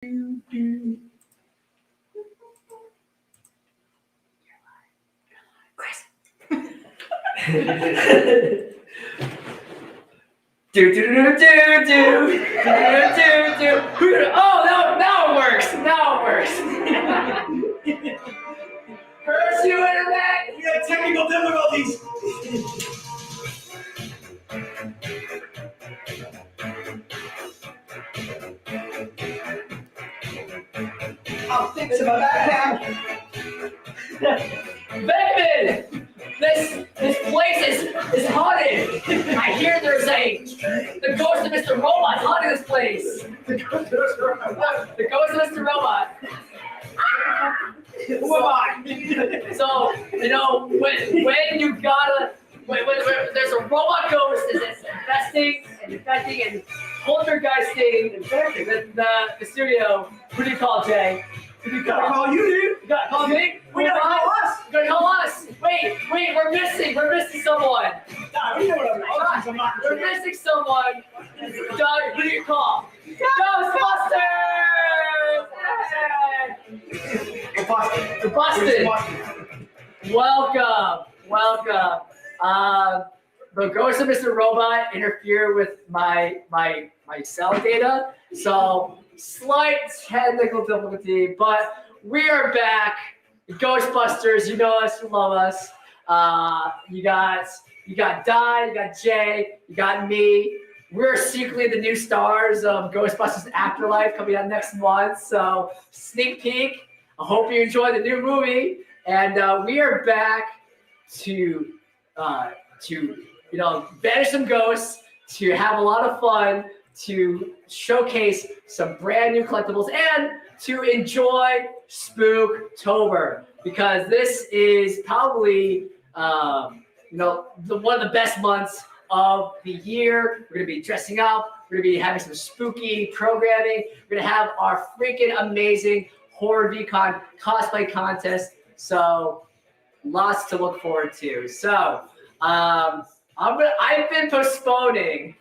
Chris. Oh, now it works. Now it works. Curse you, internet! We got technical difficulties. I'll fix it my backpack. Batman! This place is haunted. I hear there's the ghost of Mr. Robot haunting this place. The ghost of Mr. Robot. Who am I? So when you gotta when there's a robot ghost that's infesting and poltergeisting and infecting the studio. Who do you call, Jay? Who do you Gotta call? call you, dude. You gotta call me? We gotta call us. You gotta call us. Wait, we're missing someone. Nah, we know what I'm not. We're missing someone. Doug, who do you call? Ghostbusters! We're busted. Welcome. The ghost of Mr. Robot interfered with my cell data, so slight technical difficulty, but we are back. Ghostbusters, you know us, you love us. You got Di, you got Jay, you got me. We're secretly the new stars of Ghostbusters Afterlife coming out next month. So sneak peek. I hope you enjoy the new movie. And we are back to banish some ghosts, to have a lot of fun, to showcase some brand new collectibles, and to enjoy Spooktober, because this is probably one of the best months of the year. We're gonna be dressing up. We're gonna be having some spooky programming. We're gonna have our freaking amazing Horror VCon cosplay contest. So lots to look forward to. So I've been postponing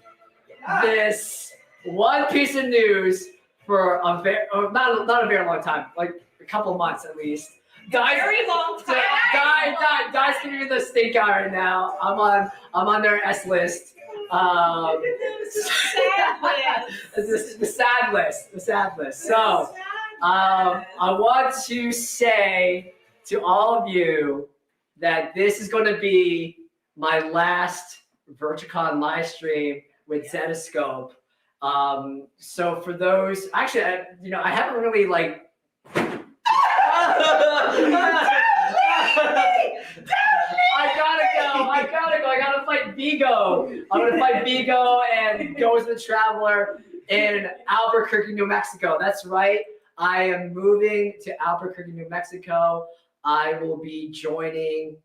this one piece of news for not a very long time, like a couple months at least. Very long time. Guy's giving me the stink eye right now. I'm on their S list. The sad list. So I want to say to all of you that this is going to be my last VirtuaCon live stream with Zetascope. So for those, actually, I haven't really like. I gotta go. I gotta fight Vigo. I'm gonna fight Vigo and Ghost of the Traveler in Albuquerque, New Mexico. That's right. I am moving to Albuquerque, New Mexico. I will be joining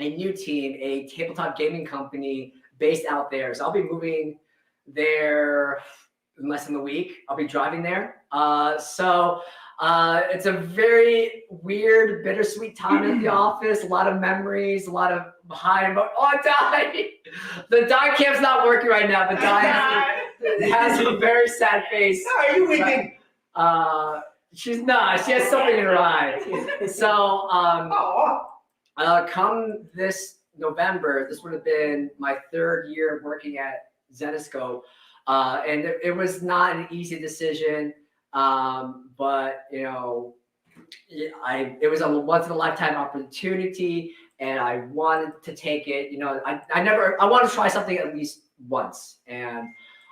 a new team, a tabletop gaming company based out there. So I'll be moving there in less than a week. I'll be driving there. It's a very weird, bittersweet time at the office. A lot of memories, a lot of Di. The Di cam's not working right now, but Di has a very sad face. How are you weeping? She's not. She has something in her eye. So, come this November, this would have been my third year working at Zetascope, and it was not an easy decision. But it was a once in a lifetime opportunity, and I wanted to take it. I wanted to try something at least once, and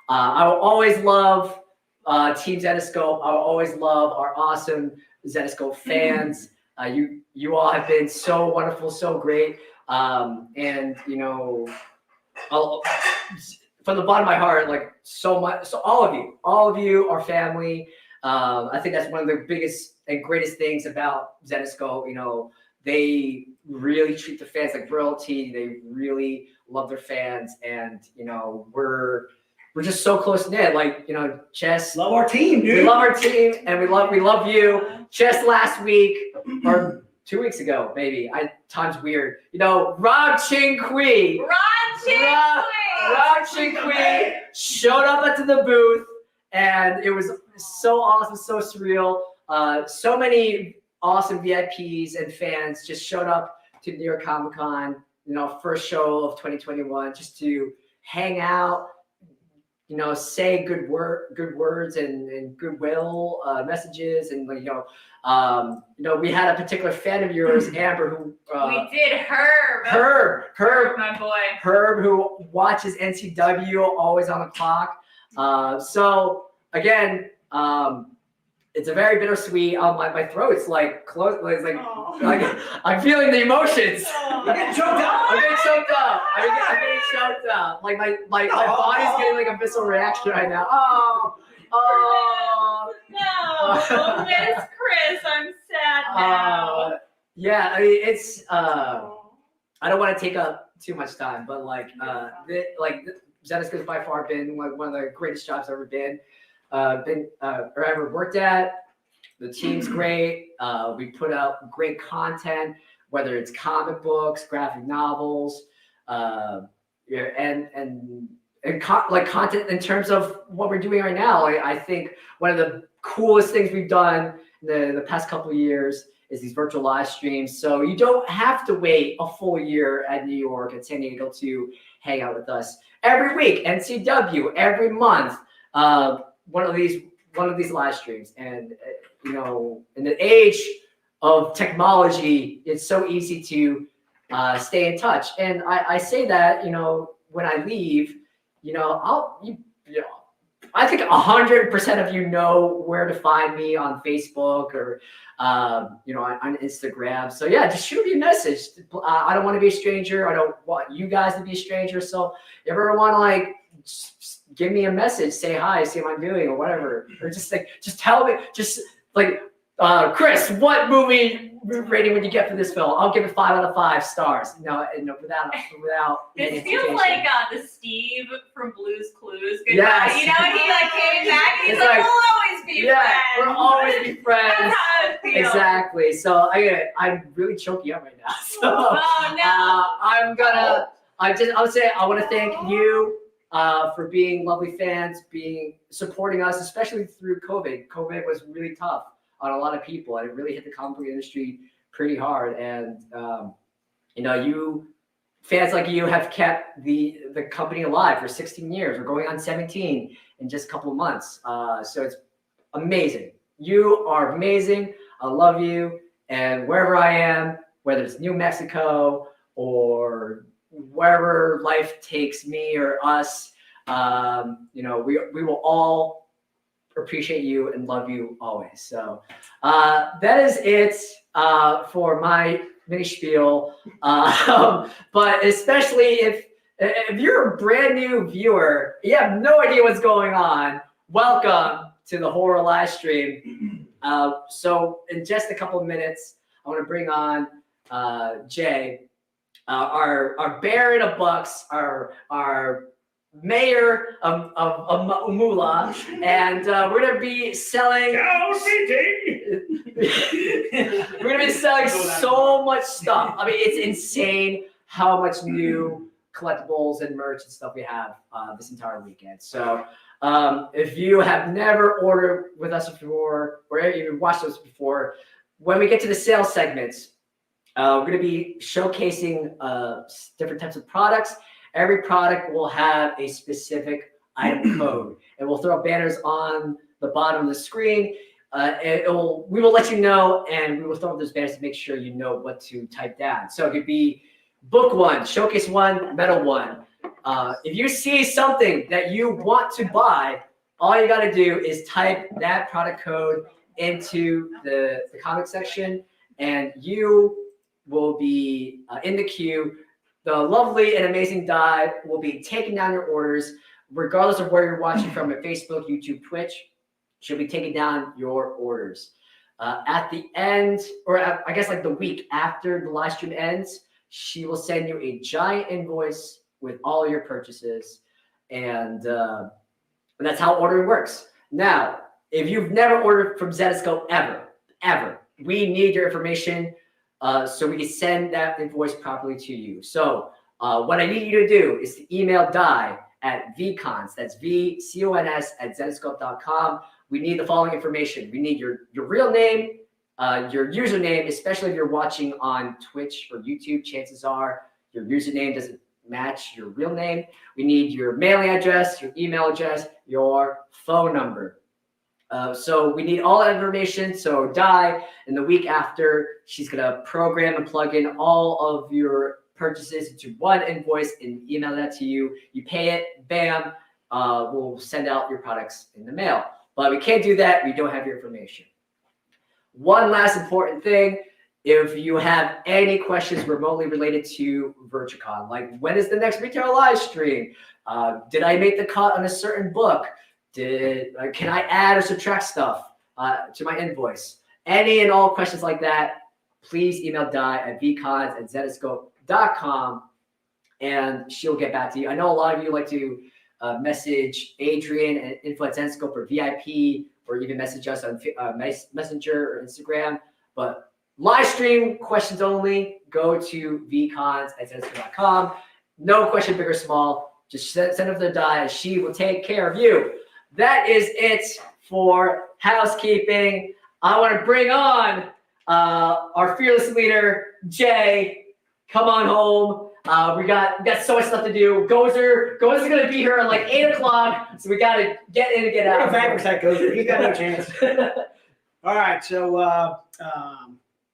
I will always love Team Zetascope. I will always love our awesome Zetascope fans. You all have been so wonderful, so great, and from the bottom of my heart, like so much. So all of you are family. I think that's one of the biggest and greatest things about Zetascope. They really treat the fans like royalty. They really love their fans, and we're just so close knit. Like Chess, Love our team, dude. we love our team, and we love you. Chess last week or 2 weeks ago, maybe. Time's weird. Rob Ching Kui showed up at the booth and it was so awesome, so surreal. So many awesome VIPs and fans just showed up to New York Comic Con, first show of 2021, just to hang out, say good words and goodwill messages, and we had a particular fan of yours, Amber, who we did Herb, my boy, Herb, who watches NCW always on the clock. So again, it's a very bittersweet. My throat's like close. Like I'm feeling the emotions. I'm getting choked up. I'm getting choked up. I'm getting choked up. Like my body's getting like a visceral reaction right now. No, Miss Chris, I'm sad now. Yeah, I mean it's. I don't want to take up too much time, but Zenbox has by far been like one of the greatest jobs I've ever been or ever worked at. The team's great. We put out great content, whether it's comic books, graphic novels, and content in terms of what we're doing right now. I think one of the coolest things we've done in the past couple of years is these virtual live streams. So you don't have to wait a full year at New York and San Diego to hang out with us. Every week, NCW, every month, one of these live streams. And in the age of technology, it's so easy to stay in touch. And I say that when I leave, I think 100% of you know where to find me on Facebook or on Instagram. So yeah, just shoot me a message. I don't want to be a stranger. I don't want you guys to be a stranger. So if you ever want to just give me a message, say hi, see what I'm doing or whatever, or just tell me, Chris, what movie rating would you get for this film? I'll give it 5 out of 5 stars. Without. This feels like the Steve from Blue's Clues. Goodbye. Yes. He came back and he's It's like, we'll always be friends. We'll always be friends. That's how it feels. Exactly. So I'm really choking up right now. So Oh no. I want to thank you for being lovely fans, supporting us, especially through COVID. COVID was really tough on a lot of people, and it really hit the comic book industry pretty hard. And you fans like you have kept the company alive for 16 years. We're going on 17 in just a couple of months. So it's amazing. You are amazing. I love you. And wherever I am, whether it's New Mexico or wherever life takes me or us, we will all appreciate you and love you always. So that is it for my mini spiel. But especially if you're a brand new viewer, you have no idea what's going on, welcome to the horror live stream. So in just a couple of minutes, I want to bring on Jay, our Baron of Bucks, our mayor of Umula, and we're gonna be selling. We're gonna be selling so much stuff. I mean, it's insane how much new collectibles and merch and stuff we have this entire weekend. So if you have never ordered with us before or even watched us before, when we get to the sales segments, we're gonna be showcasing different types of products. Every product will have a specific item code, and we'll throw banners on the bottom of the screen. We will let you know, and we will throw up those banners to make sure you know what to type down. So it could be book 1, showcase 1, metal 1. If you see something that you want to buy, all you got to do is type that product code into the comic section, and you will be in the queue. The lovely and amazing Di will be taking down your orders, regardless of where you're watching from, at Facebook, YouTube, Twitch. She'll be taking down your orders. At the end, or I guess like the week after the live stream ends, she will send you a giant invoice with all your purchases. And that's how ordering works. Now, if you've never ordered from Zenbox ever, we need your information so we can send that invoice properly to you. So what I need you to do is to email Di at VCons. That's VCONS at Zenbox.com. We need the following information. We need your real name, your username, especially if you're watching on Twitch or YouTube. Chances are your username doesn't match your real name. We need your mailing address, your email address, your phone number. So we need all that information. So Di, in the week after, she's going to program and plug in all of your purchases into one invoice and email that to you. You pay it, bam, we'll send out your products in the mail. But we can't do that. We don't have your information. One last important thing. If you have any questions remotely related to VirtuaCon, like when is the next retail live stream? Did I make the cut on a certain book? Can I add or subtract stuff to my invoice? Any and all questions like that, please email Di at vcons@zenbox.com and she'll get back to you. I know a lot of you like to message Adrian at info@Zenscope or VIP, or even message us on Messenger or Instagram. But live stream questions only, go to vcons@Zenscope.com. No question, big or small. Just send it to the Di and she will take care of you. That is it for housekeeping. I want to bring on our fearless leader, Jay. Come on home. We got so much stuff to do. Gozer's gonna be here at like 8 o'clock, so we gotta get in and get out. Gozer. He's got no chance. All right, so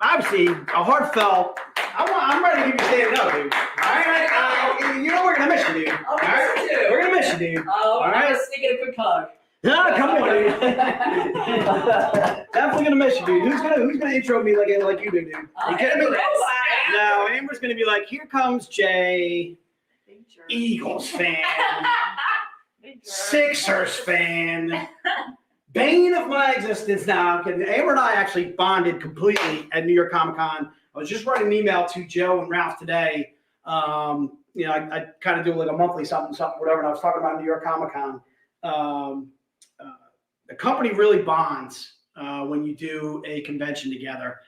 obviously a heartfelt. I'm ready to give you stand up, dude. All right, you know we're gonna miss you, dude. All right, we're gonna miss you, dude. All right, sneaking a quick hug. No, come on, dude. Definitely gonna miss you, dude. Who's gonna intro me like you do, dude? Are you kidding me? No, Amber's gonna be like, here comes Jay, Eagles fan, Sixers fan, bane of my existence. Now, Amber and I actually bonded completely at New York Comic Con. I was just writing an email to Joe and Ralph today. I kind of do like a monthly something, whatever. And I was talking about New York Comic Con. The company really bonds when you do a convention together.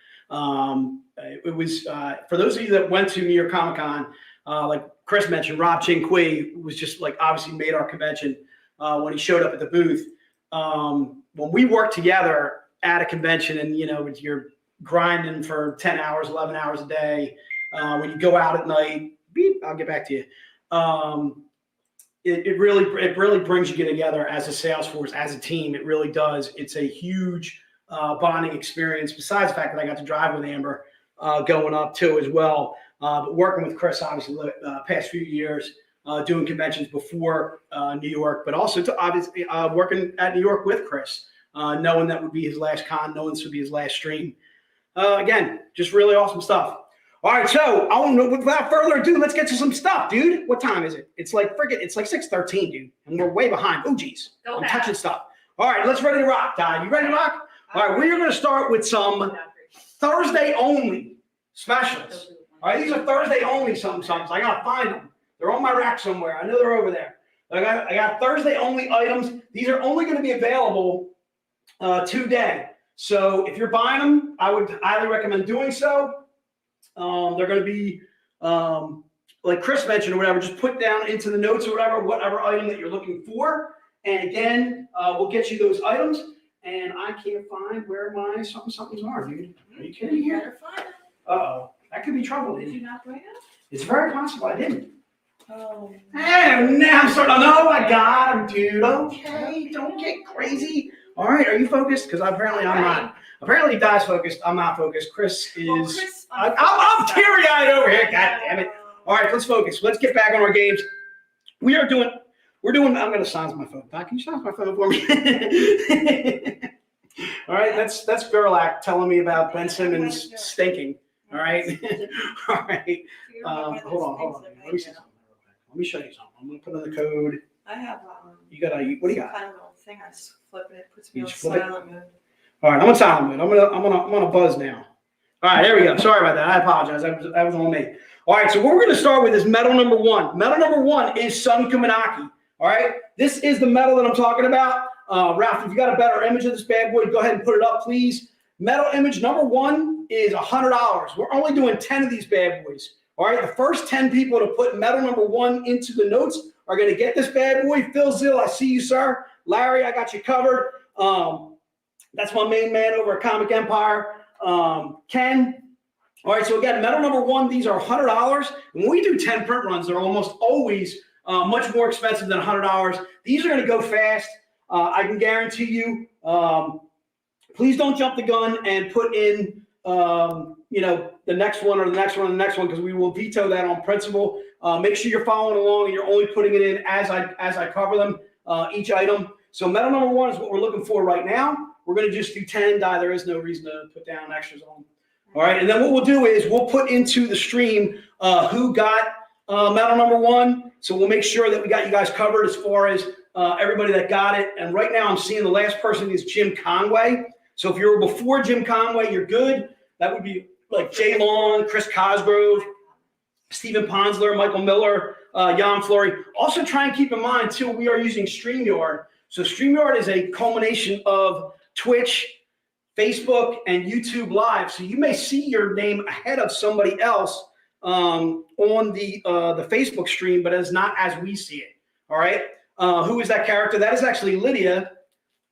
It was for those of you that went to New York Comic Con, like Chris mentioned, Rob Chinqui was just like obviously made our convention when he showed up at the booth. When we work together at a convention and you're grinding for 10 hours, 11 hours a day, when you go out at night, beep, I'll get back to you. It really brings you together as a sales force, as a team. It really does. It's a huge bonding experience. Besides the fact that I got to drive with Amber going up too as well, but working with Chris obviously the past few years, doing conventions before New York, but also to obviously working at New York with Chris, knowing that would be his last con, knowing this would be his last stream. Again, just really awesome stuff. All right, so without further ado, let's get to some stuff, dude. What time is it? It's like 6:13, dude, and we're way behind. Oh, geez, I'm touching stuff. All right, let's ready to rock, Di. You ready to rock? All right, we're going to start with some Thursday only specials. All right, these are Thursday only something. I got to find them. They're on my rack somewhere. I know they're over there. I got Thursday only items. These are only going to be available today. So if you're buying them, I would highly recommend doing so. They're going to be, like Chris mentioned or whatever, just put down into the notes or whatever item that you're looking for. And again, we'll get you those items. And I can't find where my somethings are, dude. Are you kidding me here? Uh-oh. That could be trouble, dude. Did you not bring it? It's very possible I didn't. Oh. Hey, now I'm starting to know I got them, dude. Okay, don't get crazy. All right, are you focused? Because apparently I'm not. Apparently Di's focused. I'm not focused. Chris is. I'm teary-eyed over here. God damn it. All right, let's focus. Let's get back on our games. We're doing. I'm going to silence my phone. Can you silence my phone for me? All right, that's Gerlach telling me about Ben Simmons stinking. All right. All right. Hold on. Let me see something. Let me show you something. I'm going to put in the code. I have You got what do you got? kind of little thing. I just flip it. It puts me You on just flip it? silent mode. All right, I'm on silent mode. I'm on a buzz now. All right, there we go. Sorry about that. I apologize. That was on me. All right, so what we're going to start with is medal number 1. Medal number 1 is Sun Kumanaki. All right, this is the medal that I'm talking about. Ralph, if you got a better image of this bad boy, go ahead and put it up, please. Medal image number 1 is $100. We're only doing 10 of these bad boys. All right, the first 10 people to put medal number 1 into the notes are going to get this bad boy. Phil Zill, I see you, sir. Larry, I got you covered. That's my main man over at Comic Empire. Ken. All right, so again, medal number 1, these are $100. When we do 10 print runs, they're almost always much more expensive than $100. These are going to go fast. I can guarantee you. Please don't jump the gun and put in, the next one or the next one or the next one, because we will veto that on principle. Make sure you're following along and you're only putting it in as I cover them, each item. So medal number 1 is what we're looking for right now. We're going to just do 10 and die. There is no reason to put down extras on them. All right, and then what we'll do is we'll put into the stream who got medal number 1. So we'll make sure that we got you guys covered as far as everybody that got it. And right now I'm seeing the last person is Jim Conway. So if you were before Jim Conway, you're good. That would be like Jay Long, Chris Cosgrove, Stephen Ponsler, Michael Miller, Jan Flory. Also try and keep in mind, too, we are using StreamYard. So StreamYard is a culmination of Twitch, Facebook, and YouTube Live. So you may see your name ahead of somebody else on the Facebook stream, but it's not as we see it. All right. Who is that character? That is actually Lydia.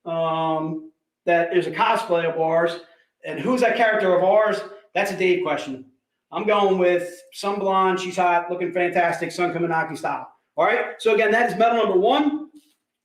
That is a cosplay of ours. And who is that character of ours? That's a Dave question. I'm going with some blonde. She's hot, looking fantastic, Sun Kaminaki style. All right. So again, that is medal number 1.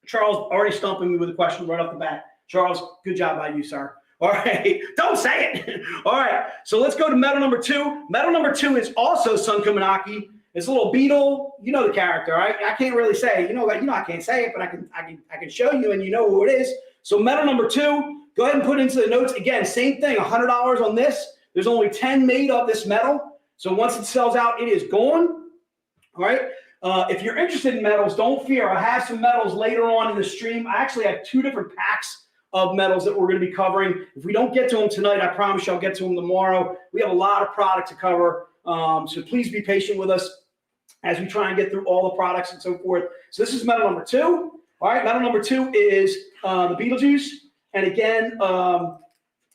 Charles already stumping me with a question right off the bat. Charles, good job by you, sir. All right. Don't say it. All right. So let's go to medal number 2. Medal number 2 is also Sun Kaminaki. It's a little beetle. You know the character. I can't really say. You know I can't say it, but I can show you, and you know who it is. So medal number 2. Go ahead and put into the notes. Again, same thing, $100 on this. There's only 10 made of this medal. So once it sells out, it is gone. All right. If you're interested in medals, don't fear. I have some medals later on in the stream. I actually have 2 different packs of medals that we're going to be covering. If we don't get to them tonight, I promise you I'll get to them tomorrow. We have a lot of product to cover. So please be patient with us as we try and get through all the products and so forth. So this is medal number 2. All right. Medal number 2 is the Beetlejuice. And again,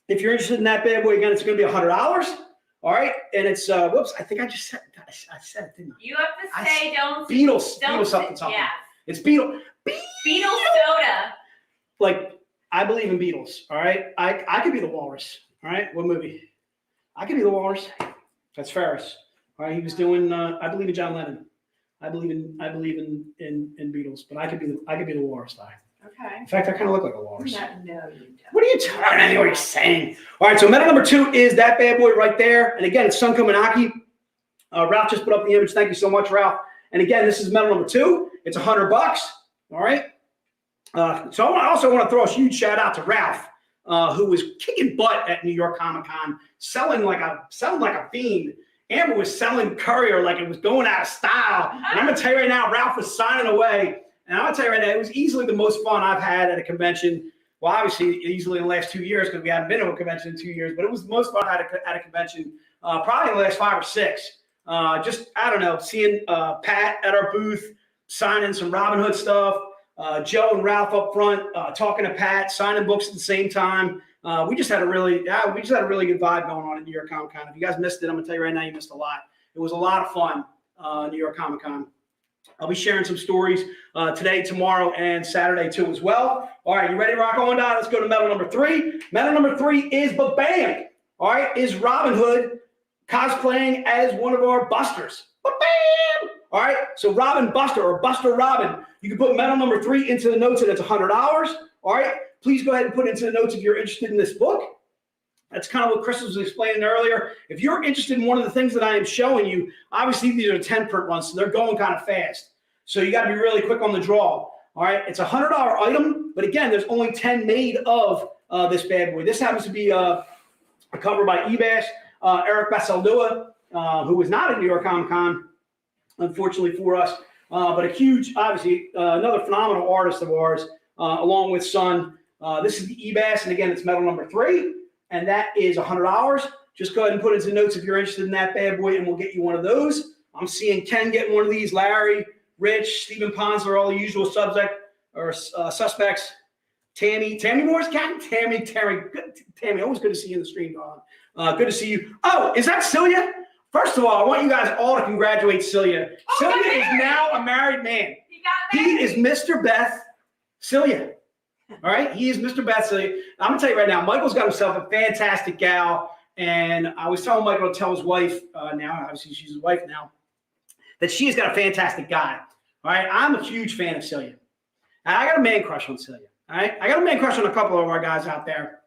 if you're interested in that bad boy, again, it's going to be $100. All right. And it's, whoops, I think I just said, I said it, didn't I? You have to say, don't. Beatles. Don't Beatles up the top. Yeah. It's Beetle. Beetle soda. Like, I believe in Beatles. All right. I could be the walrus. All right. What movie? I could be the walrus. That's Ferris. All right. He was doing, I believe in John Lennon. I believe in Beatles, but I could be the walrus guy. Okay. In fact, I kind of look like a walrus. No, you don't. What are you talking about? I don't know what you're saying. All right, so medal number 2 is that bad boy right there. And again, it's Sun Kaminaki. Ralph just put up the image. Thank you so much, Ralph. And again, this is medal number 2. It's $100. All right. So I also want to throw a huge shout out to Ralph, who was kicking butt at New York Comic Con, selling like a fiend. Amber was selling Courier like it was going out of style. And I'm going to tell you right now, Ralph was signing away. And I'm going to tell you right now, it was easily the most fun I've had at a convention. Well, obviously, easily in the last 2 years because we haven't been to a convention in 2 years. But it was the most fun I had at a convention probably in the last 5 or 6. Just, I don't know, seeing Pat at our booth, signing some Robin Hood stuff. Joe and Ralph up front talking to Pat, signing books at the same time. We just had a really good vibe going on at New York Comic Con. If you guys missed it, I'm going to tell you right now, you missed a lot. It was a lot of fun, New York Comic Con. I'll be sharing some stories today, tomorrow, and Saturday too as well. All right, you ready to rock on down? Let's go to medal number 3. Medal number 3 is Ba-Bam. All right, is Robin Hood cosplaying as one of our Busters. Ba-Bam. All right, so Robin Buster or Buster Robin. You can put medal number 3 into the notes, and it's $100. All right, please go ahead and put it into the notes if you're interested in this book. That's kind of what Chris was explaining earlier. If you're interested in one of the things that I am showing you, obviously these are 10 print ones, so they're going kind of fast. So you got to be really quick on the draw. All right, it's a $100 item, but again, there's only 10 made of this bad boy. This happens to be a cover by Ebash, Eric Basaldua, who was not at New York Comic Con, unfortunately for us, but a huge, obviously, another phenomenal artist of ours, along with Sun. This is the Ebash, and again, it's medal number 3. And that is $100. Just go ahead and put it into notes if you're interested in that bad boy, and we'll get you one of those. I'm seeing Ken getting one of these, Larry, Rich, Stephen Ponsler, all the usual suspects. Tammy Moore's cat? Tammy, good, Tammy, always good to see you in the stream, Dawn. Good to see you. Oh, is that Celia? First of all, I want you guys all to congratulate Celia. Celia is now a married man. He got He is Mr. Beth Celia. All right, he is Mr. Beth Celia. I'm gonna tell you right now, Michael's got himself a fantastic gal, and I was telling Michael to tell his wife now, obviously she's his wife now, that she's got a fantastic guy. All right, I'm a huge fan of Celia. And I got a man crush on Celia. All right, I got a man crush on a couple of our guys out there.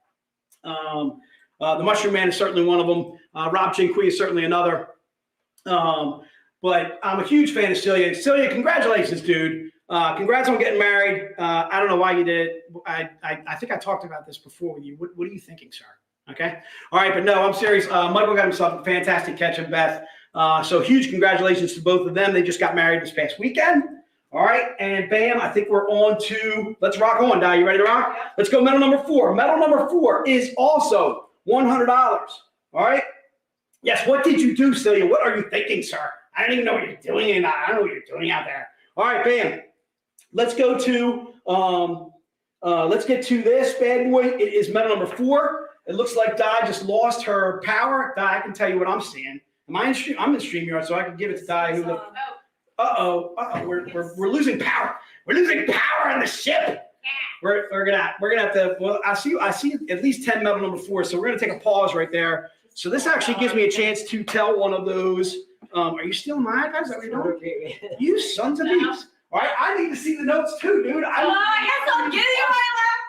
The Mushroom Man is certainly one of them. Rob Jinqui is certainly another. But I'm a huge fan of Celia. Celia, congratulations, dude. Congrats on getting married. I don't know why you did it. I think I talked about this before with you. What are you thinking, sir? Okay. All right, but no, I'm serious. Michael got himself a fantastic catch of Beth. So huge congratulations to both of them. They just got married this past weekend. All right, and bam, I think we're on to, let's rock on, Di. You ready to rock? Yeah. Let's go medal number 4. Medal number 4 is also $100. All right? Yes, what did you do, Celia? What are you thinking, sir? I don't even know what you're doing, and I don't know what you're doing out there. All right, bam. Let's go to, let's get to this bad boy. It is medal number 4. It looks like Di just lost her power. Di, I can tell you what I'm seeing. I'm in StreamYard, so I can give it to Di. Who look. We're losing power. We're losing power on the ship. We're gonna have to. Well, I see at least 10 medal number 4. So we're gonna take a pause right there. So this actually gives me a chance to tell one of those. Are you stealing my iPad? Is that what you're doing? You sons of beats. All right, I need to see the notes too, dude. I guess I'll give you my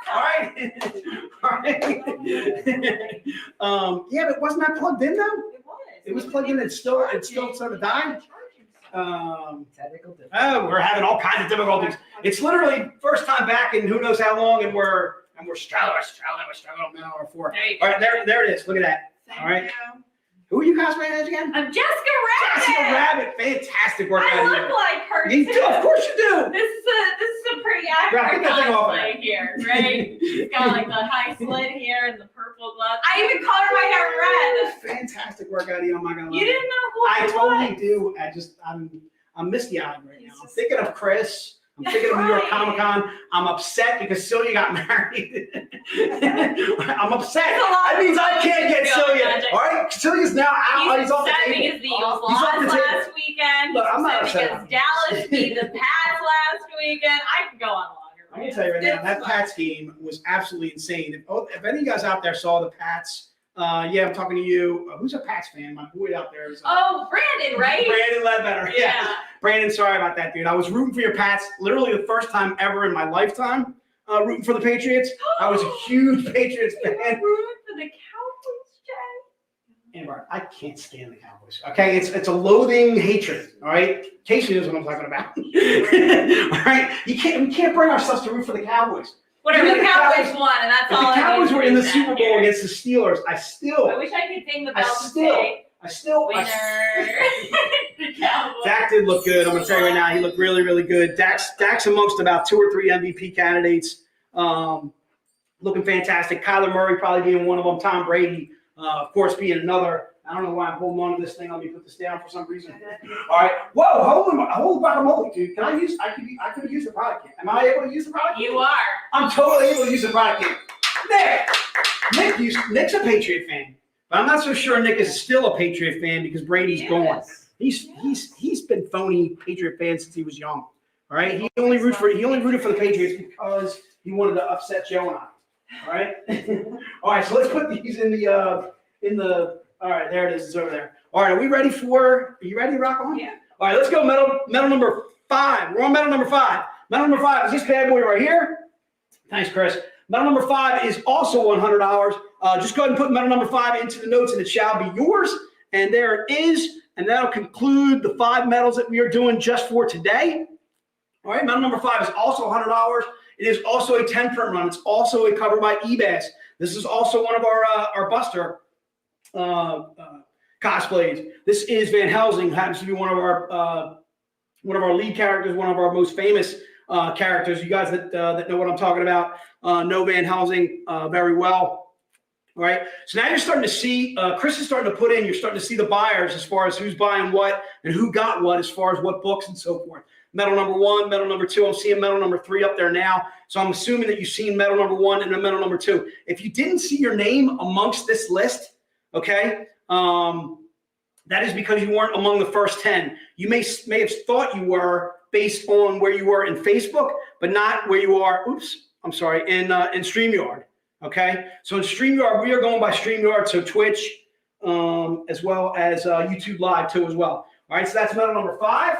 laptop. All right. Yeah, but wasn't that plugged in though? It was plugged in. It's still sort of dying. Technical difficulty. Oh, we're having all kinds of difficulties. It's literally first time back in who knows how long, and we're struggling on medal number 4. All right, there it is. Look at that. All right. Who are you cosplaying as again? I'm Jessica Rabbit. Jessica Rabbit. Fantastic work. I look like her You too. do, of course you do. This is a pretty Right, accurate put that thing off cosplay here, right? She's got like the high slit here and the purple gloves. I even colored my hair red. Fantastic work out of you. I'm not gonna lie. You didn't know who I totally was. do. I'm misty-eyed right now. I'm thinking of Chris. I'm thinking of New York Comic Con. I'm upset because Celia got married. I'm upset. That means I can't get Celia. All right, Celia's now out. He's off the upset table. because the Eagles He's off the lost table. last weekend. Look, I'm not He's upset. upset because Dallas beat the Pats last weekend. I could go on longer. I'm gonna tell you right now, that Pats game was absolutely insane. If any of you guys out there saw the Pats, yeah, I'm talking to you. Who's a Pats fan? My boy out there is. Oh, Brandon, right? Brandon Ledbetter. Yeah. Brandon, sorry about that, dude. I was rooting for your Pats. Literally the first time ever in my lifetime rooting for the Patriots. I was a huge Patriots fan. Rooting for the Cowboys, Jay. Amber, I can't stand the Cowboys. Okay, it's a loathing hatred. All right, Casey knows what I'm talking about. All right, we can't bring ourselves to root for the Cowboys. Whatever, the Cowboys won, and that's If all the I Cowboys need were to in the do Super Bowl here. against the Steelers, I wish I could sing the I bells and still- say, winner. The Cowboys. Dak did look good. I'm gonna tell you right now, he looked really, really good. Dak's amongst about 2 or 3 MVP candidates. Looking fantastic. Kyler Murray probably being one of them. Tom Brady, of course, being another. I don't know why I'm holding on to this thing. Let me put this down for some reason. All right. Whoa, hold guacamole, dude. Can I use? I could use the product kit. Am I able to use the product kit? You are. I'm totally able to use the product kit. Nick's a Patriot fan, but I'm not so sure Nick is still a Patriot fan because Brady's gone. He's been phony Patriot fan since he was young. All right. He only rooted for the Patriots because he wanted to upset Joe and I. All right. All right. So let's put these in the. All right, there it is. It's over there. All right, are you ready to rock on? Yeah. All right, let's go medal number 5. We're on medal number 5. Medal number 5 is this bad boy right here. Thanks, Chris. Medal number 5 is also $100. Just go ahead and put medal number 5 into the notes and it shall be yours. And there it is. And that'll conclude the 5 medals that we are doing just for today. All right, medal number 5 is also $100. It is also a 10-print run. It's also a cover by eBass. This is also one of our Buster cosplays. This is Van Helsing, happens to be one of our lead characters, one of our most famous characters. You guys that know what I'm talking about know Van Helsing very well. All right, so now you're starting to see, Chris is starting to put in, you're starting to see the buyers as far as who's buying what and who got what as far as what books and so forth. Medal number 1, medal number 2. I'm seeing medal number 3 up there now. So I'm assuming that you've seen medal number 1 and then medal number 2. If you didn't see your name amongst this list, okay, that is because you weren't among the first 10. You may have thought you were, based on where you were in Facebook, but not where you are, in StreamYard. Okay, so in StreamYard, we are going by StreamYard, so Twitch, as well as YouTube Live too as well. All right, so that's medal number 5.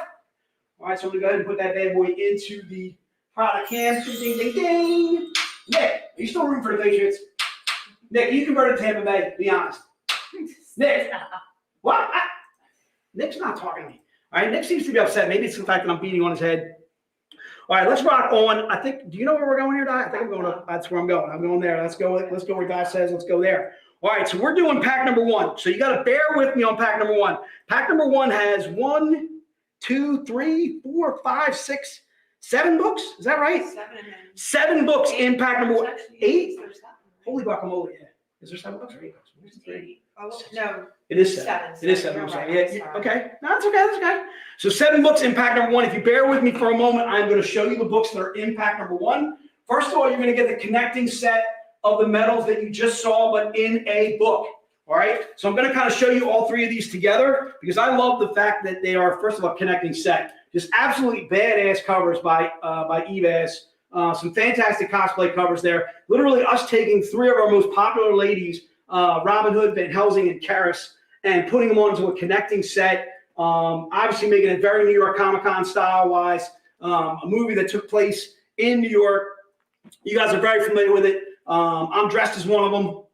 All right, so I'm gonna go ahead and put that bad boy into the product can. Ding, ding, ding. Nick, are you still rooting for the Patriots? Nick, you converted to Tampa Bay, be honest. Nick, what? Nick's not talking to me. All right, Nick seems to be upset. Maybe it's the fact that I'm beating on his head. All right, let's rock on. I think, do you know where we're going here, Di? I think I'm going up. That's where I'm going. I'm going there. Let's go where Di says. Let's go there. All right, so we're doing pack number 1. So you got to bear with me on pack number 1. Pack number 1 has 1, 2, 3, 4, 5, 6, 7 books. Is that right? 7 books in pack number 1. 8? Holy guacamole, yeah. Is there 7 books or 8 books? Where's the 3? Oh, no. It is 7. It is 7. I'm sorry. Yeah, okay. No, that's okay. That's okay. So 7 books in pack number 1. If you bear with me for a moment, I'm going to show you the books that are in pack number 1. First of all, you're going to get the connecting set of the medals that you just saw, but in a book. All right. So I'm going to kind of show you all 3 of these together because I love the fact that they are, first of all, connecting set. Just absolutely badass covers by Evas. Some fantastic cosplay covers there. Literally us taking 3 of our most popular ladies, Robin Hood, Van Helsing, and Karis, and putting them onto a connecting set. Obviously making it very New York Comic-Con style-wise. A movie that took place in New York. You guys are very familiar with it. I'm dressed as one of them. All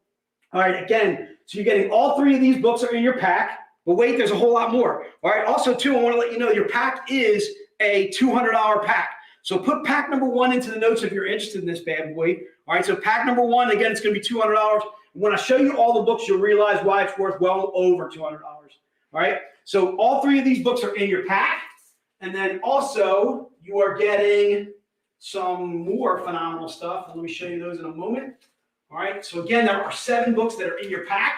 right, again, so you're getting all 3 of these books are in your pack. But wait, there's a whole lot more. All right, also, too, I want to let you know your pack is a $200 pack. So put pack number 1 into the notes if you're interested in this bad boy. All right, so pack number 1, again, it's going to be $200. When I show you all the books, you'll realize why it's worth well over $200. All right, so all 3 of these books are in your pack. And then also, you are getting some more phenomenal stuff. Let me show you those in a moment. All right, so again, there are 7 books that are in your pack.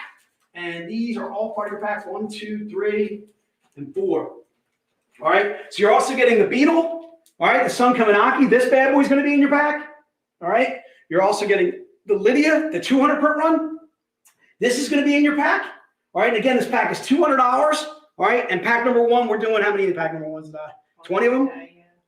And these are all part of your pack. 1, 2, 3, and 4. All right, so you're also getting the Beetle. All right, the Sun Kaminaki. This bad boy is going to be in your pack. All right, you're also getting the Lydia, the 200 print run. This is going to be in your pack. All right, and again, this pack is $200. All right, and pack number 1, we're doing how many in pack number 1 today? 20 of them.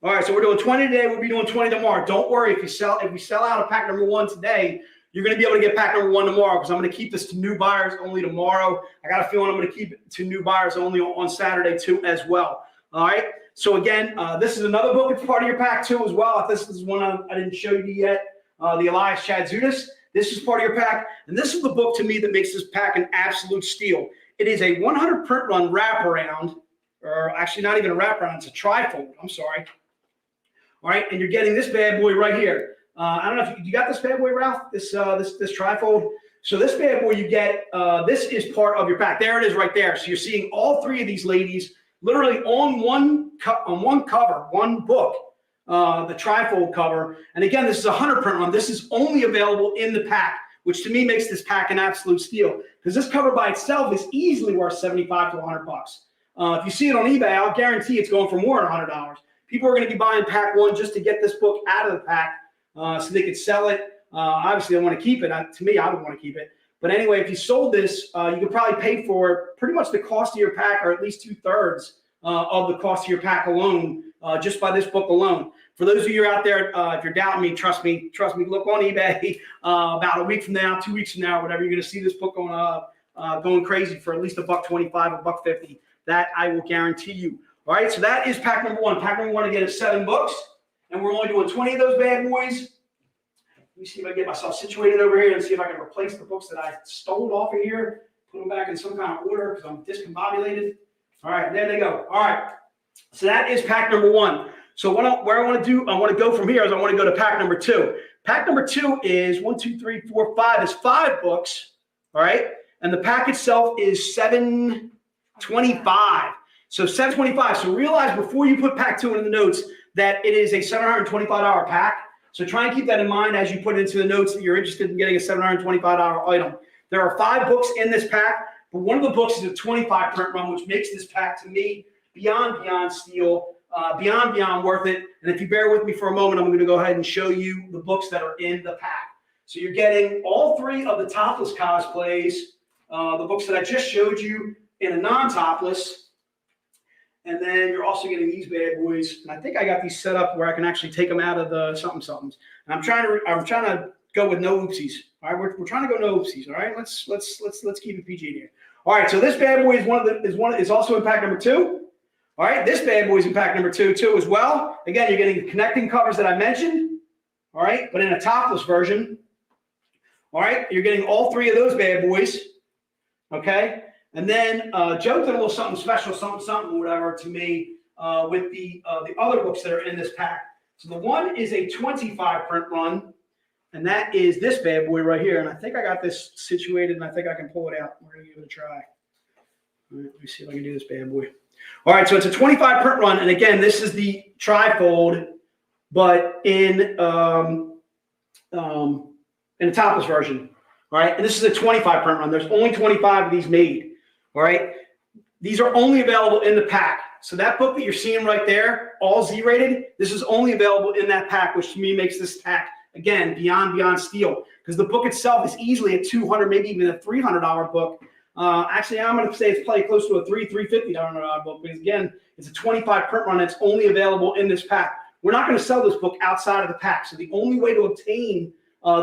All right, so we're doing 20 today. We'll be doing 20 tomorrow. Don't worry if we sell out of pack number 1 today. You're going to be able to get pack number 1 tomorrow because I'm going to keep this to new buyers only tomorrow. I got a feeling I'm going to keep it to new buyers only on Saturday too as well. All right. So again, this is another book that's part of your pack too as well. This is one I didn't show you yet. The Elias Chadzudas. This is part of your pack. And this is the book to me that makes this pack an absolute steal. It is a 100 print run wraparound, or actually not even a wraparound. It's a trifold. I'm sorry. All right. And you're getting this bad boy right here. I don't know if you got this bad boy, Ralph, this trifold. So this bad boy you get, this is part of your pack. There it is right there. So you're seeing all 3 of these ladies literally on one cover, one book, the trifold cover. And again, this is a 100 print run. This is only available in the pack, which to me makes this pack an absolute steal because this cover by itself is easily worth $75 to $100. If you see it on eBay, I'll guarantee it's going for more than $100. People are going to be buying pack 1 just to get this book out of the pack. So they could sell it. Obviously, they want to keep it. To me, I would want to keep it. But anyway, if you sold this, you could probably pay for pretty much the cost of your pack, or at least 2/3 of the cost of your pack alone, just by this book alone. For those of you out there, if you're doubting me, trust me. Look on eBay about a week from now, 2 weeks from now, whatever. You're going to see this book going crazy for at least $125, $150. That I will guarantee you. All right, so that is pack number 1. Pack number 1 again is 7 books. And we're only doing 20 of those bad boys. Let me see if I can get myself situated over here and see if I can replace the books that I stole off of here, put them back in some kind of order because I'm discombobulated. All right, there they go. All right, so that is pack number 1. So where I want to go from here is I want to go to pack number 2. Pack number 2 is 1, 2, 3, 4, 5. Is 5 books. All right, and the pack itself is $725. So $725. So realize before you put pack 2 in the notes that it is a $725 pack. So try and keep that in mind as you put it into the notes that you're interested in getting a $725 item. There are 5 books in this pack, but one of the books is a 25 print run, which makes this pack to me beyond steal, beyond worth it. And if you bear with me for a moment, I'm going to go ahead and show you the books that are in the pack. So you're getting all 3 of the topless cosplays, the books that I just showed you in a non-topless. And then you're also getting these bad boys. And I think I got these set up where I can actually take them out of the somethings. And I'm trying to go with no oopsies. All right, we're trying to go no oopsies. All right, let's keep it PG here. All right, so this bad boy is also in pack number 2. All right, this bad boy is in pack number 2 too as well. Again, you're getting the connecting covers that I mentioned. All right, but in a topless version. All right, you're getting all 3 of those bad boys. Okay, and then Joe did a little something special, something, whatever, to me with the other books that are in this pack. So the one is a 25 print run, and that is this bad boy right here. And I think I got this situated, and I think I can pull it out. We're gonna give it a try. All right, let me see if I can do this bad boy. All right, so it's a 25 print run, and again, this is the trifold, but in a topless version. All right, and this is a 25 print run. There's only 25 of these made. All right, these are only available in the pack. So that book that you're seeing right there, all Z-rated, this is only available in that pack, which to me makes this pack, again, beyond steal. Because the book itself is easily a $200, maybe even a $300 book. Actually, I'm going to say it's probably close to a $350 book. Because again, it's a 25 print run. It's only available in this pack. We're not going to sell this book outside of the pack. So the only way to obtain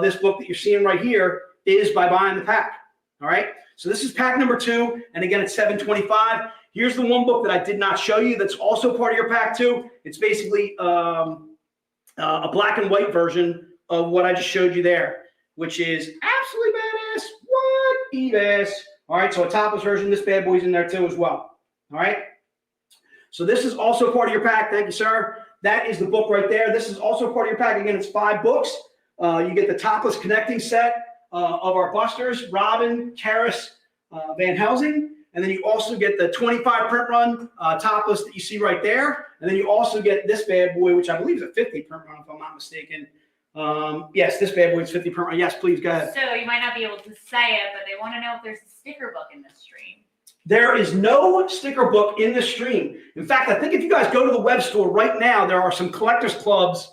this book that you're seeing right here is by buying the pack. All right. So this is pack number 2, and again, it's $725. Here's the one book that I did not show you. That's also part of your pack too. It's basically a black and white version of what I just showed you there, which is absolutely badass. What? Ebass. All right. So a topless version. This bad boy's in there too as well. All right. So this is also part of your pack. Thank you, sir. That is the book right there. This is also part of your pack. Again, it's 5 books. You get the topless connecting set of our busters, Robin, Karis, Van Helsing. And then you also get the 25 print run topless that you see right there. And then you also get this bad boy, which I believe is a 50 print run, if I'm not mistaken. Yes, this bad boy is 50 print run. Yes, please, go ahead. So you might not be able to say it, but they want to know if there's a sticker book in this stream. There is no sticker book in the stream. In fact, I think if you guys go to the web store right now, there are some Collectors Clubs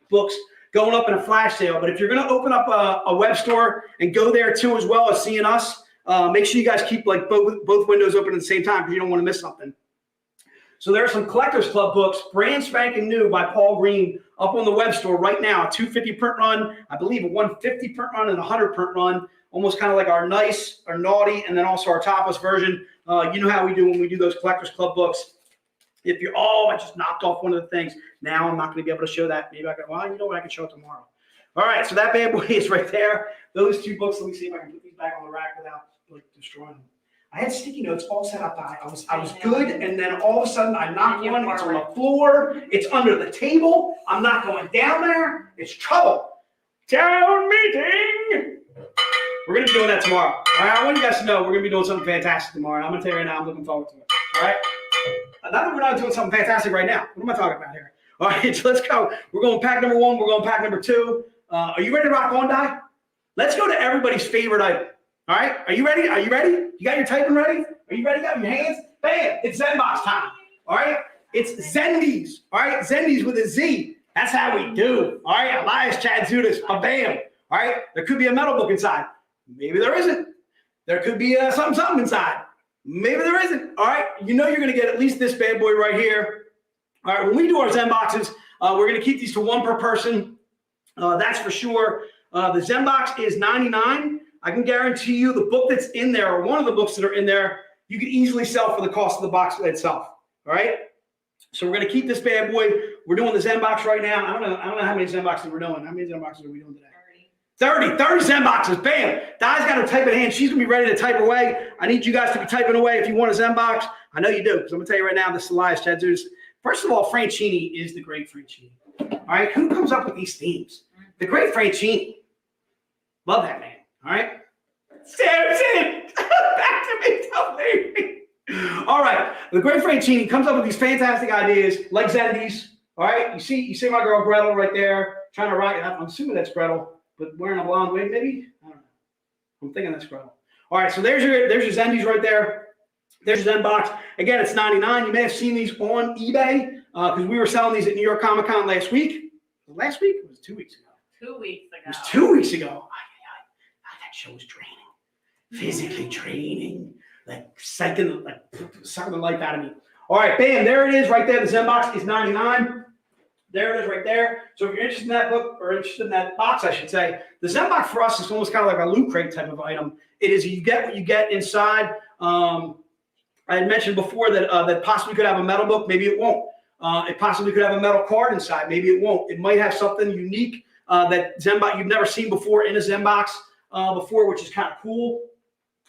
books going up in a flash sale. But if you're going to open up a web store and go there too, as well as seeing us, make sure you guys keep like both windows open at the same time because you don't want to miss something. So there are some Collectors Club books, brand spanking new by Paul Green, up on the web store right now. A 250 print run, I believe a 150 print run and a 100 print run. Almost kind of like our nice, our naughty, and then also our topless version. You know how we do when we do those Collectors Club books. If you're, I just knocked off one of the things. Now I'm not going to be able to show that. Maybe I can, well, you know what, I can show it tomorrow. All right, so that bad boy is right there. Those 2 books, let me see if I can put these back on the rack without like destroying them. I had sticky notes all set up. I was good, and then all of a sudden I knocked one. It's on the floor. It's under the table. I'm not going down there. It's trouble. Town meeting. We're going to be doing that tomorrow. All right, I want you guys to know we're going to be doing something fantastic tomorrow. And I'm going to tell you right now, I'm looking forward to it. All right? Not that we're not doing something fantastic right now. What am I talking about here? All right, so let's go. We're going pack number 1. We're going pack number 2. Are you ready to rock on, Di? Let's go to everybody's favorite item. All right, are you ready? Are you ready? You got your typing ready? Are you ready? Got your hands? Bam! It's Zenbox time. All right, it's Zendies. All right, Zendies with a Z. That's how we do. All right, Elias, Chad, Zudas, bam. All right, there could be a metal book inside. Maybe there isn't. There could be something inside. Maybe there isn't. All right, you know you're going to get at least this bad boy right here. All right, when we do our Zen boxes, we're going to keep these to 1 per person. That's for sure. The Zen box is $99. I can guarantee you the book that's in there, or one of the books that are in there, you can easily sell for the cost of the box itself. All right. So we're going to keep this bad boy. We're doing the Zen box right now. I don't know how many Zen boxes we're doing. How many Zen boxes are we doing today? 30 Zen boxes. Bam. Di's got her type in hand. She's going to be ready to type away. I need you guys to be typing away if you want a Zen box. I know you do, because I'm going to tell you right now, this is Elias Chadzudis. First of all, Franchini is the great Franchini. All right. Who comes up with these themes? The great Franchini. Love that man. All right. Samson. Back to me. Tell me. All right. The great Franchini comes up with these fantastic ideas like Zendies. All right. You see my girl Gretel right there trying to rock it up. I'm assuming that's Gretel, but wearing a blonde wig maybe? I don't know. I'm thinking that's Gretel. All right. So there's your Zendies right there. There's your Zen box. Again, it's $99. You may have seen these on eBay because we were selling these at New York Comic Con last week. Last week? It was 2 weeks ago. 2 weeks ago. It was 2 weeks ago. That show was draining. Physically draining. Like sucking the life out of me. All right, bam, there it is right there. The Zenbox is $99. There it is right there. So if you're interested in that book, or interested in that box, I should say, the Zenbox for us is almost kind of like a loot crate type of item. It is, you get what you get inside. I had mentioned before that that possibly could have a metal book. Maybe it won't. It possibly could have a metal card inside. Maybe it won't. It might have something unique that Zenbox you've never seen before in a Zenbox before, which is kind of cool.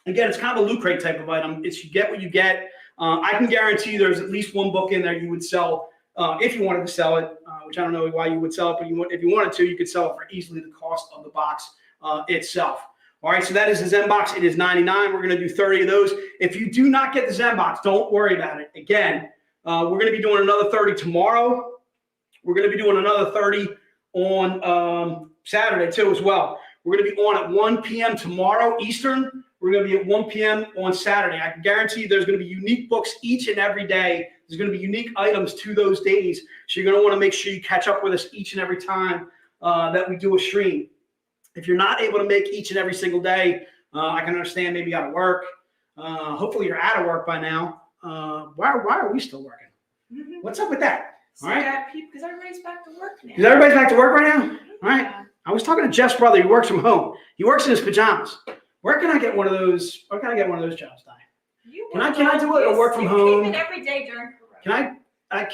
Again, it's kind of a loot crate type of item. It's you get what you get. I can guarantee you there's at least one book in there you would sell if you wanted to sell it, which I don't know why you would sell it, but if you wanted to, you could sell it for easily the cost of the box itself. All right, so that is the Zenbox. It is $99. We're going to do 30 of those. If you do not get the Zenbox, don't worry about it. Again, we're going to be doing another 30 tomorrow. We're going to be doing another 30 on Saturday too as well. We're going to be on at 1 p.m. tomorrow Eastern. We're going to be at 1 p.m. on Saturday. I can guarantee you there's going to be unique books each and every day. There's going to be unique items to those days. So you're going to want to make sure you catch up with us each and every time that we do a stream. If you're not able to make each and every single day, I can understand maybe out of work. Hopefully you're out of work by now. Why are we still working? What's up with that? So All right. yeah, because everybody's back to work now. Is everybody's back to work right now? All right. I was talking to Jeff's brother. He works from home. He works in his pajamas. Where can I get one of those? Where can I get one of those jobs, Di? Can I do it or work from home? Came in every day during Corona. I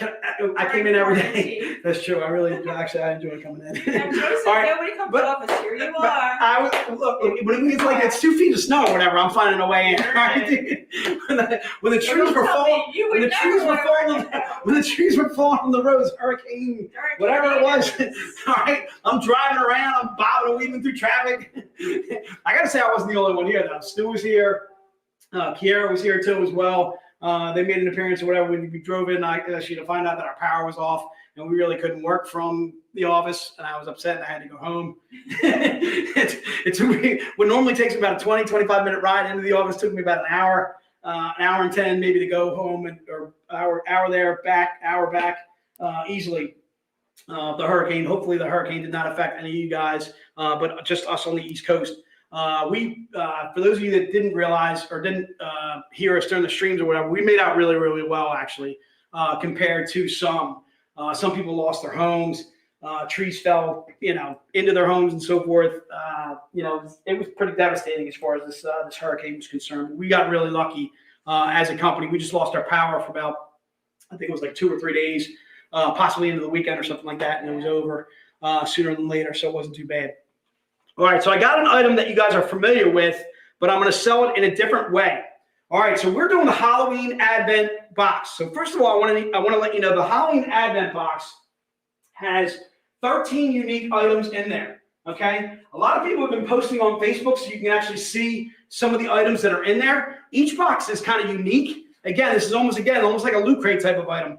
came in every day. That's true. I enjoy coming in. And Joseph, All right, nobody comes but- to office. Here you But are. I was look when it's like it's 2 feet of snow or whatever. I'm finding a way in. Right? when the trees were falling, when the trees were falling on the roads, hurricane, whatever it was. All right, I'm driving around. I'm bobbing and weaving through traffic. I gotta say I wasn't the only one here though. Stu was here. Kiara was here too as well. They made an appearance or whatever when we drove in actually to find out that our power was off and we really couldn't work from the office, and I was upset and I had to go home. It took me what normally takes me about a 20-25 minute ride into the office. Took me about an hour and 10 maybe to go home, and or hour there back, hour back easily. The hurricane, hopefully the hurricane did not affect any of you guys, but just us on the East Coast. For those of you that didn't realize or didn't hear us during the streams or whatever, we made out really, really well actually, compared to some. Some people lost their homes, trees fell, into their homes and so forth. It was pretty devastating as far as this hurricane was concerned. We got really lucky as a company. We just lost our power for about, I think it was like 2 or 3 days, possibly into the weekend or something like that, and it was over sooner than later, so it wasn't too bad. All right, so I got an item that you guys are familiar with, but I'm going to sell it in a different way. All right, so we're doing the Halloween Advent box. So first of all, I want to let you know the Halloween Advent box has 13 unique items in there. Okay, a lot of people have been posting on Facebook, so you can actually see some of the items that are in there. Each box is kind of unique. Again, this is almost like a loot crate type of item.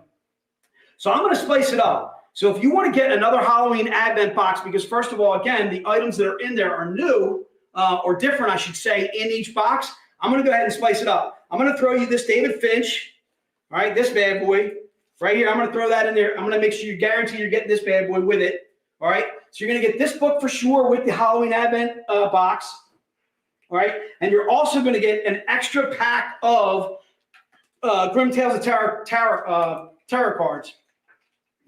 So I'm going to spice it up. So if you want to get another Halloween Advent box, because first of all, again, the items that are in there are new or different, I should say, in each box. I'm going to go ahead and spice it up. I'm going to throw you this David Finch, all right, this bad boy right here. I'm going to throw that in there. I'm going to make sure you guarantee you're getting this bad boy with it, all right? So you're going to get this book for sure with the Halloween Advent box, all right? And you're also going to get an extra pack of Grim Tales of Terror cards.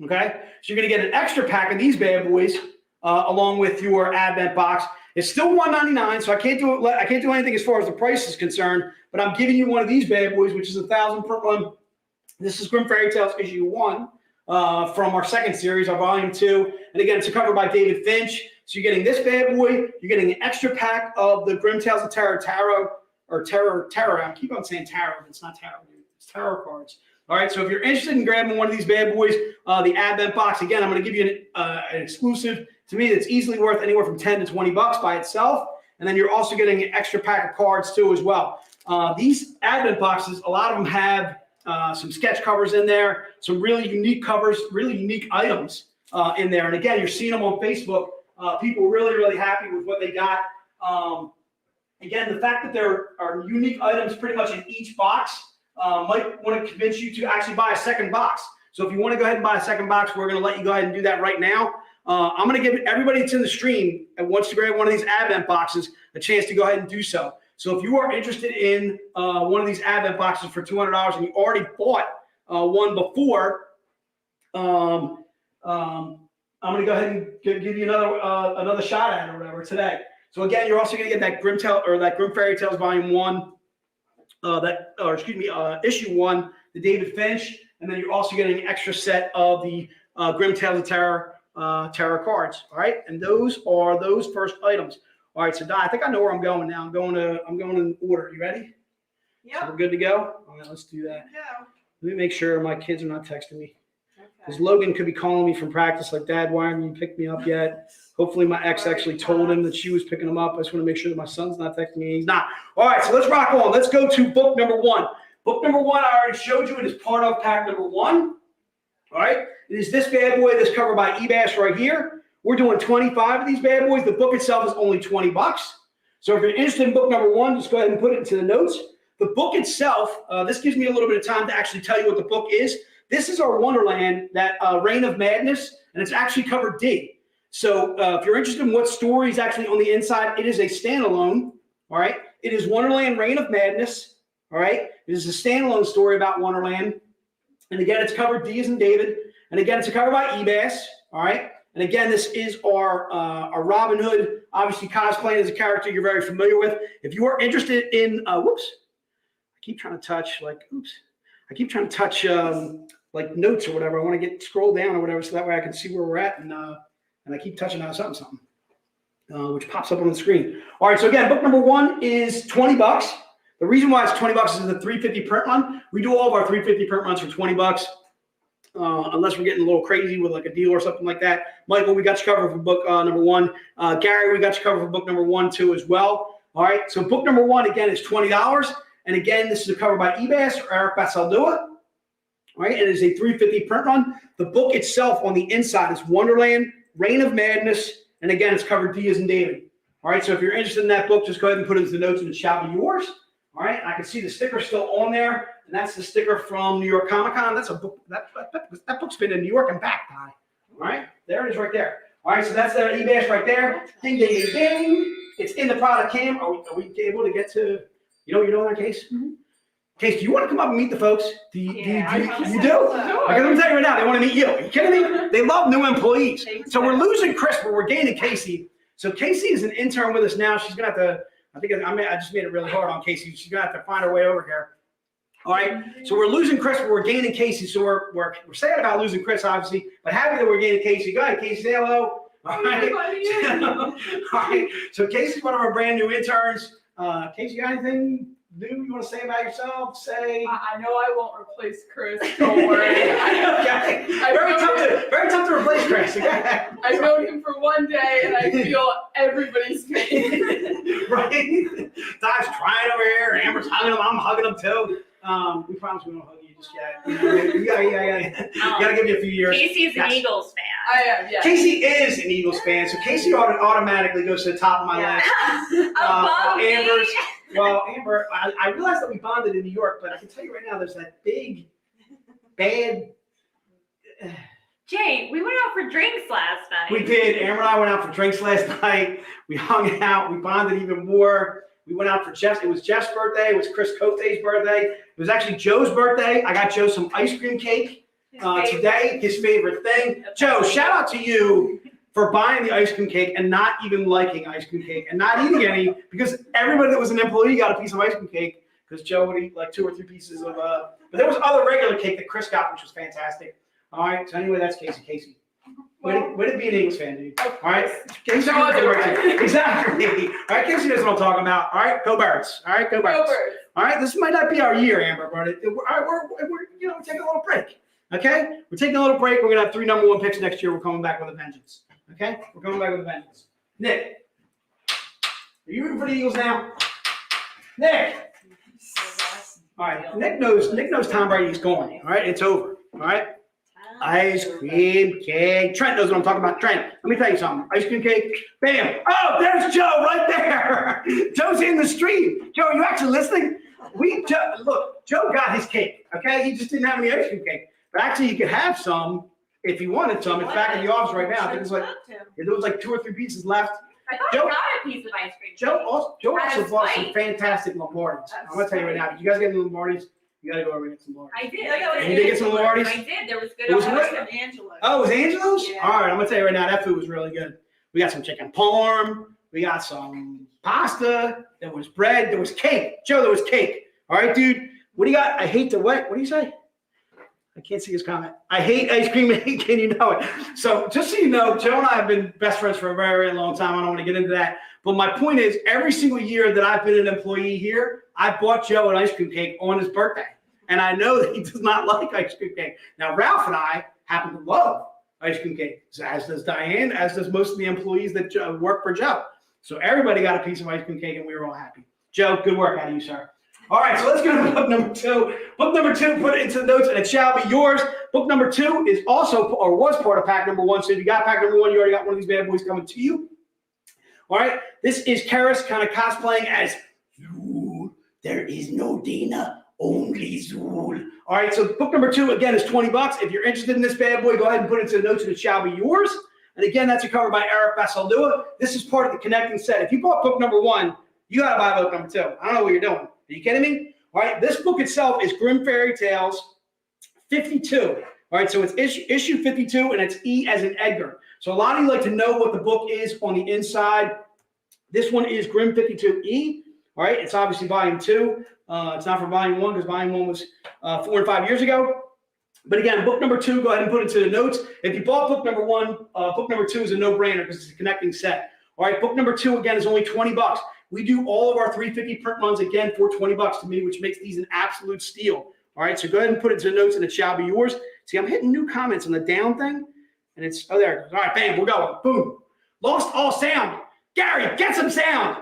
Okay, so you're going to get an extra pack of these bad boys along with your Advent box. It's still $199, so I can't do anything as far as the price is concerned. But I'm giving you one of these bad boys, which is 1,000 per one. This is Grim Fairy Tales issue 1 from our second series, our volume 2. And again, it's a cover by David Finch. So you're getting this bad boy. You're getting an extra pack of the Grim Tales of Terror Tarot. I keep on saying tarot, but it's not tarot. It's tarot cards. All right, so if you're interested in grabbing one of these bad boys, the Advent box, again, I'm going to give you an exclusive. To me, that's easily worth anywhere from $10 to $20 by itself. And then you're also getting an extra pack of cards too as well. These Advent boxes, a lot of them have some sketch covers in there, some really unique covers, really unique items in there. And again, you're seeing them on Facebook. People really, really happy with what they got. Again, the fact that there are unique items pretty much in each box might want to convince you to actually buy a second box. So if you want to go ahead and buy a second box, we're going to let you go ahead and do that right now. I'm going to give everybody that's in the stream and wants to grab one of these Advent boxes a chance to go ahead and do so. So if you are interested in one of these Advent boxes for $200 and you already bought one before, I'm going to go ahead and give you another shot at it or whatever today. So again, you're also going to get that Grimm Fairy Tales Volume 1, Issue 1, the David Finch, and then you're also getting an extra set of the Grimm Tales of Terror cards. All right, and those are those first items. All right, so Don, I think I know where I'm going now. I'm going in order. You ready? Yep. So we're good to go. All right, let's do that. Yeah. Let me make sure my kids are not texting me. Because Logan could be calling me from practice like, Dad, why haven't you picked me up yet? Hopefully my ex actually told him that she was picking him up. I just want to make sure that my son's not texting me. He's not. All right, so let's rock on. Let's go to book number 1. Book number 1, I already showed you. It is part of pack number 1. All right, it is this bad boy that's covered by eBash right here. We're doing 25 of these bad boys. The book itself is only $20. So if you're interested in book number 1, just go ahead and put it into the notes. The book itself, this gives me a little bit of time to actually tell you what the book is. This is our Wonderland, that Reign of Madness, and it's actually cover D. So if you're interested in what story is actually on the inside, it is a standalone, all right? It is Wonderland, Reign of Madness, all right? It is a standalone story about Wonderland. And again, it's covered D as in David. And again, it's covered by eBash, all right? And again, this is our Robin Hood, obviously cosplaying as a character you're very familiar with. If you are interested in, I keep trying to touch, like notes or whatever. I want to scroll down or whatever so that way I can see where we're at. And I keep touching on something, which pops up on the screen. All right, so again, book number 1 is $20. The reason why it's $20 is the 350 print run. We do all of our 350 print runs for $20, unless we're getting a little crazy with like a deal or something like that. Michael, we got you covered for book number 1. Gary, we got you covered for book number 1 too as well. All right, so book number 1 again is $20, and again this is a cover by eBash or Eric Basaldua. All right, it is a 350 print run. The book itself on the inside is Wonderland, Reign of Madness, and again, it's covered D as in David. All right, so if you're interested in that book, just go ahead and put it into the notes and it shall be yours. All right, I can see the sticker still on there, and that's the sticker from New York Comic Con. That's a book. That book's been in New York and back, Ty. All right, there it is right there. All right, so that's the eBash right there. Ding, ding, ding, ding. It's in the product cam. Are we able to get to, you know in that case? Mm-hmm. Case, do you want to come up and meet the folks? You do? Sure. Okay, let me tell you right now, they want to meet you. Are you kidding me? They love new employees. So we're losing Chris, but we're gaining Casey. So Casey is an intern with us now. She's going to have to, I just made it really hard on Casey. She's going to have to find her way over here. All right, so we're losing Chris, but we're gaining Casey. So we're sad about losing Chris, obviously, but happy that we're gaining Casey. Go ahead, Casey, say hello. All right. All right. So Casey's one of our brand new interns. Casey, you got anything new you want to say about yourself? Say. I know I won't replace Chris. Don't worry. Okay. Very tough to replace Chris. I've known him for one day, and I feel everybody's pain. Right. Ty's crying over here. Amber's hugging him. I'm hugging him too. We promise we won't hug you just yet. You gotta give you a few years. Casey's an Eagles fan. I am, yeah. Casey is an Eagles fan, so Casey automatically goes to the top of my list. Amber, I realized that we bonded in New York, but I can tell you right now, there's that big, bad. Jay, we went out for drinks last night. We did. Amber and I went out for drinks last night. We hung out. We bonded even more. We went out for Jeff's. It was Jeff's birthday. It was Chris Cote's birthday. It was actually Joe's birthday. I got Joe some ice cream cake today, his favorite thing. Joe, shout out to you for buying the ice cream cake and not even liking ice cream cake and not eating any, because everybody that was an employee got a piece of ice cream cake because Joe would eat like 2 or 3 pieces of but there was other regular cake that Chris got, which was fantastic. All right, so anyway, that's Casey. Way to be an Eagles fan, dude. All right, Casey. Exactly. All right, Casey knows what I'm talking about. All right, go Birds. All right, go Birds. All right, this might not be our year, Amber, but we're taking a little break. Okay, we're taking a little break. We're gonna have 3 number 1 picks next year. We're coming back with a vengeance. Okay, we're coming back with a vengeance. Nick, are you rooting for the Eagles now? Nick. All right, Nick knows Tom Brady's going. All right, it's over. All right. Ice cream cake. Trent knows what I'm talking about. Trent, let me tell you something. Ice cream cake. Bam. Oh, there's Joe right there. Joe's in the stream. Joe, are you actually listening? Look, Joe got his cake. Okay, he just didn't have any ice cream cake. But actually, you could have some if you wanted some. It's back in the office right now. I think there was like 2 or 3 pieces left. I thought Joe got a piece of ice cream. Joe also bought some fantastic Lombardis. I'm gonna tell you right now. Did you guys get any Lombardis? You gotta go over and get some Lordy's. I did. You did get some Lordy's? I did. There was good. It was on what? it. Angela. Oh, it was Angelo's? Yeah. All right, I'm gonna tell you right now, that food was really good. We got some chicken parm, we got some pasta, there was bread, there was cake. Joe, there was cake. All right, dude. What do you got? I hate the what do you say? I can't see his comment. I hate ice cream and can you know it? So just so you know, Joe and I have been best friends for a very, very long time. I don't want to get into that. But my point is, every single year that I've been an employee here, I bought Joe an ice cream cake on his birthday. And I know that he does not like ice cream cake. Now, Ralph and I happen to love ice cream cake, as does Diane, as does most of the employees that work for Joe. So everybody got a piece of ice cream cake, and we were all happy. Joe, good work out of you, sir. All right, so let's go to book number 2. Book number 2, put it into the notes, and it shall be yours. Book number 2 is also, or was part of pack number 1. So if you got pack number 1, you already got one of these bad boys coming to you. All right, this is Karis kind of cosplaying as Zool. There is no Dana, only Zool. All right, so book number 2, again, is $20. If you're interested in this bad boy, go ahead and put it into the notes, and it shall be yours. And again, that's a cover by Eric Basaldua. This is part of the connecting set. If you bought book number 1, you got to buy book number 2. I don't know what you're doing. Are you kidding me? All right, this book itself is Grimm Fairy Tales 52. All right, so it's issue 52, and it's E as in Edgar. So a lot of you like to know what the book is on the inside. This one is Grimm 52E. All right, it's obviously volume 2. It's not for volume 1 because volume 1 was 4 and 5 years ago. But again, book number 2, go ahead and put it into the notes. If you bought book number 1, book number 2 is a no-brainer because it's a connecting set. All right, book number 2, again, is only $20. We do all of our 350 print runs, again, for $20 to me, which makes these an absolute steal. All right, so go ahead and put it to the notes, and it shall be yours. See, I'm hitting new comments on the down thing, and it's, oh, there it goes. All right, bam, we're going. Boom. Lost all sound. Gary, get some sound.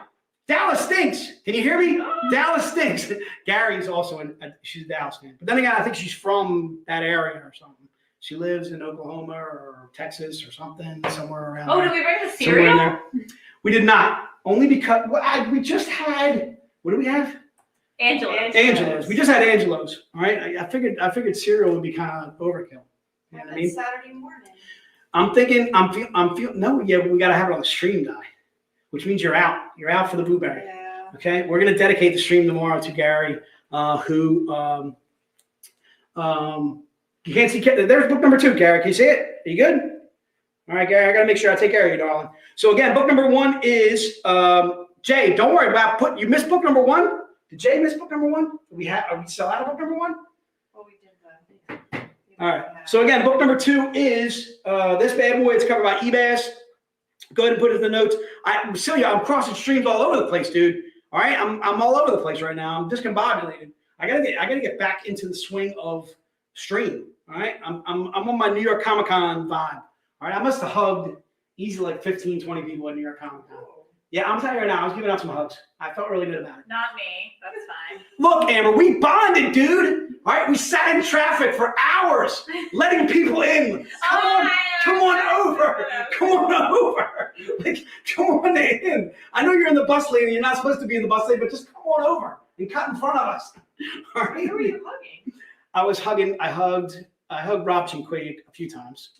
Dallas stinks. Can you hear me? Dallas stinks. Gary's also she's a Dallas fan. But then again, I think she's from that area or something. She lives in Oklahoma or Texas or something, somewhere around there. Did we bring the cereal? We did not. Only because we just had, what do we have? Angelo's. We just had Angelo's. All right. I figured cereal would be kind of overkill. You know what I mean? Saturday morning. I'm thinking, I'm feeling, no, yeah, but we got to have it on the stream, Di, which means you're out. You're out for the blueberry. Yeah. Okay. We're going to dedicate the stream tomorrow to Gary, who, you can't see, there's book number 2, Gary. Can you see it? Are you good? All right, Gary, I got to make sure I take care of you, darling. So again, book number 1 is, Jay, don't worry about you missed book number 1? Did Jay miss book number 1? Are we still out of book number 1? Oh, we did that. All right. So again, book number 2 is this bad boy. It's covered by eBass. Go ahead and put it in the notes. Celia, I'm crossing streams all over the place, dude. All right, I'm all over the place right now. I'm discombobulated. I gotta get back into the swing of stream. All right, I'm on my New York Comic Con vibe. All right, I must have hugged easily like 15, 20 people at New York Comic Con. Yeah, I'm telling you right now, I was giving out some hugs. I felt really good about it. Not me. That's fine. Look, Amber, we bonded, dude. All right, we sat in traffic for hours, letting people in. Come on over. Like, come on in. I know you're in the bus lane and you're not supposed to be in the bus lane, but just come on over and cut in front of us. All right. Who were you hugging? I hugged Rob Chinquaid a few times.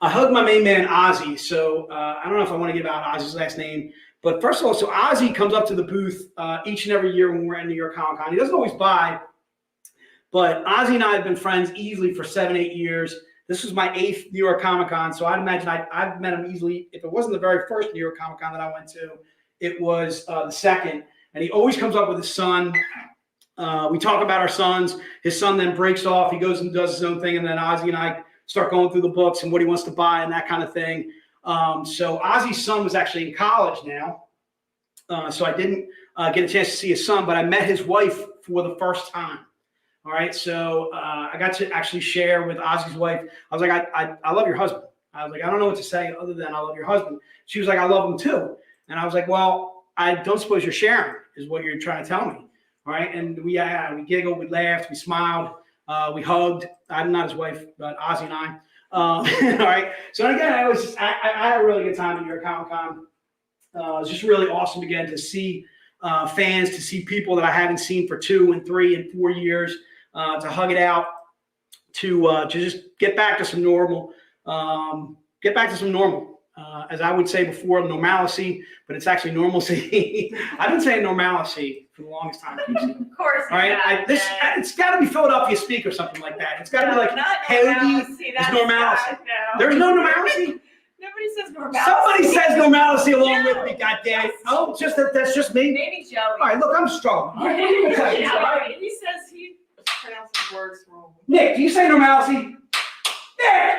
I hugged my main man, Ozzy. So I don't know if I want to give out Ozzy's last name. But first of all, so Ozzy comes up to the booth each and every year when we're at New York Comic Con. He doesn't always buy. But Ozzy and I have been friends easily for 7-8 years. This was my 8th New York Comic Con. So I'd imagine I've met him easily. If it wasn't the very first New York Comic Con that I went to, it was the second. And he always comes up with his son. We talk about our sons. His son then breaks off. He goes and does his own thing. And then Ozzy and I start going through the books and what he wants to buy and that kind of thing. So Ozzy's son was actually in college now. So I didn't get a chance to see his son, but I met his wife for the first time. All right. So I got to actually share with Ozzy's wife. I was like, I love your husband. I was like, I don't know what to say other than I love your husband. She was like, I love him too. And I was like, well, I don't suppose you're sharing is what you're trying to tell me. All right. And we giggled, we laughed, we smiled. We hugged. I'm not his wife, but Ozzy and I. All right. So again, I had a really good time at New York Comic Con. It was just really awesome again to see fans, to see people that I haven't seen for 2 and 3 and 4 years, to hug it out, to just get back to some normal. as I would say before, normalcy, but it's actually normalcy. I've been saying normalcy for the longest time. Of course. All right, it's got to be Philadelphia speak or something like that. It's got to be like Hoagie. It's normalcy. There's no normalcy. Nobody says normalcy. Somebody says normalcy along with me. God damn it! Oh, just that's just me. Maybe Joey. All right, look, I'm strong. All right, what are you gonna tell you? All right? He says he pronounces words wrong. Nick, do you say normalcy? Nick.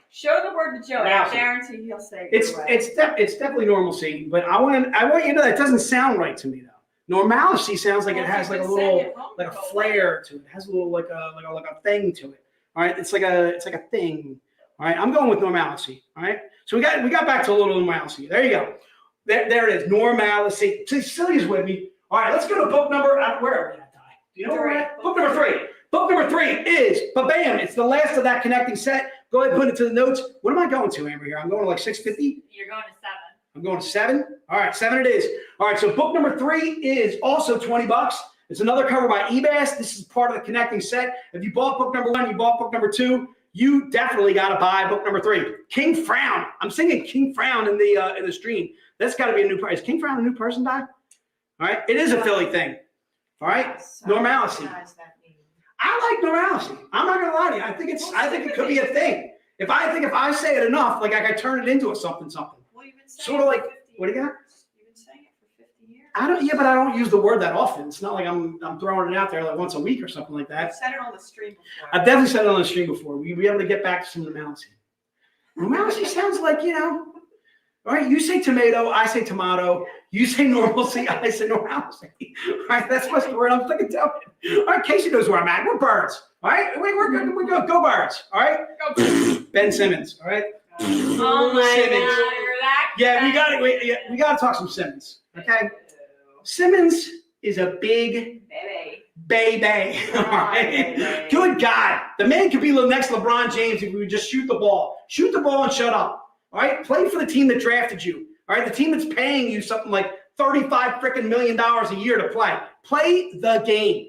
Show the word to Joey. I Normalcy. guarantee he'll say it. It's definitely normalcy, but I want you to know that doesn't sound right to me though. Normalcy sounds like it has like a little like a flair to it. It has a little like a thing to it. All right, it's like a thing. All right, I'm going with normalcy. All right, so we got back to a little normalcy. There you go. There it is. Normalcy. See, Celia's with me. All right, let's go to book number. Where are we at, Di? Do you know where we're at? Book number 3. Book number 3 is bam. It's the last of that connecting set. Go ahead and put it to the notes. What am I going to, Amber? Here, I'm going to like 650. You're going to 7. I'm going to 7. All right, 7 it is. All right, so book number 3 is also $20. It's another cover by eBass. This is part of the connecting set. If you bought book number 1, you bought book number 2, you definitely got to buy book number 3. King Frown. I'm singing King Frown in the stream. That's got to be a new person. Is King Frown a new person, Di? All right, it is a Philly thing. All right, normalcy. I like normalcy. I'm not gonna lie to you. I think it could be a thing. If I say it enough, like I could turn it into a something. Well, you've been saying Sort of like, what do you got? You've been saying it for 50 years. But I don't use the word that often. It's not like I'm throwing it out there like once a week or something like that. I've said it on the stream before. I've definitely said it on the stream before. We'll be able to get back to some normalcy. Normalcy sounds like, all right, you say tomato, I say tomato. You say normalcy, I say normalcy. All right, that's what's the word I'm thinking. All right, Casey knows where I'm at. We're Birds. All right, we're good. We go Birds. All right, Ben Simmons. All right. Oh my Simmons. God, you're that Yeah, we guy. got we got to talk some Simmons. Okay, Simmons is a big baby. All right, good God, the man could be the next LeBron James if we would just shoot the ball and shut up. All right, play for the team that drafted you. All right, the team that's paying you something like $35 million a year to play. Play the game,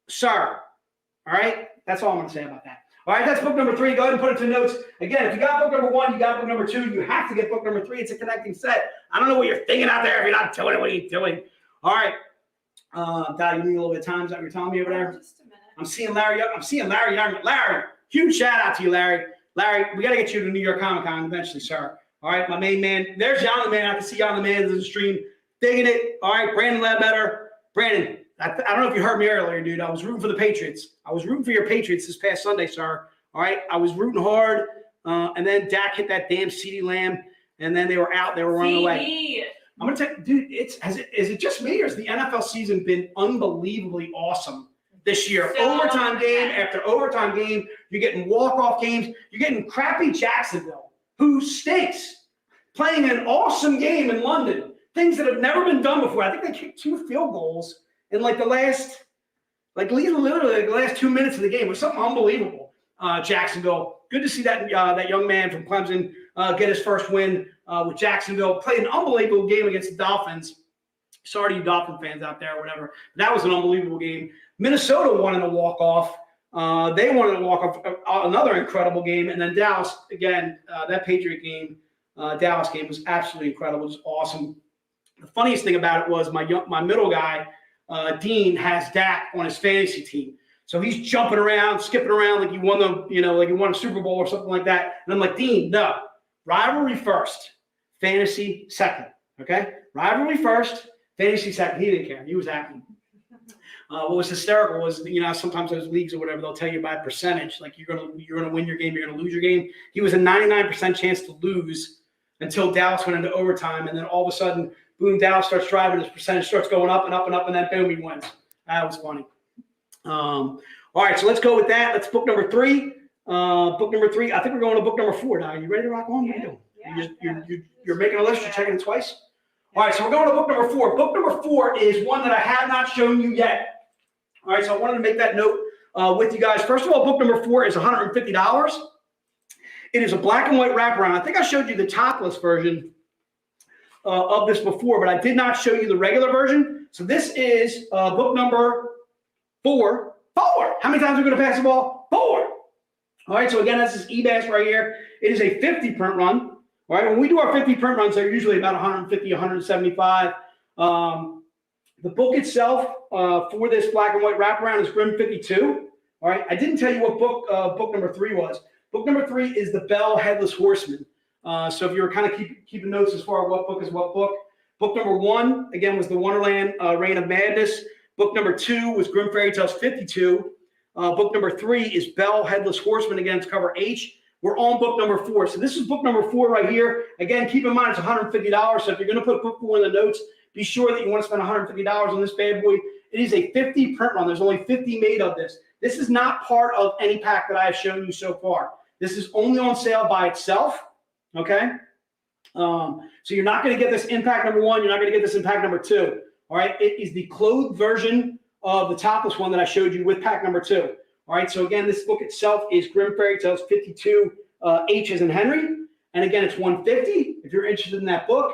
sir. All right, that's all I'm going to say about that. All right, that's book number 3. Go ahead and put it to notes. Again, if you got book number 1, you got book number 2. You have to get book number 3. It's a connecting set. I don't know what you're thinking out there. If you're not doing it, what are you doing? All right, Dad, you need a little bit of time. Is that what you're telling me over there? Just a minute. I'm seeing Larry up. I'm seeing Larry Young. Larry, huge shout out to you, Larry. Larry, we got to get you to New York Comic Con eventually, sir. All right, my main man. There's Jan the Man. I can see Jan the Man in the stream. Digging it. All right, Brandon Ledbetter. Brandon, I don't know if you heard me earlier, dude. I was rooting for the Patriots. I was rooting for your Patriots this past Sunday, sir. All right, I was rooting hard. And then Dak hit that damn CeeDee Lamb, and then they were out. They were running away. I'm going to tell you, dude, is it just me, or has the NFL season been unbelievably awesome this year? So overtime game after overtime game. You're getting walk-off games. You're getting crappy Jacksonville, who stinks, playing an awesome game in London. Things that have never been done before. I think they kicked 2 field goals in like the last, literally the last 2 minutes of the game. It was something unbelievable. Jacksonville. Good to see that young man from Clemson get his first win with Jacksonville. Played an unbelievable game against the Dolphins. Sorry to you Dolphin fans out there or whatever. That was an unbelievable game. Minnesota won in a walk-off. They won in a walk-off. Another incredible game. And then Dallas, again, that Patriot game, Dallas game was absolutely incredible. It was awesome. The funniest thing about it was my middle guy, Dean, has Dak on his fantasy team. So he's jumping around, skipping around like he won a Super Bowl or something like that. And I'm like, Dean, no. Rivalry first, fantasy second. Okay? Rivalry first, fantasy second. He didn't care. He was happy. What was hysterical was, sometimes those leagues or whatever, they'll tell you by percentage, like you're gonna win your game, you're gonna lose your game. He was a 99% chance to lose until Dallas went into overtime, and then all of a sudden, boom, Dallas starts driving, his percentage starts going up and up and up, and then boom, he wins. That was funny. All right, so let's go with that. Let's book number 3. Book number 3. I think we're going to book number 4 now. Are you ready to rock on? What are you doing? You're making a list. You're checking it twice. All right, so we're going to book number 4. Book number 4 is one that I have not shown you yet. All right, so I wanted to make that note with you guys. First of all, book number 4 is $150. It is a black and white wraparound. I think I showed you the topless version of this before, but I did not show you the regular version. So this is book number 4. 4. How many times are we going to pass the ball? 4. All right, so again, this is eBass right here. It is a 50 print run. All All right, when we do our 50 print runs, they're usually about 150, 175. The book itself for this black and white wraparound is Grim 52. All right, I didn't tell you what book number 3 was. Book number 3 is the Bell Headless Horseman. So if you were kind of keeping notes as far as what book is what book. Book number 1, again, was the Wonderland Reign of Madness. Book number 2 was Grim Fairy Tales 52. Book number 3 is Bell Headless Horseman. Again, it's cover H. We're on book number 4. So this is book number 4 right here. Again, keep in mind it's $150. So if you're going to put book 4 in the notes, be sure that you want to spend $150 on this bad boy. It is a 50 print run. There's only 50 made of this. This is not part of any pack that I have shown you so far. This is only on sale by itself. Okay. So you're not going to get this in pack number 1. You're not going to get this in pack number 2. All right. It is the clothed version of the topless one that I showed you with pack number 2. All right. So again, this book itself is Grim Fairy Tales 52 H as in Henry. And again, it's $150 if you're interested in that book.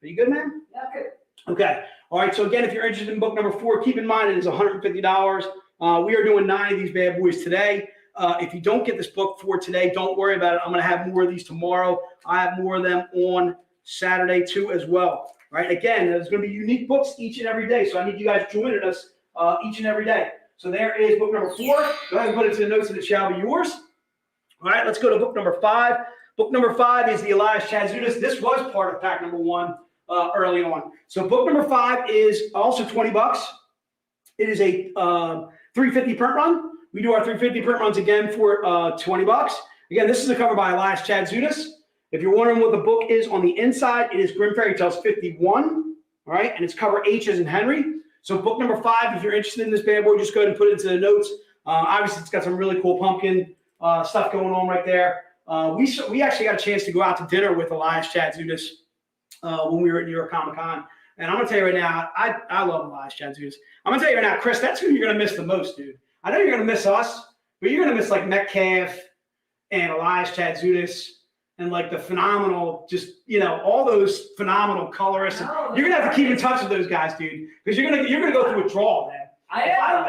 Are you good, man? Yeah, good. Okay. All right. So again, if you're interested in book number 4, keep in mind it is $150. We are doing 9 of these bad boys today. If you don't get this book for today, don't worry about it. I'm going to have more of these tomorrow. I have more of them on Saturday too as well. All right. Again, there's going to be unique books each and every day. So I need you guys joining us each and every day. So there is book number 4. Go ahead and put it to the notes and it shall be yours. All right. Let's go to book number 5. Book number 5 is the Elias Chazudas. This was part of pack number 1 early on. So book number 5 is also $20. It is a 350 print run. We do our 350 print runs again for $20. Again, this is a cover by Elias Chazudas. If you're wondering what the book is on the inside, it is Grim Fairy Tales 51. All right, and it's cover H as in Henry. So book number 5, if you're interested in this bad boy, just go ahead and put it into the notes. Obviously, it's got some really cool pumpkin stuff going on right there. We actually got a chance to go out to dinner with Elias Chazudas when we were at New York Comic Con. And I'm going to tell you right now, I love Elias Chazudas. I'm going to tell you right now, Chris, that's who you're going to miss the most, dude. I know you're going to miss us, but you're going to miss like Metcalf and Elias Chazudas and like the phenomenal, just, you know, all those phenomenal colorists. No, you're going to have to keep in touch with those guys, dude, because you're going to go through a draw, man.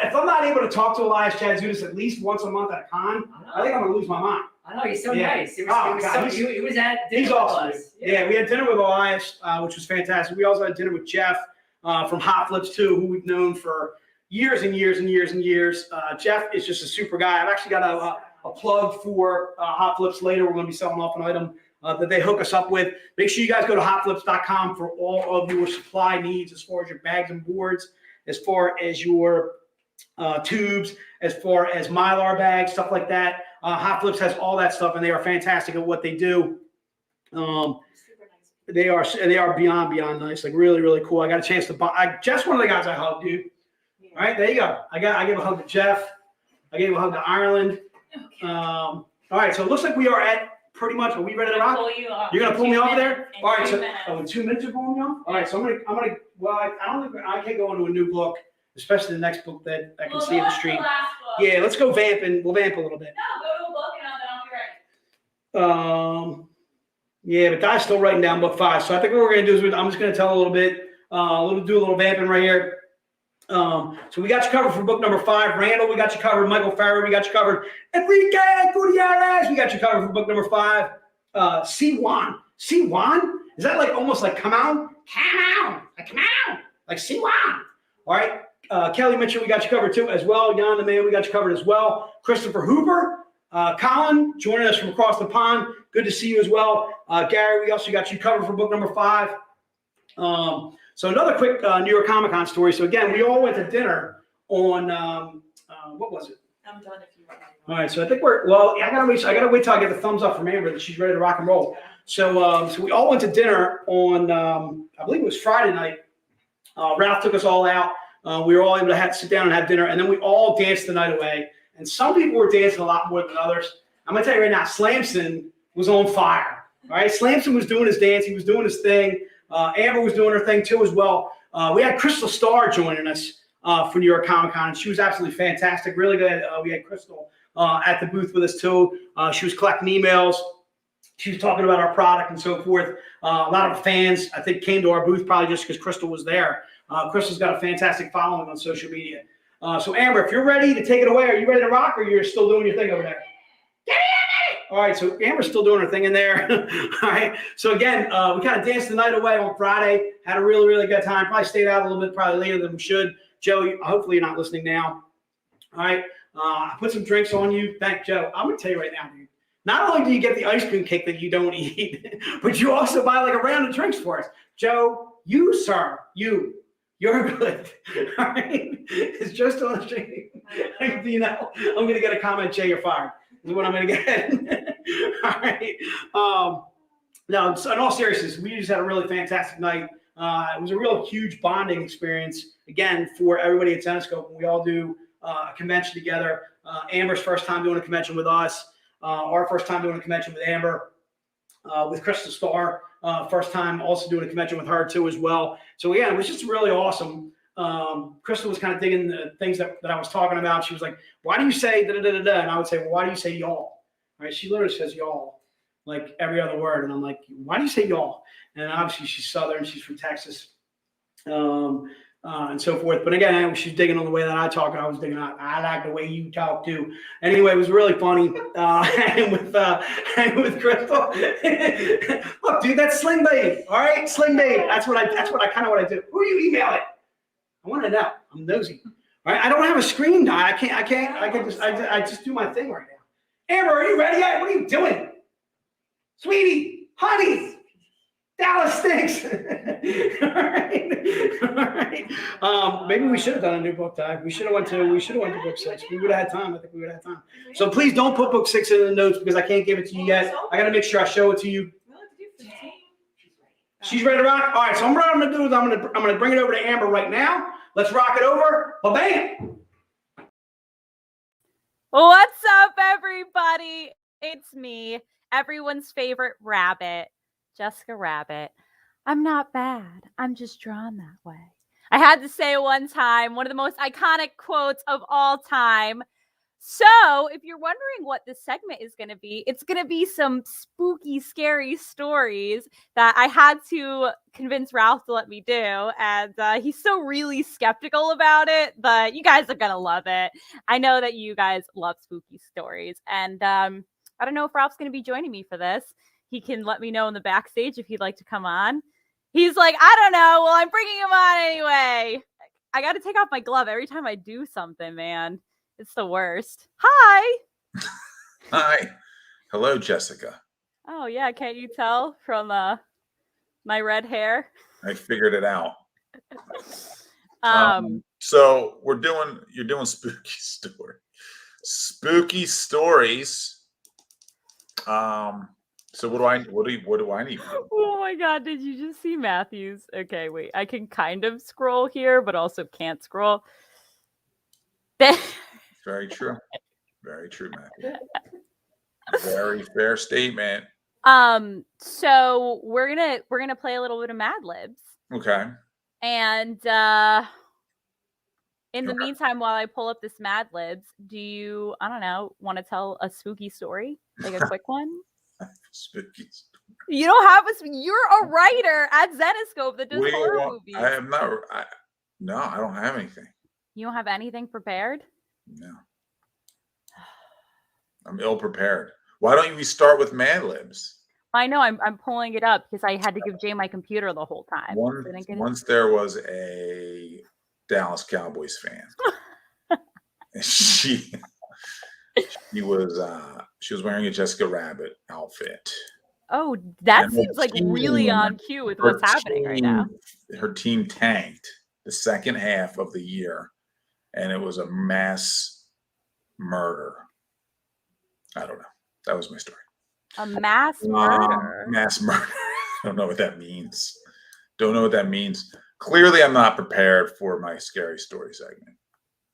If I'm not able to talk to Elias Chazudas at least once a month at a con, I think I'm going to lose my mind. I know, he's so nice. He was at dinner with awesome. Us. Yeah, we had dinner with Elias, which was fantastic. We also had dinner with Jeff from Hot Flips too, who we've known for years and years and years and years. Jeff is just a super guy. I've actually got a plug for Hot Flips later. We're going to be selling off an item that they hook us up with. Make sure you guys go to hotflips.com for all of your supply needs as far as your bags and boards, as far as your tubes, as far as Mylar bags, stuff like that. Hot Flips has all that stuff, and they are fantastic at what they do. They are beyond nice, like really, really cool. I got a chance to buy. Jeff's one of the guys I hugged, dude. All right, there you go. I gave a hug to Jeff. I gave a hug to Ireland. Okay. All right, so it looks like we are at pretty much. Are we ready to rock? You're gonna pull me over there. All right, so 2 minutes are pulling me off. All right, so I'm gonna. Well, I don't think I can't go into a new book, especially the next book that I can see in the street. Yeah, let's go vamping. We'll vamp a little bit. No, go to a book and then I'll be ready. Yeah, but Guy's still writing down book 5. So I think what we're gonna do is I'm just gonna tell a little bit, do a little vamping right here. So we got you covered for book number 5. Randall, we got you covered. Michael Farrer, we got you covered. Enrique Gutierrez, we got you covered for book number 5. Siwan. Siwan? Is that like almost like come on? Come on. Like come on. Like Siwan. All right. Kelly Mitchell, we got you covered too as well. Jan the Man, we got you covered as well. Christopher Hoover. Colin, joining us from across the pond. Good to see you as well. Gary, we also got you covered for book number 5. So another quick New York Comic Con story. So again, we all went to dinner on what was it? I'm done if you want. All right, so I think I gotta wait till I get the thumbs up from Amber that she's ready to rock and roll. So we all went to dinner on I believe it was Friday night. Ralph took us all out. We were all able to sit down and have dinner, and then we all danced the night away. And some people were dancing a lot more than others. I'm gonna tell you right now, Slamson was on fire. All right, Slamson was doing his dance. He was doing his thing. Amber was doing her thing too as well. We had Crystal Starr joining us for New York Comic Con, and she was absolutely fantastic. Really good. We had Crystal at the booth with us too. She was collecting emails. She was talking about our product and so forth. A lot of fans, I think, came to our booth probably just because Crystal was there. Crystal's got a fantastic following on social media. So Amber, if you're ready to take it away, are you ready to rock, or you're still doing your thing over there? Get me ready! All right, so Amber's still doing her thing in there. All right, so again, we kind of danced the night away on Friday. Had a really, really good time. Probably stayed out a little bit, probably later than we should. Joe, hopefully you're not listening now. All right, I put some drinks on you. Thank Joe. I'm gonna tell you right now, dude. Not only do you get the ice cream cake that you don't eat, but you also buy like a round of drinks for us. Joe, you, sir, you're good. All right, it's just on the stream. You know, I'm gonna get a comment, Jay, you're fired. Is what I'm going to get. All right. No, so in all seriousness, we just had a really fantastic night. It was a real huge bonding experience, again, for everybody at Zenoscope. We all do a convention together. Amber's first time doing a convention with us. Our first time doing a convention with Amber. With Crystal Starr, first time also doing a convention with her too as well. So yeah, it was just really awesome. Crystal was kind of digging the things that I was talking about. She was like, why do you say da-da-da-da-da? And I would say, well, why do you say y'all? Right? She literally says y'all, like every other word. And I'm like, why do you say y'all? And obviously she's Southern. She's from Texas. And so forth. But again, she's digging on the way that I talk, and I was digging on, I like the way you talk too. Anyway, it was really funny hanging with Crystal. Look, dude, that's Sling Babe. All right, Sling Babe. That's what I kind of what I do. Who are you emailing? I want to know. I'm nosy. All right, I don't have a screen guy. I just do my thing right now. Amber, are you ready yet? What are you doing? Sweetie, honey, Dallas stinks. All right. Maybe we should have done a new book dive. We should have went to book 6. We would have had time. I think we would have had time. So please don't put book 6 in the notes because I can't give it to you yet. I got to make sure I show it to you. She's ready to rock. All right. So what I'm going to do is I'm going to bring it over to Amber right now. Let's rock it over. Ba-bam. What's up, everybody? It's me, everyone's favorite rabbit, Jessica Rabbit. I'm not bad. I'm just drawn that way. I had to say one time, one of the most iconic quotes of all time. So if you're wondering what this segment is going to be, it's going to be some spooky, scary stories that I had to convince Ralph to let me do. And he's still really skeptical about it, but you guys are going to love it. I know that you guys love spooky stories. And I don't know if Ralph's going to be joining me for this. He can let me know in the backstage if he'd like to come on. He's like, I don't know. Well, I'm bringing him on anyway. I got to take off my glove every time I do something, man. It's the worst. Hi. Hi. Hello, Jessica. Oh, yeah. Can't you tell from my red hair? I figured it out. So you're doing spooky stories. So what do I need? Oh my God. Did you just see Matthew's? Okay, wait. I can kind of scroll here, but also can't scroll. Very true. Very true, Matthew. Very fair statement. So we're gonna play a little bit of Mad Libs. Okay. And in the meantime, while I pull up this Mad Libs, do you, I don't know, want to tell a spooky story? Like a quick one? Spooky story. You don't have you're a writer at Zenoscope that does horror movies. I am not. No, I don't have anything. You don't have anything prepared? No. I'm ill prepared. Why don't we start with Mad Libs? I know. I'm pulling it up because I had to give Jay my computer the whole time. Once there was a Dallas Cowboys fan. And she was wearing a Jessica Rabbit outfit. Oh, that seems like really on cue with what's happening right now. Her team tanked the second half of the year, and it was a mass murder. I don't know. That was my story. A mass murder. Mass murder. I don't know what that means. Clearly, I'm not prepared for my scary story segment.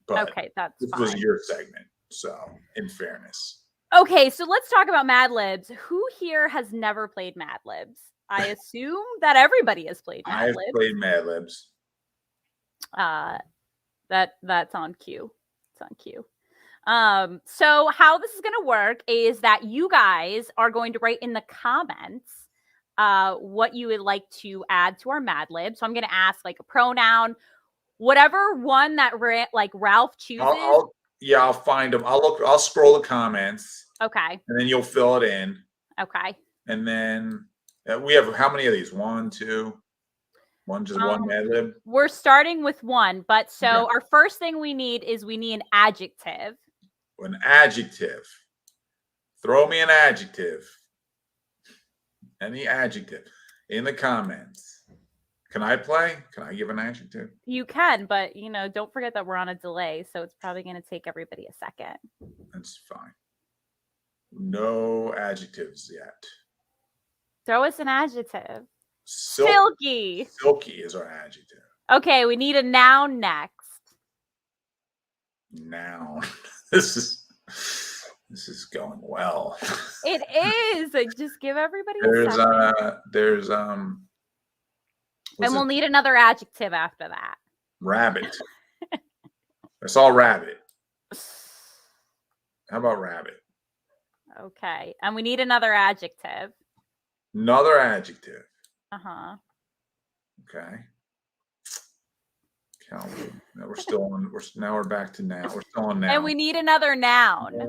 But okay, that's this fine. was your segment, so in fairness. Okay, so let's talk about Mad Libs. Who here has never played Mad Libs? I assume that everybody has played Mad Libs. I've played Mad Libs. That's on cue. It's on cue. So how this is going to work is that you guys are going to write in the comments what you would like to add to our Mad Lib. So I'm going to ask like a pronoun, whatever one that Ralph chooses. I'll find them. I'll scroll the comments Okay. and then you'll fill it in. Okay. And then we have how many of these? One, two, just one Mad Lib. We're starting with one, but so Okay. our first thing we need an adjective. An adjective. Throw me an adjective. Any adjective in the comments. Can I play? Can I give an adjective? You can, but don't forget that we're on a delay, so it's probably going to take everybody a second. That's fine. No adjectives yet. Throw us an adjective. Silky. Silky is our adjective. Okay, we need a noun next. Noun. This is going well. It is. Like, just give everybody a second. And we'll need another adjective after that. Rabbit. I saw rabbit. How about rabbit? Okay. And we need another adjective. Another adjective. Uh-huh. Okay. Now we're still on. We're back to now. We're still on now. And we need another noun.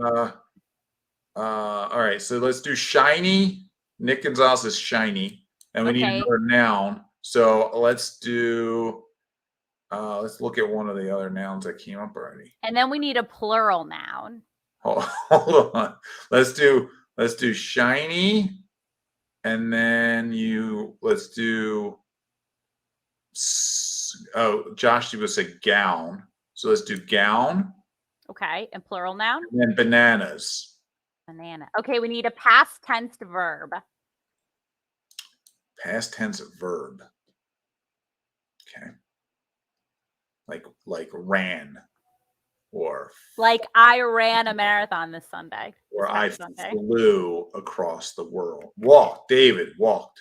All right. So let's do shiny. Nick Gonzalez is shiny, and we need another noun. So let's do. Let's look at one of the other nouns that came up already. And then we need a plural noun. Hold on. Let's do shiny, and then let's do. Oh, Josh, you would say gown. So let's do gown. Okay, and plural noun. And then bananas. Banana. Okay, we need a past tense verb. Past tense verb. Okay. Like ran, or like I ran a marathon this Sunday. Or I flew across the world. Walked. David walked.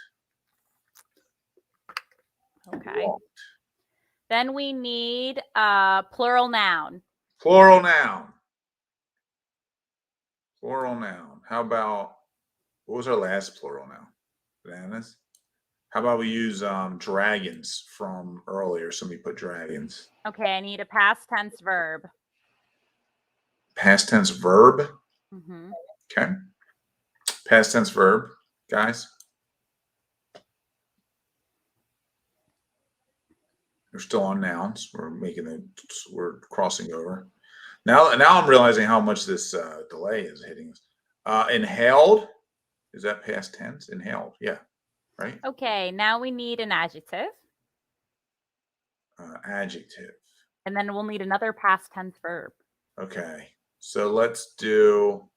Okay. Walked. Then we need plural noun. Plural noun. Plural noun. How about, what was our last plural noun? Bananas? How about we use dragons from earlier? Somebody put dragons. Okay, I need a past tense verb. Past tense verb? Mm-hmm. Okay. Past tense verb, guys. We're still on nouns. We're crossing over. Now I'm realizing how much this delay is hitting us. Inhaled, is that past tense? Inhaled, yeah, right? Okay, now we need an adjective. Adjective. And then we'll need another past tense verb. Okay, so let's do,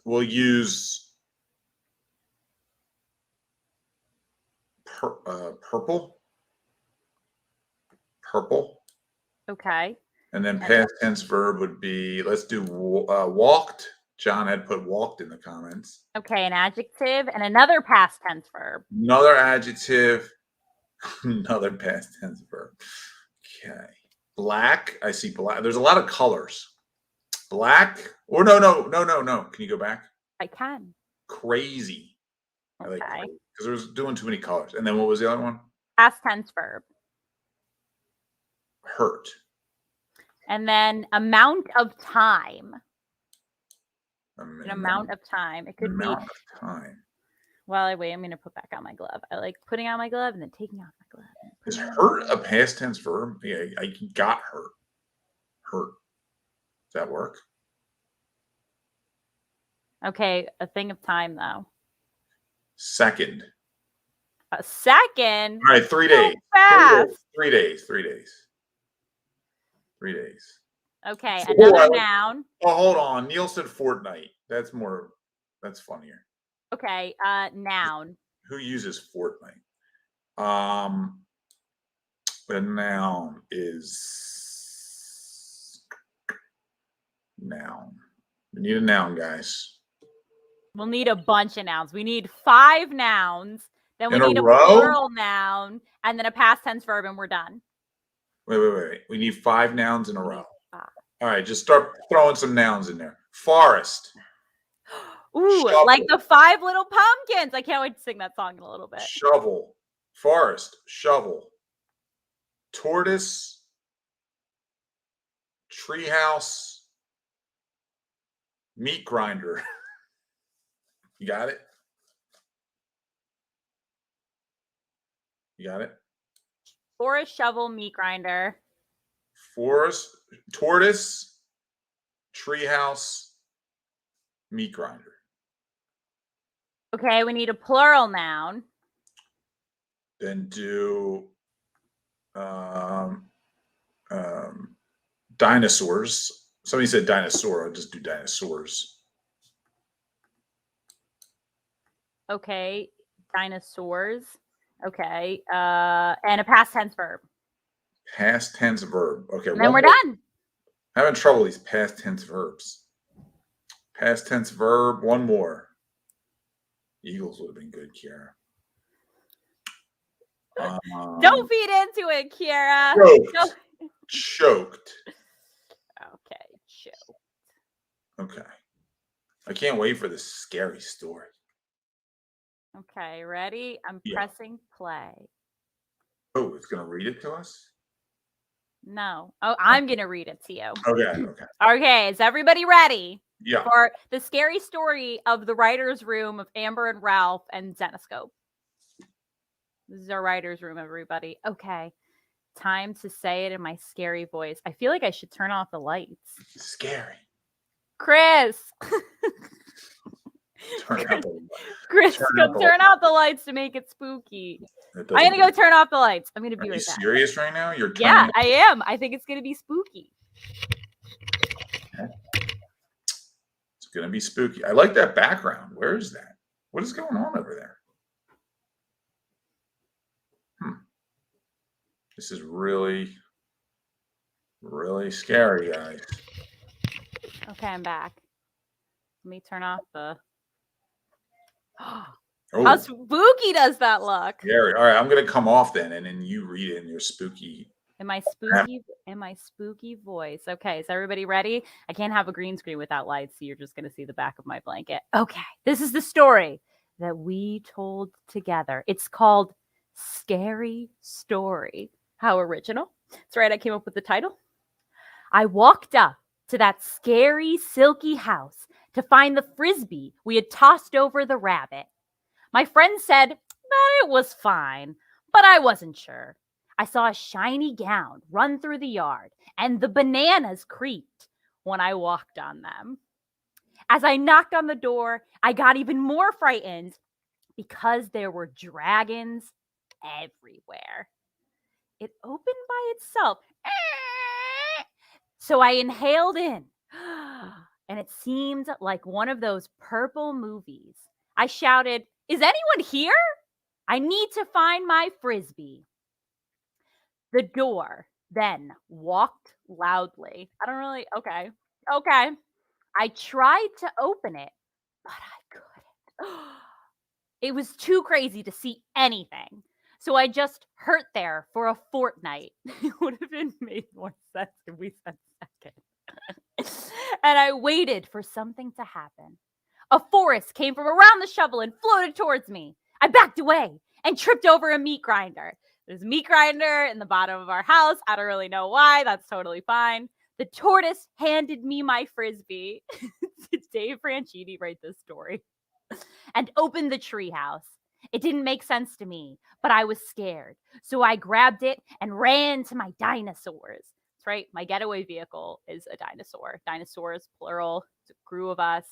we'll use purple. Purple. Okay. And then past tense verb would be, let's do walked. John had put walked in the comments. Okay, an adjective and another past tense verb. Another adjective, another past tense verb. Okay. Black, I see black. There's a lot of colors. Black, or no. Can you go back? I can. Crazy. Okay. I like crazy, because there was doing too many colors. And then what was the other one? Past tense verb. Hurt. And then amount of time. An amount of time. It could be. Amount of time. Well, wait, I'm going to put back on my glove. I like putting on my glove and then taking off my glove. Is hurt a past tense verb? Yeah, I got hurt. Hurt. Does that work? Okay, a thing of time, though. Second. A second? All right, 3 days. Fast. 3 days. 3 days. 3 days. Okay, another noun. Oh, hold on. Neil said fortnight. That's funnier. Okay, noun. Who uses fortnight? The noun is noun. We need a noun, guys. We'll need a bunch of nouns. We need 5 nouns. Then we need a plural noun and then a past tense verb, and we're done. Wait. We need 5 nouns in a row. All right, just start throwing some nouns in there. Forest. Ooh, shovel. Like the 5 Little Pumpkins. I can't wait to sing that song in a little bit. Shovel. Forest. Shovel. Tortoise. Treehouse. meat grinder. You got it? You got it? Forest shovel meat grinder. Forest, tortoise, treehouse, meat grinder. Okay, we need a plural noun. Then do dinosaurs. Somebody said dinosaur. I'll just do dinosaurs. Okay, dinosaurs. Okay, and a past tense verb. Past tense verb. Okay. And then we're more. done. I'm having trouble with these past tense verbs. Past tense verb. One more. Eagles would have been good, Kiara. Don't feed into it, Kiara. Choked. Choked. Okay, choked. Okay. I can't wait for this scary story. Okay, ready? I'm pressing play. Oh, it's going to read it to us? No. Oh, I'm going to read it to you. Okay. Okay, is everybody ready? Yeah. For the scary story of the writer's room of Amber and Ralph and Zenoscope. This is our writer's room, everybody. Okay. Time to say it in my scary voice. I feel like I should turn off the lights. Scary. Chris. Turn out the Chris, turn out the lights to make it spooky. I'm going to go turn off the lights. I'm going to be right back. Are you serious right now? You're Yeah, I am. I think it's going to be spooky. It's going to be spooky. I like that background. Where is that? What is going on over there? This is really, really scary, guys. Okay, I'm back. Let me turn off the... Oh, how spooky does that look? Scary. All right, I'm going to come off then, and then you read it in your spooky... In my spooky voice. Okay, is everybody ready? I can't have a green screen without lights, so you're just going to see the back of my blanket. Okay, this is the story that we told together. It's called Scary Story. How original. That's right, I came up with the title. I walked up to that scary, silky house to find the frisbee we had tossed over the rabbit. My friend said that it was fine, but I wasn't sure. I saw a shiny gown run through the yard, and the bananas creaked when I walked on them. As I knocked on the door, I got even more frightened because there were dragons everywhere. It opened by itself. So I inhaled in, and it seemed like one of those purple movies. I shouted, "Is anyone here? I need to find my frisbee." The door then walked loudly. Okay. I tried to open it, but I couldn't. It was too crazy to see anything. So I just hurt there for a fortnight. It would have made more sense if we said second. And I waited for something to happen. A forest came from around the shovel and floated towards me. I backed away and tripped over a meat grinder. There's a meat grinder in the bottom of our house. I don't really know why. That's totally fine. The tortoise handed me my frisbee. Did Dave Franchitti write this story? And opened the treehouse. It didn't make sense to me, but I was scared. So I grabbed it and ran to my dinosaurs. That's right. My getaway vehicle is a dinosaur. Dinosaurs, plural. It's a crew of us.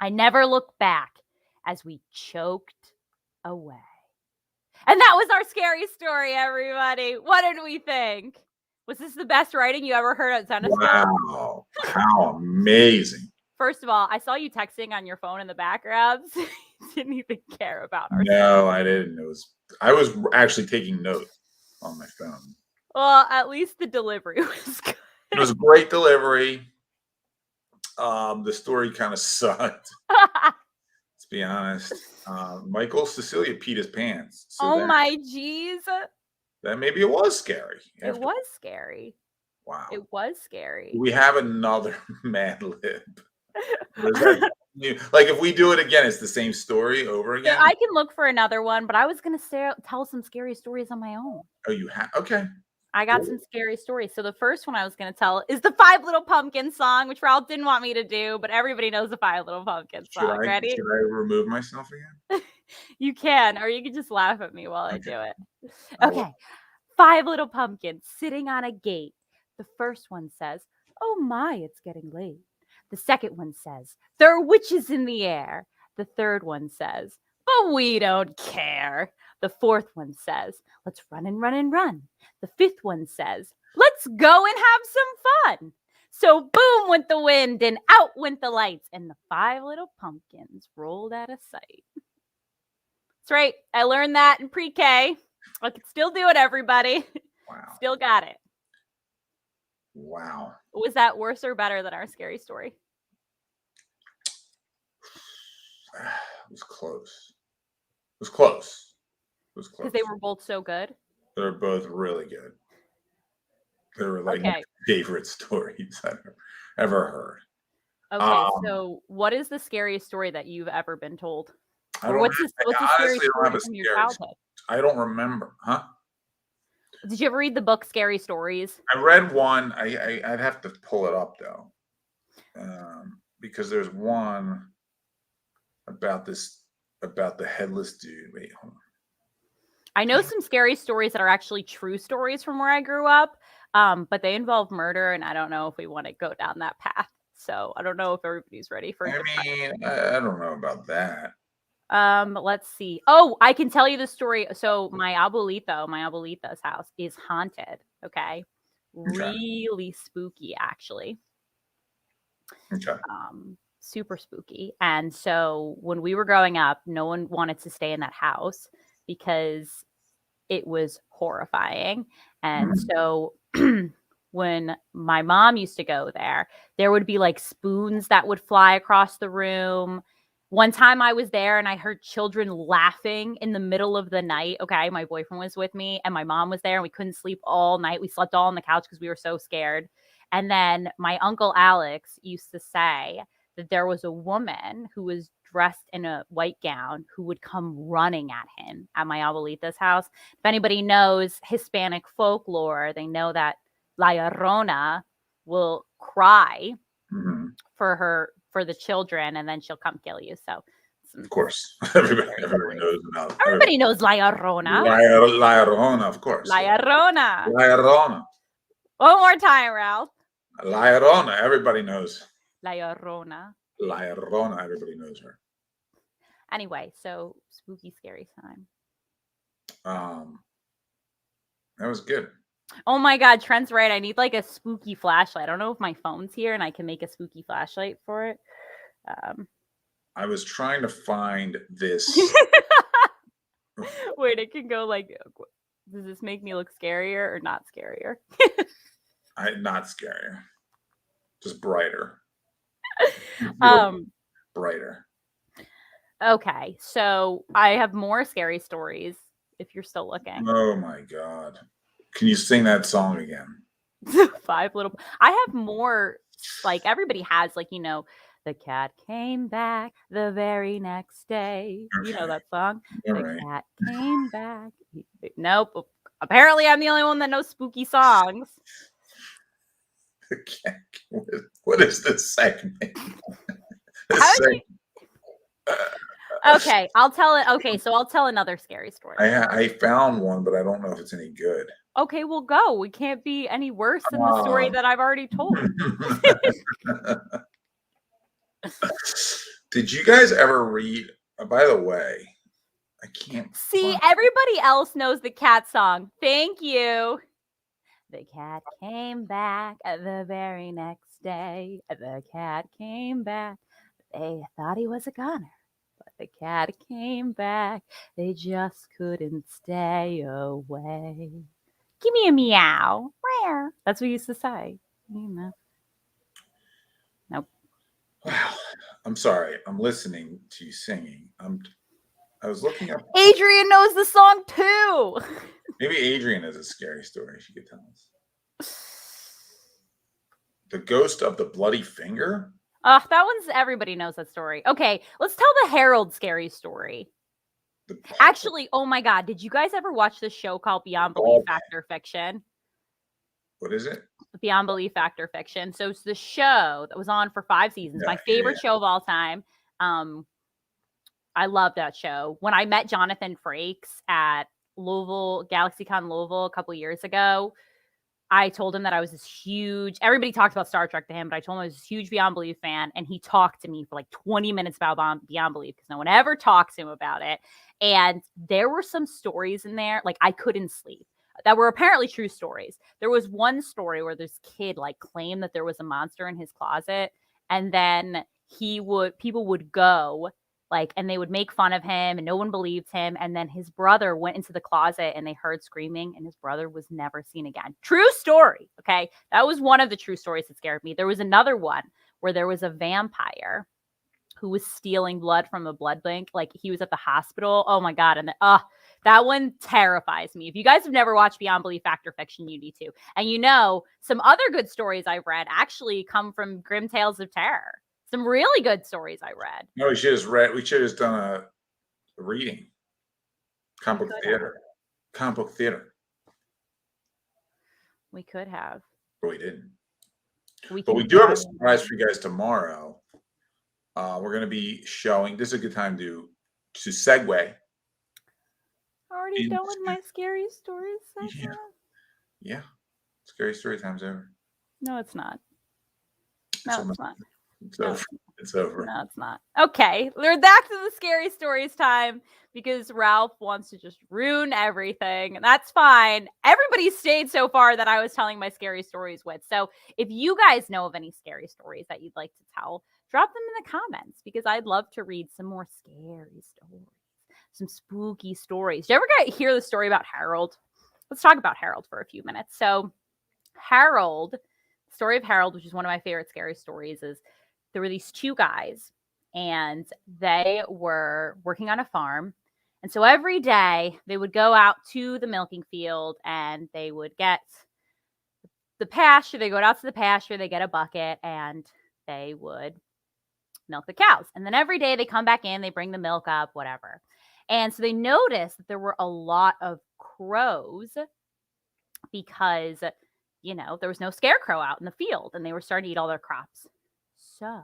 I never looked back as we choked away. And that was our scary story, everybody. What did we think? Was this the best writing you ever heard at Zenbox? Wow. How amazing. First of all, I saw you texting on your phone in the background. So you didn't even care about our No, I didn't. I was actually taking notes on my phone. Well, at least the delivery was good. It was a great delivery. The story kind of sucked. Let's be honest. Michael Cecilia peed his pants. So my jeez. Then maybe it was scary. It was scary. Wow. It was scary. We have another Mad Lib. Like if we do it again, it's the same story over again. Yeah, I can look for another one, but I was gonna tell some scary stories on my own. Oh, you have? Okay, I got some scary stories. So the first one I was going to tell is the Five Little Pumpkins song, which Raul didn't want me to do, but everybody knows the Five Little Pumpkins song. Ready? Should I remove myself again? You can, or you can just laugh at me while I do it. I will. Okay. Five little pumpkins sitting on a gate. The first one says, "Oh my, it's getting late." The second one says, "There are witches in the air." The third one says, "But we don't care." The fourth one says, "Let's run and run and run." The fifth one says, "Let's go and have some fun." So boom went the wind and out went the lights, and the five little pumpkins rolled out of sight. That's right. I learned that in pre-K. I can still do it, everybody. Wow. Still got it. Wow. Was that worse or better than our scary story? It was close. It was close. It was close. Because they were both so good. They're both really good. They were like Okay. my favorite stories I've ever heard. Okay, so what is the scariest story that you've ever been told? I Or don't what's the scariest honestly don't story have a from your scary. childhood? I don't remember. Huh? Did you ever read the book Scary Stories? I read one. I'd have to pull it up though, because there's one about the headless dude. Wait, hold on. I know some scary stories that are actually true stories from where I grew up, but they involve murder, and I don't know if we want to go down that path. So I don't know if everybody's ready for. I don't know about that. Let's see. Oh, I can tell you the story. So my abuelita's house is haunted. Okay. Really spooky, actually. Okay. Super spooky. And so when we were growing up, no one wanted to stay in that house because it was horrifying. And so when my mom used to go there would be like spoons that would fly across the room. One time I was there and I heard children laughing in the middle of the night. Okay, my boyfriend was with me and my mom was there and we couldn't sleep all night. We slept all on the couch because we were so scared. And then my uncle Alex used to say that there was a woman who was dressed in a white gown who would come running at him at my abuelita's house. If anybody knows Hispanic folklore, they know that La Llorona will cry for the children, and then she'll come kill you. So, of course, everybody knows about. Everybody knows La Llorona. La Llorona, of course. La Llorona. La Llorona. One more time, Ralph. La Llorona. Everybody knows. La Llorona. La Llorona. Everybody knows her. Anyway, so spooky, scary time. That was good. Oh my God, Trent's right. I need like a spooky flashlight. I don't know if my phone's here and I can make a spooky flashlight for it. I was trying to find this. Wait, it can go like, does this make me look scarier or not scarier? Not scarier, just brighter. Brighter. Okay, so I have more scary stories if you're still looking. Oh my God. Can you sing that song again? Five little. I have more, like everybody has, like, you know, the cat came back the very next day. Okay. You know that song? All the right. cat came back. Nope. Apparently, I'm the only one that knows spooky songs. What is this segment? Okay, I'll tell it. Okay, so I'll tell another scary story. I found one, but I don't know if it's any good. Okay, we'll go. We can't be any worse than the story that I've already told. Did you guys ever read? By the way, I can't see. Everybody else knows the cat song. Thank you. The cat came back the very next day. The cat came back. They thought he was a goner, but the cat came back. They just couldn't stay away. Give me a meow. Rare. That's what we used to say. You know. Nope. Wow. I'm sorry. I'm listening to you singing. I was looking up. Adrian knows the song too. Maybe Adrian has a scary story she could tell us. The Ghost of the Bloody Finger? That one's, everybody knows that story. Okay, let's tell the Harold scary story. Actually, oh my God, did you guys ever watch this show called Beyond Belief, Fact or Fiction? What is it? Beyond Belief, Fact or Fiction. So it's the show that was on for 5 seasons. My favorite show of all time. I love that show. When I met Jonathan Frakes at Louisville, GalaxyCon Louisville a couple years ago, I told him that I was this huge, everybody talked about Star Trek to him, but I told him I was this huge Beyond Belief fan. And he talked to me for like 20 minutes about Beyond Belief because no one ever talks to him about it. And there were some stories in there, like I couldn't sleep, that were apparently true stories. There was one story where this kid like claimed that there was a monster in his closet. And then people would go like, and they would make fun of him and no one believed him. And then his brother went into the closet and they heard screaming and his brother was never seen again. True story. Okay. That was one of the true stories that scared me. There was another one where there was a vampire who was stealing blood from a blood bank. Like he was at the hospital. Oh my God. And that one terrifies me. If you guys have never watched Beyond Belief, Fact or Fiction, you need to. And some other good stories I've read actually come from Grim Tales of Terror. Some really good stories I read. No, we should have done a reading. Comic book theater. We could have. But we didn't. But we do have a surprise for you guys tomorrow. We're going to be showing. This is a good time to segue. Already done with my scary stories. Yeah. Scary story time's over. No, it's not. No, it's not. It's over. It's over. No, it's not. Okay, we're back to the scary stories time because Ralph wants to just ruin everything. And that's fine. Everybody stayed so far that I was telling my scary stories with. So if you guys know of any scary stories that you'd like to tell, drop them in the comments because I'd love to read some more scary stories, some spooky stories. Did you ever hear the story about Harold? Let's talk about Harold for a few minutes. So Harold, the story of Harold, which is one of my favorite scary stories, is there were these two guys and they were working on a farm. And so every day they would go out to the milking field and they would get the pasture. They go out to the pasture, they get a bucket and they would milk the cows. And then every day they come back in, they bring the milk up, whatever. And so they noticed that there were a lot of crows because, there was no scarecrow out in the field and they were starting to eat all their crops. So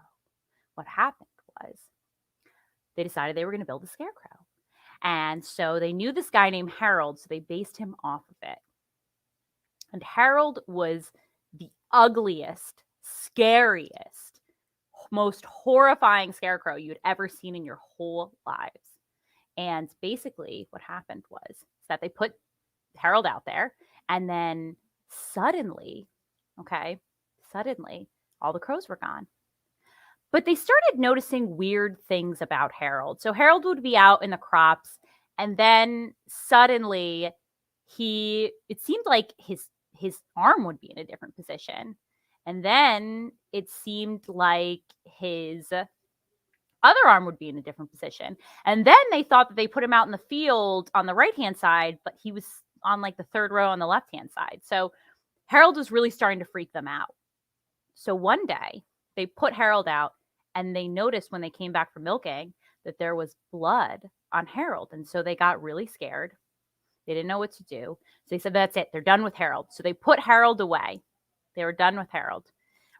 what happened was they decided they were going to build a scarecrow. And so they knew this guy named Harold, so they based him off of it. And Harold was the ugliest, scariest, most horrifying scarecrow you'd ever seen in your whole lives. And basically what happened was that they put Harold out there and then suddenly, all the crows were gone. But they started noticing weird things about Harold. So Harold would be out in the crops and then suddenly it seemed like his arm would be in a different position. And then it seemed like his other arm would be in a different position. And then they thought that they put him out in the field on the right-hand side, but he was on like the third row on the left-hand side. So Harold was really starting to freak them out. So one day they put Harold out and they noticed when they came back from milking that there was blood on Harold. And so they got really scared. They didn't know what to do. So they said, that's it. They're done with Harold. So they put Harold away. They were done with Harold.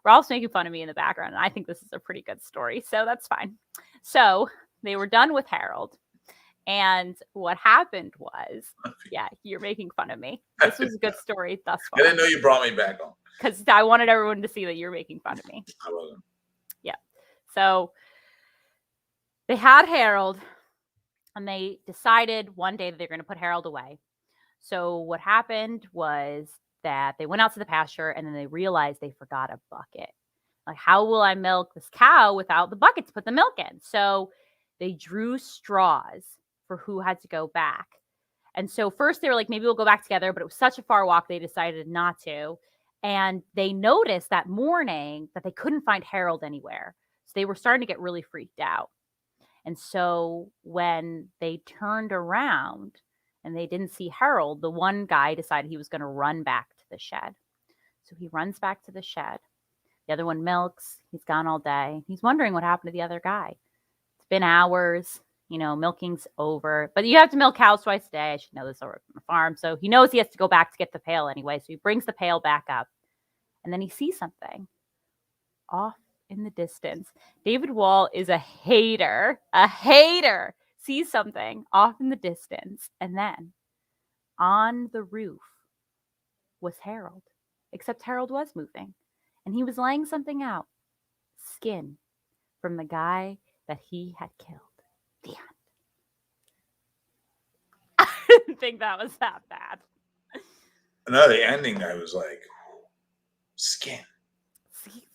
Ralph's making fun of me in the background. And I think this is a pretty good story. So that's fine. So they were done with Harold. And what happened was, yeah, you're making fun of me. This was a good story thus far. I didn't know you brought me back on. Because I wanted everyone to see that you're making fun of me. I wasn't. Yeah. So they had Harold and they decided one day that they're going to put Harold away. So what happened was that they went out to the pasture and then they realized they forgot a bucket. Like, how will I milk this cow without the bucket to put the milk in? So they drew straws for who had to go back. And so first they were like, maybe we'll go back together, but it was such a far walk, they decided not to. And they noticed that morning that they couldn't find Harold anywhere. So they were starting to get really freaked out. And so when they turned around and they didn't see Harold, the one guy decided he was going to run back to the shed. So he runs back to the shed. The other one milks. He's gone all day. He's wondering what happened to the other guy. It's been hours. milking's over. But you have to milk cows twice a day. I should know this over from the farm. So he knows he has to go back to get the pail anyway. So he brings the pail back up. And then he sees something off in the distance. David Wall is a hater. Sees something off in the distance. And then on the roof was Harold. Except Harold was moving. And he was laying something out. Skin from the guy that he had killed. The end. I didn't think that was that bad. No, the ending, I was like, skin.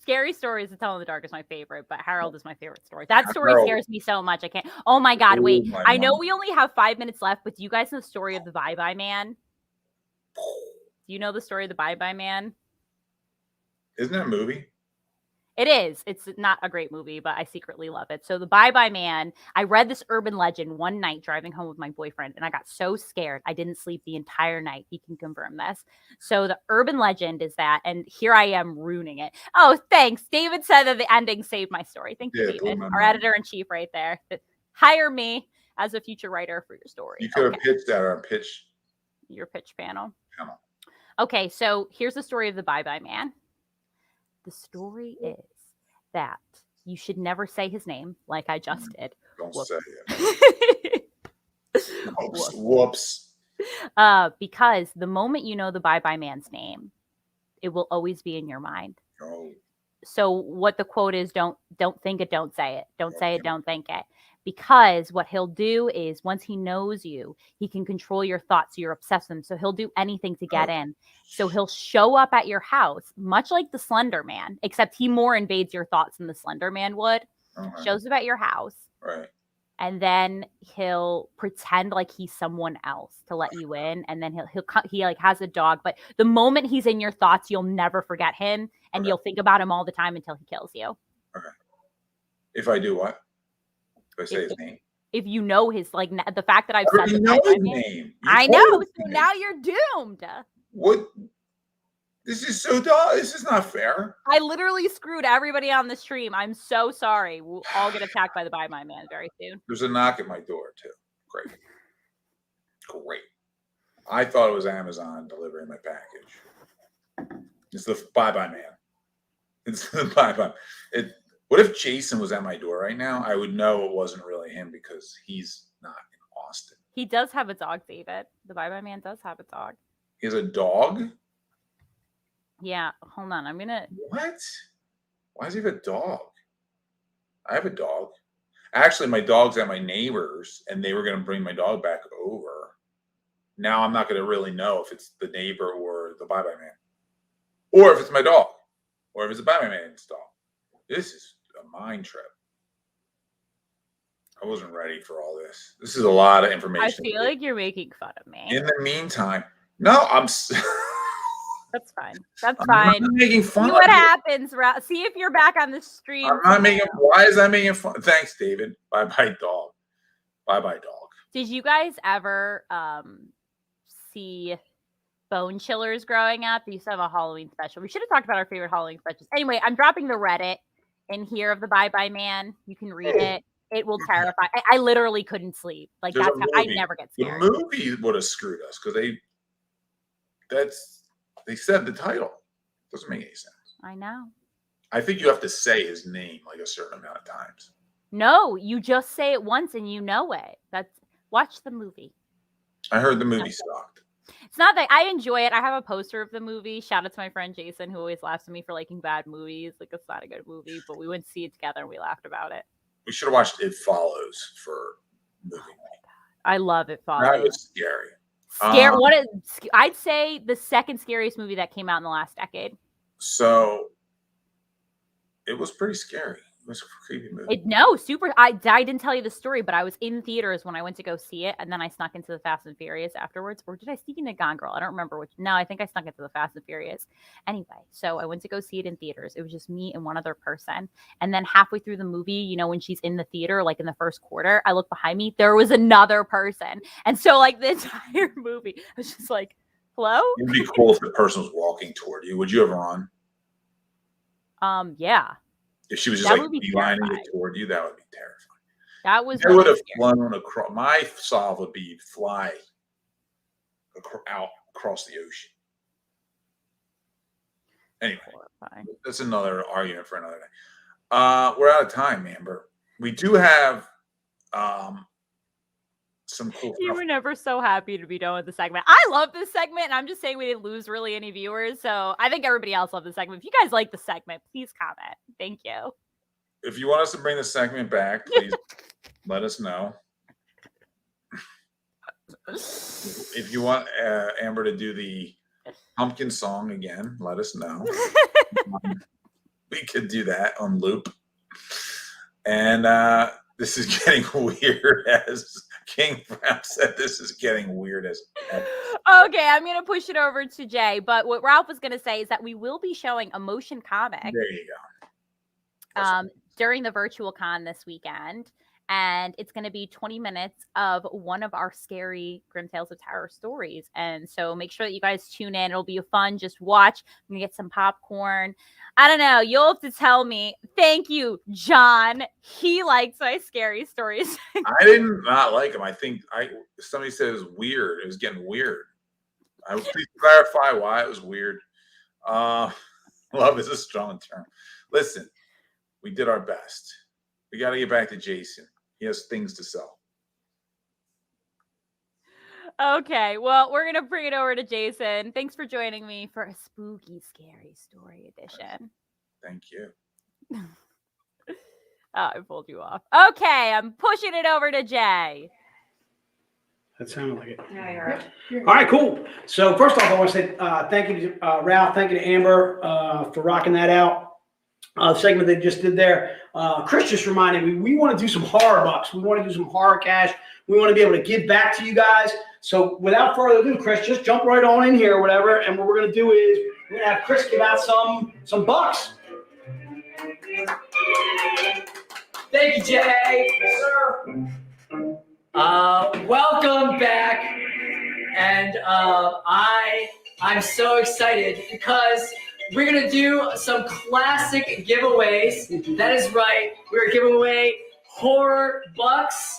Scary Stories to Tell in the Dark is my favorite, but Harold is my favorite story. That story scares me so much. I can't. Oh my God, wait. I know we only have 5 minutes left, but do you guys know the story of the Bye Bye Man? Do you know the story of the Bye Bye Man? Isn't that a movie? It is. It's not a great movie, but I secretly love it. So the Bye Bye Man, I read this urban legend one night driving home with my boyfriend, and I got so scared. I didn't sleep the entire night. He can confirm this. So the urban legend is that, and here I am ruining it. Oh, thanks. David said that the ending saved my story. Thank you, David. Our editor-in-chief right there. Hire me as a future writer for your story. You could have pitched that on your pitch panel. Okay, so here's the story of the Bye Bye Man. The story is that you should never say his name like I just did. Don't Whoops. say it. Whoops. Because the moment you know the Bye Bye Man's name, it will always be in your mind. Oh. So what the quote is, don't think it, don't say it. Don't say it, don't think it. Because what he'll do is once he knows you, he can control your thoughts. So you're obsessed with him. So he'll do anything to get in. So he'll show up at your house, much like the Slender Man, except he more invades your thoughts than the Slender Man would. Shows up at your house. Right. And then he'll pretend like he's someone else to let you in. And then he like has a dog. But the moment he's in your thoughts, you'll never forget him. And you'll think about him all the time until he kills you. Okay. If I do what? If I say his name? If you know his, like, the fact that I've said the know his name. I know. So now you're doomed. What? This is so dumb. This is not fair. I literally screwed everybody on the stream. I'm so sorry. We'll all get attacked by the Bye Bye Man very soon. There's a knock at my door, too. Great. I thought it was Amazon delivering my package. It's the Bye Bye Man. It's the Bye Bye. What if Jason was at my door right now? I would know it wasn't really him because he's not in Austin. He does have a dog, David. The Bye Bye Man does have a dog. He has a dog? Yeah. Hold on. I'm going to... What? Why does he have a dog? I have a dog. Actually, my dog's at my neighbor's, and they were going to bring my dog back over. Now I'm not going to really know if it's the neighbor or the Bye Bye Man. Or if it's my dog. Or if it's the Bye Bye Man's dog. This is a mind trip. I wasn't ready for all this. This is a lot of information. I feel like you're making fun of me. In the meantime, no, I'm... That's fine. That's fine. I'm not making fun See of what it. happens. See if you're back on the stream. I'm not making... Why is that making fun? Thanks, David. Bye-bye, dog. Bye-bye, dog. Did you guys ever see Bone Chillers growing up? They used to have a Halloween special. We should have talked about our favorite Halloween specials. Anyway, I'm dropping the Reddit in here of the Bye Bye Man. You can read it. It will terrify. I literally couldn't sleep. Like, There's that's how I never get scared. The movie would have screwed us because they said the title. Doesn't make any sense. I know. I think you have to say his name like a certain amount of times. No, you just say it once and you know it. Watch the movie. I heard the movie sucked. It's not that I enjoy it. I have a poster of the movie. Shout out to my friend Jason, who always laughs at me for liking bad movies. Like, it's not a good movie, but we went to see it together and we laughed about it. We should have watched It Follows for movie night. I love It Follows. That was scary. I'd say the second scariest movie that came out in the last decade. So it was pretty scary. It was a creepy movie. I didn't tell you the story, but I was in theaters when I went to go see it, and then I snuck into the Fast and Furious afterwards. Or did I sneak into Gone Girl? I don't remember which. No, I think I snuck into the Fast and Furious. Anyway, so I went to go see it in theaters. It was just me and one other person. And then halfway through the movie, when she's in the theater, like in the first quarter, I looked behind me. There was another person. And so, like, the entire movie, I was just like, hello? It would be cool if the person was walking toward you. Would you ever run? Yeah. If she was just like beelining it toward you, that would be terrifying. That was I would really have scary. flown across. My solve would be fly out across the ocean. Anyway, Horrifying. that's another argument for another day. We're out of time, Amber. We do have some cool You stuff. were never so happy to be done with the segment. I love this segment, and I'm just saying we didn't lose really any viewers. So I think everybody else loved the segment. If you guys like the segment, please comment. Thank you. If you want us to bring the segment back, please let us know. If you want Amber to do the pumpkin song again, let us know. We could do that on loop. And this is getting weird, as King Brown said. This is getting weird as heck. Okay, I'm going to push it over to Jay. But what Ralph was going to say is that we will be showing a motion comic There you go. during the virtual con this weekend. And it's going to be 20 minutes of one of our scary Grim Tales of Terror stories. And so make sure that you guys tune in. It'll be fun. Just watch. I'm going to get some popcorn. I don't know. You'll have to tell me. Thank you, John. He likes my scary stories. I did not like him. I think somebody said it was weird. It was getting weird. I would please clarify why it was weird. Love is a strong term. Listen, we did our best. We got to get back to Jason. He has things to sell. Okay, well, we're going to bring it over to Jason. Thanks for joining me for a spooky, scary story edition. Thank you. Oh, I pulled you off. Okay, I'm pushing it over to Jay. That sounded like it. Yeah, you're right. All right, cool. So first off, I want to say thank you to Ralph, thank you to Amber for rocking that out. Segment they just did there. Chris just reminded me, we want to do some horror bucks. We want to do some horror cash. We want to be able to give back to you guys. So without further ado, Chris, just jump right on in here or whatever. And what we're going to do is we're going to have Chris give out some bucks. Thank you, Jay. Yes, sir. Welcome back. And I'm so excited because we're going to do some classic giveaways. That is right. We're giving away horror bucks,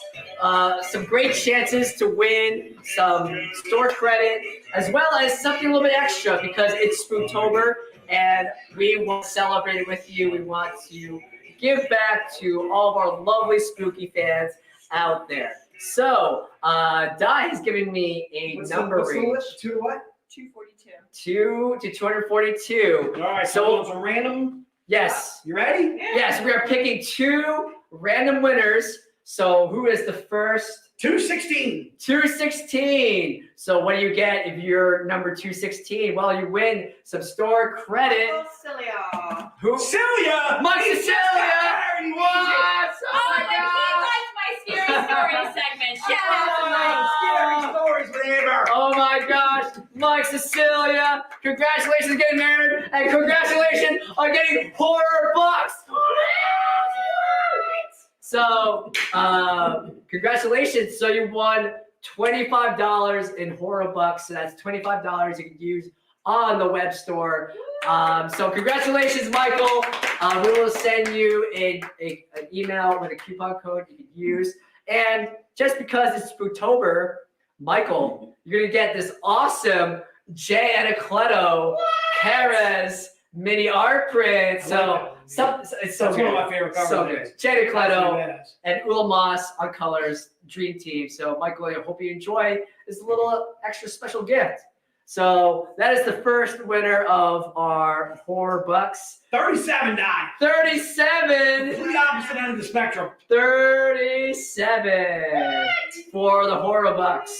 some great chances to win some store credit, as well as something a little bit extra because it's Spooktober and we want to celebrate it with you. We want to give back to all of our lovely spooky fans out there. So, Di is giving me a number range. To what? 242. 2 to 242. All right, So- so some random. Yes. You ready? Yes, we are picking 2 random winners. So who is the first? 216. 216. So what do you get if you're number 216? Well, you win some store credit. Oh, Celia. Who? Celia! My Cecilia! What? Oh my God! My scary story segment. Shout out to Mike. Scary stories with Amber. Oh my gosh, Mike Cecilia, congratulations on getting married, and congratulations on getting horror bucks. So, congratulations. So you won $25 in horror bucks. So that's $25 you can use on the web store. So congratulations, Michael. We will send you an email with a coupon code you can use. And just because it's Spooktober, Michael, you're gonna get this awesome Jay Anacleto Perez mini art print. So it's so That's good. one of my favorite covers. So good. Jay Anacleto Badass. and Ula Moss on colors, dream team. So Michael, I hope you enjoy this little extra special gift. So that is the first winner of our horror bucks. 37 die. 37. Complete opposite end of the spectrum. 37 for the horror bucks.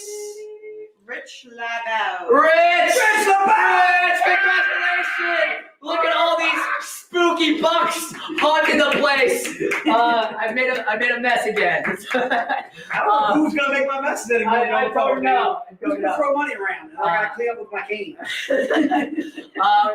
Rich Labo. Rich! Rich LaBelle! Congratulations! Look at all these spooky bucks haunting the place. I made a mess again. I don't know who's going to make my messes anymore. I don't know. Who's going to throw money around? I got to clean up with my cane.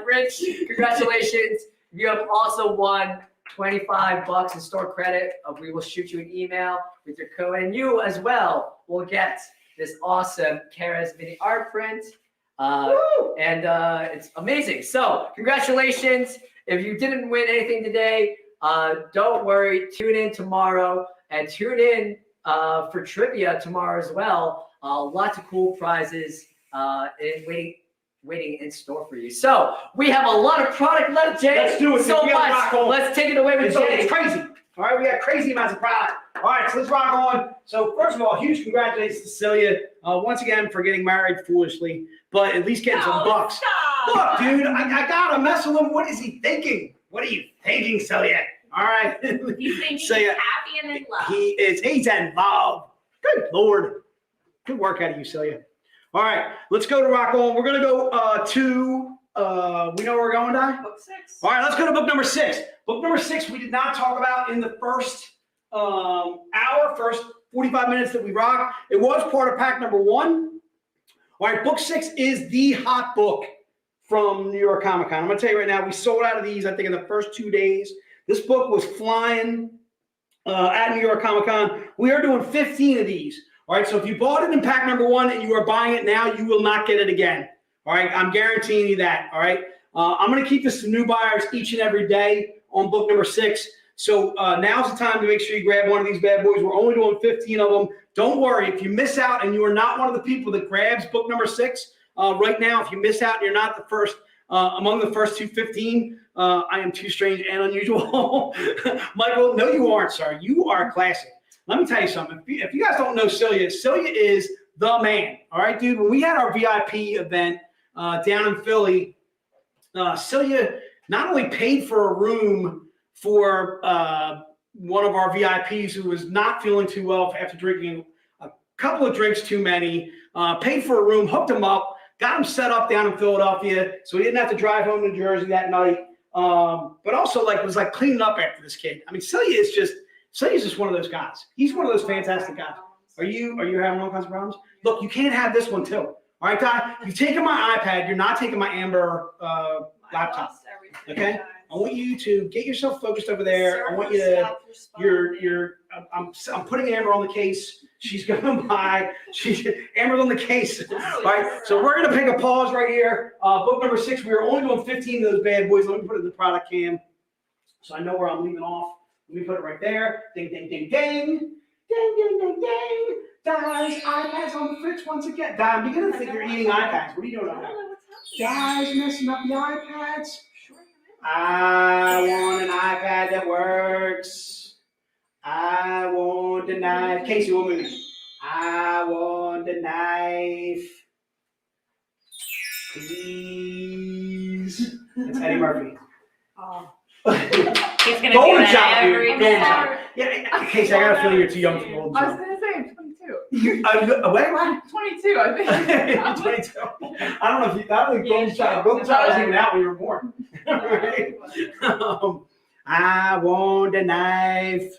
Rich, congratulations. You have also won $25 in store credit. We will shoot you an email with your code, and you as well will get this awesome Kara's mini art print. And it's amazing. So congratulations. If you didn't win anything today, don't worry. Tune in tomorrow and tune in for trivia tomorrow as well. Lots of cool prizes waiting in store for you. So we have a lot of product left, Jay. Let's do it. So We gotta much. rock on. Let's take it away with Jay. It's crazy. All right, we got crazy amounts of product. All right, so let's rock on. So first of all, huge congratulations to Celia once again for getting married foolishly, but at least getting some bucks. Stop. Look, dude, I gotta mess with him. What is he thinking? What are you thinking, Celia? All right. He's thinking So, he's yeah, happy and in love. He's in love. Good Lord. Good work out of you, Celia. All right, let's go to rock on. We're gonna go we know where we're going, Di? Book 6. All right, let's go to book number 6. Book number 6 we did not talk about in the first first 45 minutes that we rock. It was part of pack number 1. All right, book 6 is the hot book from New York Comic Con. I'm going to tell you right now, we sold out of these, I think, in the first 2 days. This book was flying at New York Comic Con. We are doing 15 of these. All right, so if you bought it in pack number 1 and you are buying it now, you will not get it again. All right, I'm guaranteeing you that. All right, I'm going to keep this to new buyers each and every day on book number 6. So now's the time to make sure you grab one of these bad boys. We're only doing 15 of them. Don't worry, if you miss out and you are not one of the people that grabs book number 6 right now, if you miss out and you're not the first among the first 215, I am too strange and unusual. Michael, no, you aren't, sir. You are classic. Let me tell you something. If you guys don't know Celia, Celia is the man. All right, dude. When we had our VIP event down in Philly, Celia not only paid for a room for one of our VIPs who was not feeling too well after drinking a couple of drinks too many, paid for a room, hooked him up, got him set up down in Philadelphia so he didn't have to drive home to Jersey that night. But also was cleaning up after this kid. I mean, Celia's just one of those guys. He's one of those fantastic guys. Are you having all kinds of problems? Look, you can't have this one too. All right, Ty, you've taken my iPad. You're not taking my Amber laptop. Okay? I want you to get yourself focused over there. I want you to, I'm putting Amber on the case. She's going to buy, Amber's on the case. All right, so we're going to take a pause right here. Book number 6, we are only doing 15 of those bad boys. Let me put it in the product cam so I know where I'm leaving off. Let me put it right there. Ding, ding, ding, ding. Ding, ding, ding, ding. Guys, iPads on the fritz once again. Di, I'm beginning to think you're eating iPads. What are you doing over there? Guys, messing up the iPads. I want an iPad that works. I want the knife. Casey, what movie? I want the knife. Please. That's Eddie Murphy. Oh. He's gonna Golden do that child, every dude. Golden day. child. Yeah, Casey, I got a feeling you're too young for Golden I was Child. going to say I'm 22. Wait, what? 22, I think. I'm 22. I don't know if I don't think Golden Child wasn't even out when you were born. Right? I want a knife.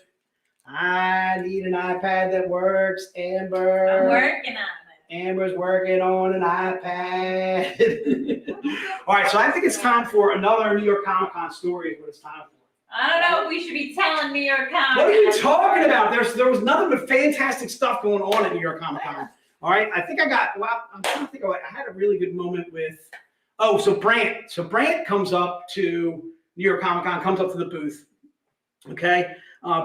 I need an iPad that works. Amber. I'm working on it. Amber's working on an iPad. All right, so I think it's time for another New York Comic Con story is what it's time for. I don't know if we should be telling New York Comic. What are you talking about? There was nothing but fantastic stuff going on at New York Comic Con. All right, I think I'm trying to think of it. I had a really good moment with, so Brant. So Brant comes up to New York Comic Con, comes up to the booth. Okay,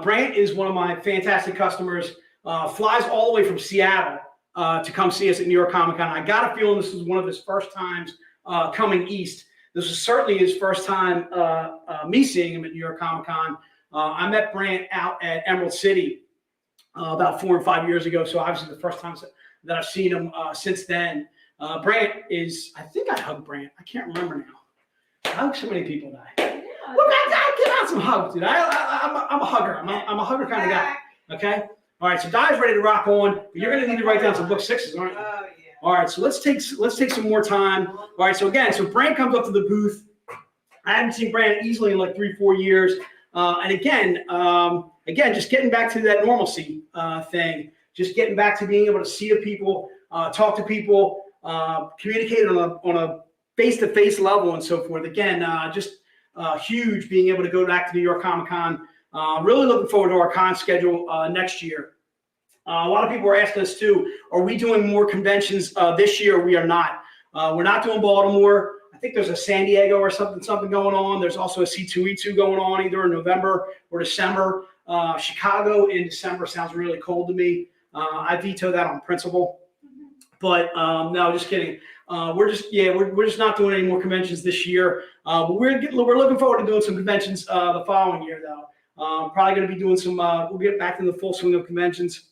Brant is one of my fantastic customers, flies all the way from Seattle to come see us at New York Comic Con. I got a feeling this was one of his first times coming east. This was certainly his first time me seeing him at New York Comic Con. I met Brant out at Emerald City about 4 or 5 years ago. So obviously the first time that I've seen him since then. Brant is, I think I hugged Brant. I can't remember now. I hugged so many people now. Yeah. Look, I give out some hugs, dude. I'm a hugger. I'm a hugger kind of guy. Okay? All right, so Di's ready to rock on. But you're going to need to write down some book 6s, aren't you? Oh, yeah. All right, so let's take some more time. All right, so again, Brant comes up to the booth. I haven't seen Brant easily in like 3-4 years. And again, just getting back to that normalcy thing, just getting back to being able to see the people, talk to people, communicate on a face-to-face level and so forth. Again, just huge being able to go back to New York Comic Con. Really looking forward to our con schedule next year. A lot of people are asking us too, are we doing more conventions this year? We are not. We're not doing Baltimore. I think there's a San Diego or something going on. There's also a C2E2 going on either in November or December. Chicago in December sounds really cold to me. I veto that on principle. But no, just kidding. We're just not doing any more conventions this year. But we're looking forward to doing some conventions the following year, though. Probably going to be doing some. We'll get back into the full swing of conventions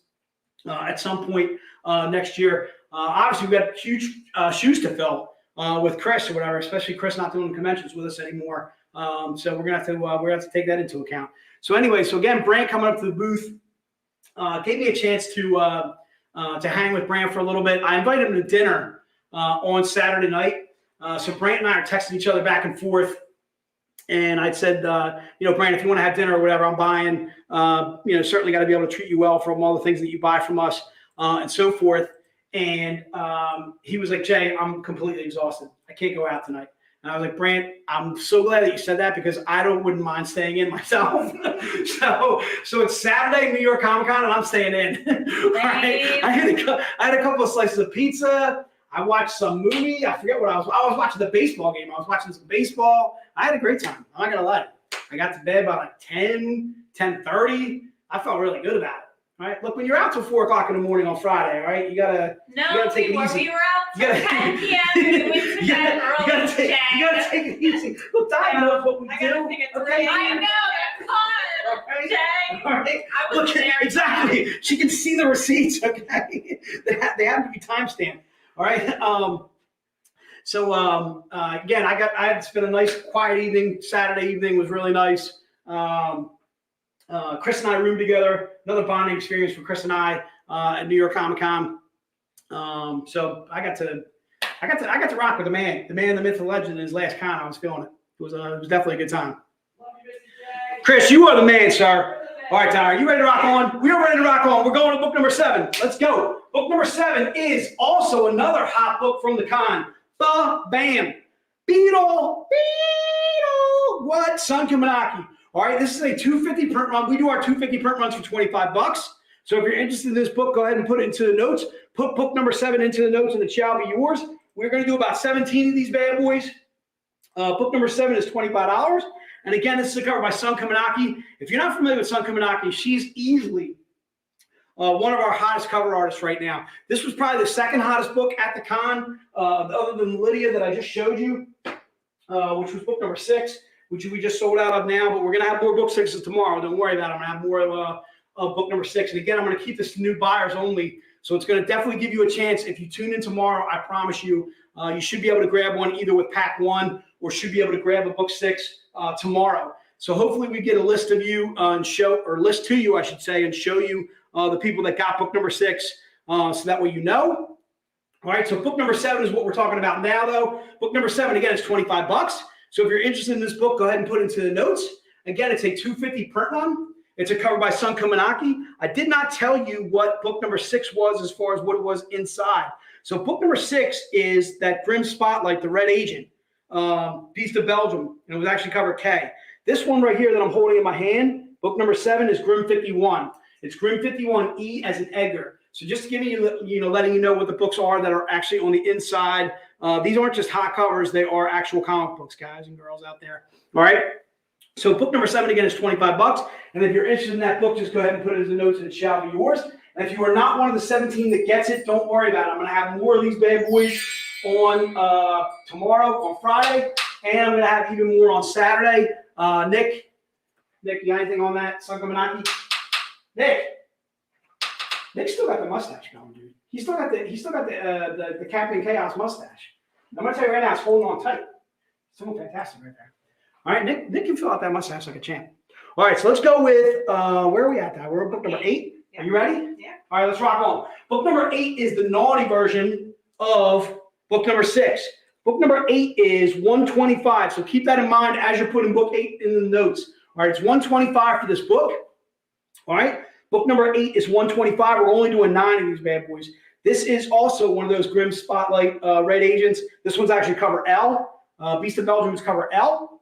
at some point next year. Obviously, we've got huge shoes to fill with Chris or whatever. Especially Chris not doing conventions with us anymore. So we're gonna have to take that into account. So anyway, again, Brant coming up to the booth gave me a chance to hang with Brant for a little bit. I invited him to dinner on Saturday night. So Brant and I are texting each other back and forth. And I said, Brant, if you want to have dinner or whatever, I'm buying. Certainly got to be able to treat you well from all the things that you buy from us and so forth. And he was like, Jay, I'm completely exhausted. I can't go out tonight. And I was like, Brant, I'm so glad that you said that because I wouldn't mind staying in myself. so it's Saturday, New York Comic Con, and I'm staying in. Right? I had a couple of slices of pizza. I watched some movie. I forget what I was watching the baseball game. I was watching some baseball. I had a great time. I'm not going to lie. I got to bed by like 10:30. I felt really good about it. Right? Look, when you're out till 4 o'clock in the morning on Friday, right? You gotta take it easy. We were out till 10 p.m. We went to bed early. You gotta take it easy. Look, Diane knows what we do. Okay? I know, that's fun. Okay? Jay, All right. I was there. Exactly. She can see the receipts. Okay, they have to be timestamped. All right. Again, I had to spend a nice quiet evening. Saturday evening was really nice. Chris and I roomed together. Another bonding experience for Chris and I at New York Comic Con. So I got to rock with the man, the myth, the legend. In his last con, I was feeling it. It was definitely a good time. Chris, you are the man, sir. All right, Tyler, you ready to rock on? We are ready to rock on. We're going to book number 7. Let's go. Book number 7 is also another hot book from the con. Bam. Beetle. What? Sun Kaminaki. All right, this is a 250 print run. We do our 250 print runs for $25. So if you're interested in this book, go ahead and put it into the notes. Put book number 7 into the notes and it shall be yours. We're going to do about 17 of these bad boys. Book number 7 is $25. And again, this is covered by Sun Kaminaki. If you're not familiar with Sun Kaminaki, she's easily one of our hottest cover artists right now. This was probably the second hottest book at the con, other than Lydia that I just showed you, which was book number 6. Which we just sold out of now, but we're going to have more book 6s tomorrow. Don't worry about it. I'm going to have more of book number 6. And again, I'm going to keep this to new buyers only. So it's going to definitely give you a chance. If you tune in tomorrow, I promise you, you should be able to grab one either with pack 1 or should be able to grab a book 6 tomorrow. So hopefully we get a list of you list to you, I should say, and show you the people that got book number 6 so that way you know. All right, so book number 7 is what we're talking about now, though. Book number 7, again, is $25. So if you're interested in this book, go ahead and put it into the notes. Again, it's a 250 print run. It's a cover by Sun Kaminaki. I did not tell you what book number 6 was as far as what it was inside. So book number 6 is that Grim Spotlight, the Red Agent, Beast of Belgium, and it was actually cover K. This one right here that I'm holding in my hand, book number 7 is Grim 51. It's Grim 51 E as in Edgar. So just giving you, letting you know what the books are that are actually on the inside. These aren't just hot covers; they are actual comic books, guys and girls out there. All right. So book number 7 again is $25. And if you're interested in that book, just go ahead and put it in the notes, and it shall be yours. And if you are not one of the 17 that gets it, don't worry about it. I'm going to have more of these bad boys on tomorrow, on Friday, and I'm going to have even more on Saturday. Nick, you got anything on that? Sun Kaminaki? Nick's still got the mustache going, dude. He's still got the Captain Chaos mustache. I'm gonna tell you right now, it's holding on tight. It's doing fantastic right there. All right, Nick can fill out that mustache like a champ. All right, so let's go with where are we at now? We're on book number 8. Yeah. Are you ready? Yeah. All right, let's rock on. Book number 8 is the naughty version of book number 6. Book number 8 is $125. So keep that in mind as you're putting book 8 in the notes. All right, it's $125 for this book. All right. Book number 8 is $125. We're only doing 9 of these bad boys. This is also one of those Grim Spotlight Red Agents. This one's actually cover L. Beast of Belgium is cover L.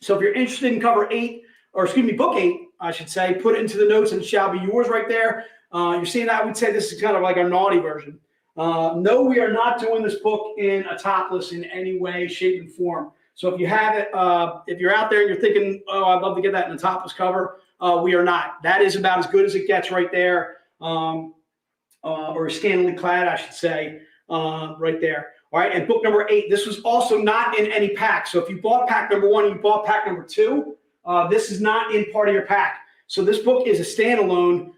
So if you're interested in cover 8, or excuse me, book 8, I should say, put it into the notes and it shall be yours right there. You're seeing that? We'd say this is kind of like our naughty version. No, we are not doing this book in a topless in any way, shape, and form. So if you have it, if you're out there and you're thinking, oh, I'd love to get that in a topless cover, we are not. That is about as good as it gets right there, or scantily clad, I should say, right there. All right, and book number 8, this was also not in any pack. So if you bought pack number 1, you bought pack number 2, this is not in part of your pack. So this book is a standalone,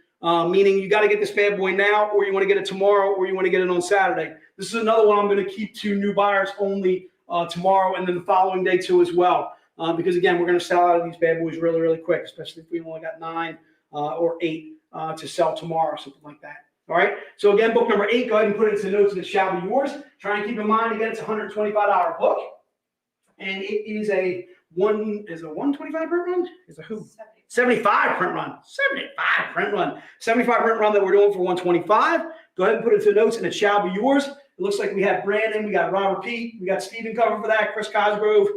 meaning you got to get this bad boy now, or you want to get it tomorrow, or you want to get it on Saturday. This is another one I'm going to keep to new buyers only tomorrow, and then the following day too as well. Because again, we're going to sell out of these bad boys really, really quick, especially if we only got 9 or 8 to sell tomorrow, something like that. All right. So again, book number 8, go ahead and put it into the notes and it shall be yours. Try and keep in mind, again, it's a $125 book. And it is a 125 print run? Is a who? 75 print run. 75 print run. 75 print run that we're doing for 125. Go ahead and put it into the notes and it shall be yours. It looks like we have Brandon, we got Robert P, we got Stephen covered for that, Chris Cosgrove.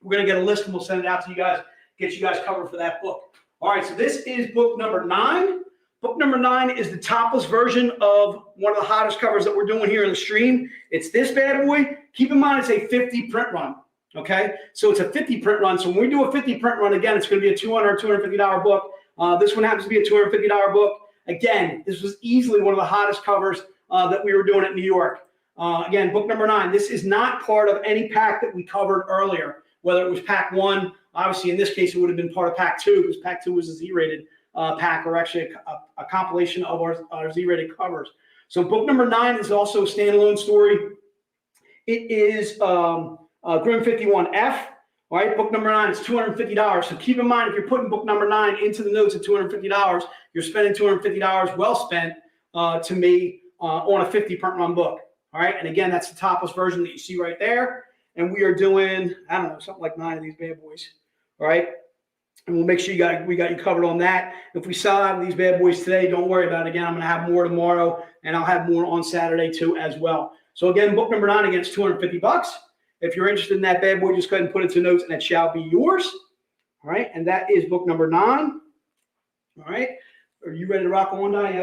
We're going to get a list and we'll send it out to you guys, get you guys covered for that book. All right, so this is book number 9. Book number 9 is the topless version of one of the hottest covers that we're doing here in the stream. It's this bad boy. Keep in mind, it's a 50 print run. Okay, so it's a 50 print run. So when we do a 50 print run, again, it's going to be a $200 or $250 book. This one happens to be a $250 book. Again, this was easily one of the hottest covers that we were doing at New York. Again, book number 9. This is not part of any pack that we covered earlier, whether it was pack 1. Obviously, in this case, it would have been part of pack 2 because pack 2 was a Z-rated pack, or actually a compilation of our Z-rated covers. So book number 9 is also a standalone story. It is Grim 51F. All right, book number 9 is $250. So keep in mind, if you're putting book number 9 into the notes at $250, you're spending $250 well spent to me on a 50 print run book. All right, and again, that's the topless version that you see right there. And we are doing, I don't know, something like 9 of these bad boys. All right. And we'll make sure we got you covered on that. If we sell out of these bad boys today, don't worry about it. Again, I'm going to have more tomorrow, and I'll have more on Saturday too as well. So again, book number 9 again is $250. If you're interested in that bad boy, just go ahead and put it to notes, and it shall be yours. All right, and that is book number 9. All right, are you ready to rock on, Don? You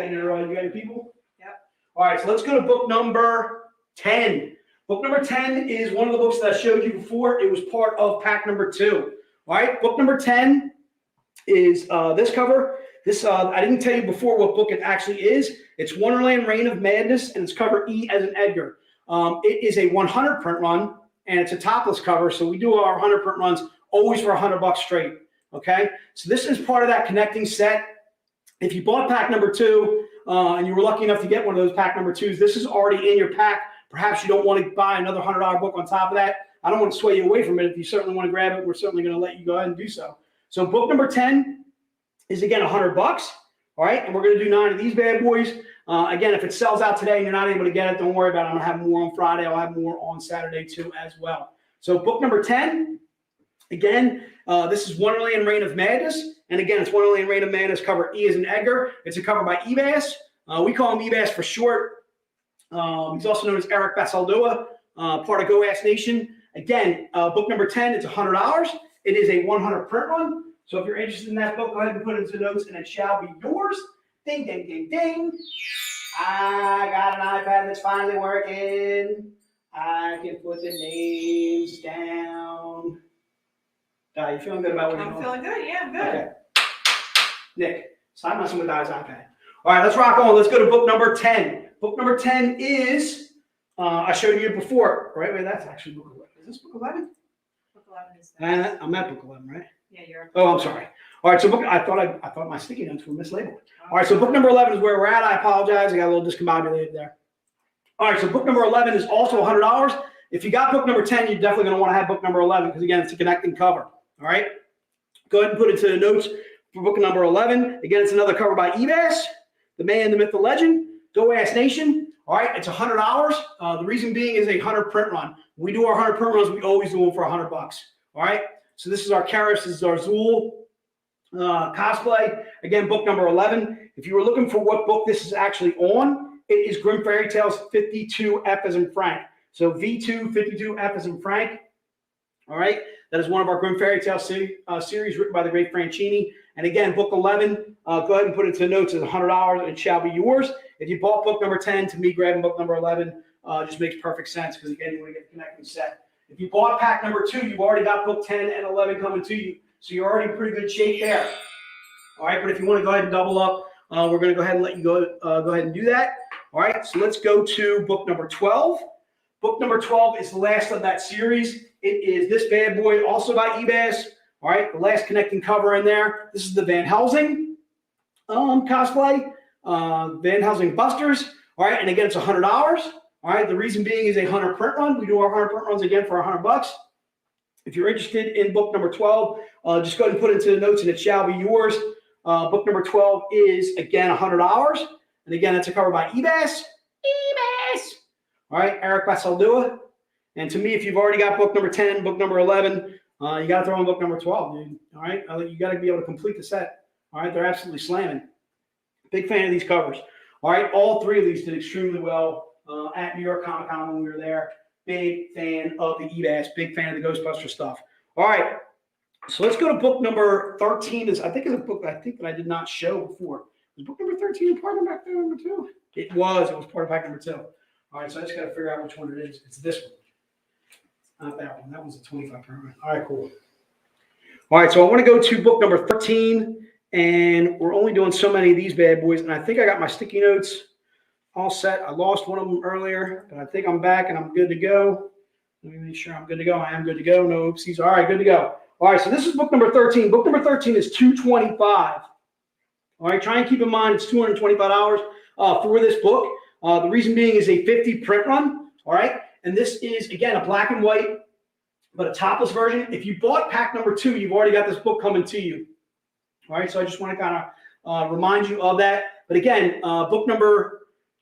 got your people? Yep. All right, so let's go to book number 10. Book number 10 is one of the books that I showed you before. It was part of pack number 2. All right, book number 10 is this cover. This I didn't tell you before what book it actually is. It's Wonderland Reign of Madness, and it's cover E as in Edgar. It is a 100 print run, and it's a topless cover. So we do our 100 print runs always for $100 straight. Okay, so this is part of that connecting set. If you bought pack number 2 and you were lucky enough to get one of those pack number 2s, this is already in your pack. Perhaps you don't want to buy another $100 book on top of that. I don't want to sway you away from it. If you certainly want to grab it, we're certainly going to let you go ahead and do so. So book number 10 is, again, $100. All right, and we're going to do 9 of these bad boys. Again, if it sells out today and you're not able to get it, don't worry about it. I'm going to have more on Friday. I'll have more on Saturday too as well. So book number 10, again, this is Wonderland Reign of Madness. And again, it's Wonderland Reign of Madness, cover E as in Edgar. It's a cover by Ebass. We call him Ebass for short. He's also known as Eric Basaldua, part of Go Ass Nation. Again, book number 10, it's $100. It is a 100 print run. So if you're interested in that book, go ahead and put it into notes, and it shall be yours. Ding, ding, ding, ding. I got an iPad that's finally working. I can put the names down. You feeling good about what you're doing? I'm feeling good. Yeah, I'm good. Okay. Nick, stop messing with Di's iPad. All right, let's rock on. Let's go to book number 10. Book number 10 is, I showed you before, right? Wait, that's actually book 11. Is this book 11? Book 11 is that. I'm at book 11, right? Yeah, you're. Oh, I'm sorry. All right, so book, I thought my sticky notes were mislabeled. All right, so book number 11 is where we're at. I apologize. I got a little discombobulated there. All right, so book number 11 is also $100. If you got book number 10, you're definitely going to want to have book number 11 because, again, it's a connecting cover. All right, go ahead and put it to the notes for book number 11. Again, it's another cover by Ebass, the man, the myth, the legend, Go Ass Nation. All right, it's $100. The reason being is a 100 print run. When we do our 100 print runs, we always do them for $100. All right, so this is our Karis, this is our Zool cosplay. Again, book number 11. If you were looking for what book this is actually on, it is Grim Fairy Tales 52F as in Frank. So V2 52F as in Frank. All right, that is one of our Grim Fairy Tales series written by the great Franchini. And again, book 11, go ahead and put it to the notes as $100, and it shall be yours. If you bought book number 10, to me, grabbing book number 11 just makes perfect sense because, again, you want to get the connecting set. If you bought pack number 2, you've already got book 10 and 11 coming to you. So you're already in pretty good shape there. All right, but if you want to go ahead and double up, we're going to go ahead and let you go ahead and do that. All right, so let's go to book number 12. Book number 12 is the last of that series. It is this bad boy, also by eBass. All right, the last connecting cover in there. This is the Van Helsing cosplay, Van Helsing Busters. All right, and again, it's $100. All right, the reason being is a Hunter print run. We do our Hunter print runs again for $100. If you're interested in book number 12, just go ahead and put it into the notes and it shall be yours. Book number 12 is, again, $100. And again, that's a cover by eBass. eBass. All right, Eric Basaldua. And to me, if you've already got book number 10, book number 11, you got to throw in book number 12, dude. All right, you got to be able to complete the set. All right, they're absolutely slamming. Big fan of these covers. All right, all three of these did extremely well at New York Comic Con when we were there. Big fan of the eBass. Big fan of the Ghostbuster stuff. All right, so let's go to book number 13. I think it's a book I think that I did not show before. Was book number 13 part of pack number 2? It was part of pack number 2. All right, so I just got to figure out which one it is. It's this one. Not that one. That one's a 25 permit. All right, cool. All right, so I want to go to book number 13, and we're only doing so many of these bad boys, and I think I got my sticky notes all set. I lost one of them earlier, but I think I'm back and I'm good to go. Let me make sure I'm good to go. I am good to go. No oopsies. All right, good to go. All right, so this is book number 13. Book number 13 is $225. All right, try and keep in mind it's $225 for this book. The reason being is a 50 print run. All right, and this is, again, a black and white, but a topless version. If you bought pack number 2, you've already got this book coming to you. All right, so I just want to kind of remind you of that. But again, book number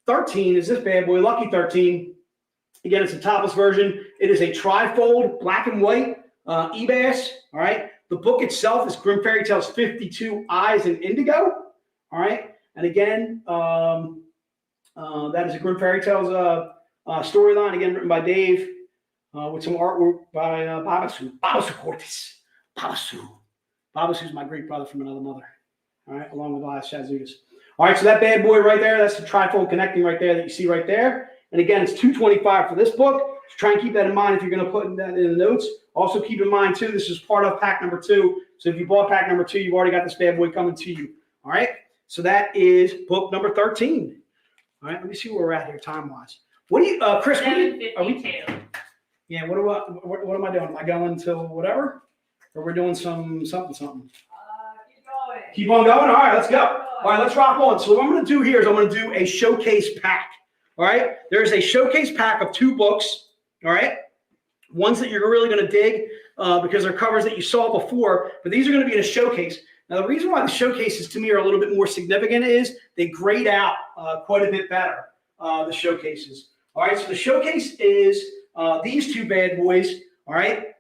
13 is this bad boy, Lucky 13. Again, it's a topless version. It is a trifold, black and white, eBass. All right, the book itself is Grim Fairy Tales 52 Eyes in Indigo. All right, and again, that is a Grim Fairy Tales storyline, again, written by Dave, with some artwork by Babasu Cortis. Babasu's my great brother from another mother. All right, along with Elias Shazudas. All right, so that bad boy right there, that's the trifold connecting right there that you see right there. And again, it's $225 for this book. So try and keep that in mind if you're going to put that in the notes. Also keep in mind, too, this is part of pack number 2. So if you bought pack number 2, you've already got this bad boy coming to you. All right, so that is book number 13. All right, let me see where we're at here time-wise. What do you, Chris? What do you, are we? Yeah. What am I doing? Am I going till whatever, or we're doing something? Keep going. Keep on going. All right, let's go. All right, let's rock on. So what I'm going to do here is I'm going to do a showcase pack. All right, there's a showcase pack of 2 books. All right, ones that you're really going to dig because they're covers that you saw before, but these are going to be in a showcase. Now, the reason why the showcases to me are a little bit more significant is they grade out quite a bit better, the showcases. All right, so the showcase is these 2 bad boys. All right,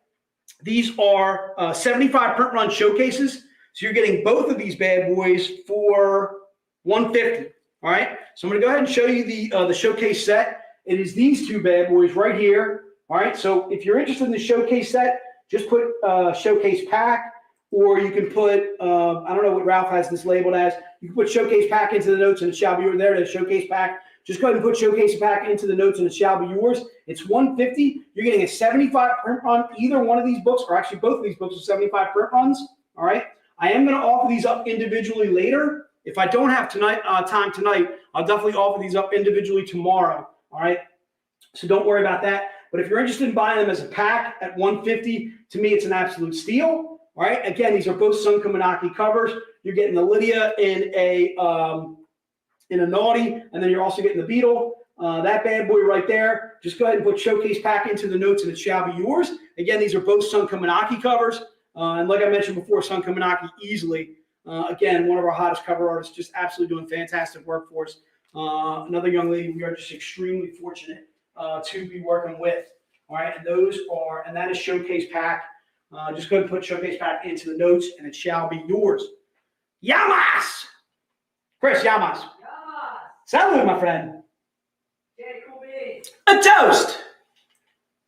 these are 75 print run showcases. So you're getting both of these bad boys for $150. All right, so I'm going to go ahead and show you the showcase set. It is these 2 bad boys right here. All right, so if you're interested in the showcase set, just put showcase pack. Or you can put, I don't know what Ralph has this labeled as. You can put showcase pack into the notes and it shall be over there. There's showcase pack. Just go ahead and put showcase pack into the notes and it shall be yours. It's $150. You're getting a 75 print run. Either one of these books, or actually both of these books are 75 print runs. All right. I am going to offer these up individually later. If I don't have time tonight, I'll definitely offer these up individually tomorrow. All right. So don't worry about that. But if you're interested in buying them as a pack at $150, to me, it's an absolute steal. All right. Again, these are both Sun Kumanaki covers. You're getting the Lydia in a naughty, and then you're also getting the Beetle. That bad boy right there. Just go ahead and put showcase pack into the notes, and it shall be yours. Again, these are both Sun Kumanaki covers, and like I mentioned before, Sun Kumanaki easily. Again, one of our hottest cover artists, just absolutely doing fantastic work for us. Another young lady we are just extremely fortunate to be working with. All right, and that is showcase pack. Just go ahead and put showcase pack into the notes, and it shall be yours. Yamas! Chris, Yamas. Salud, my friend. A toast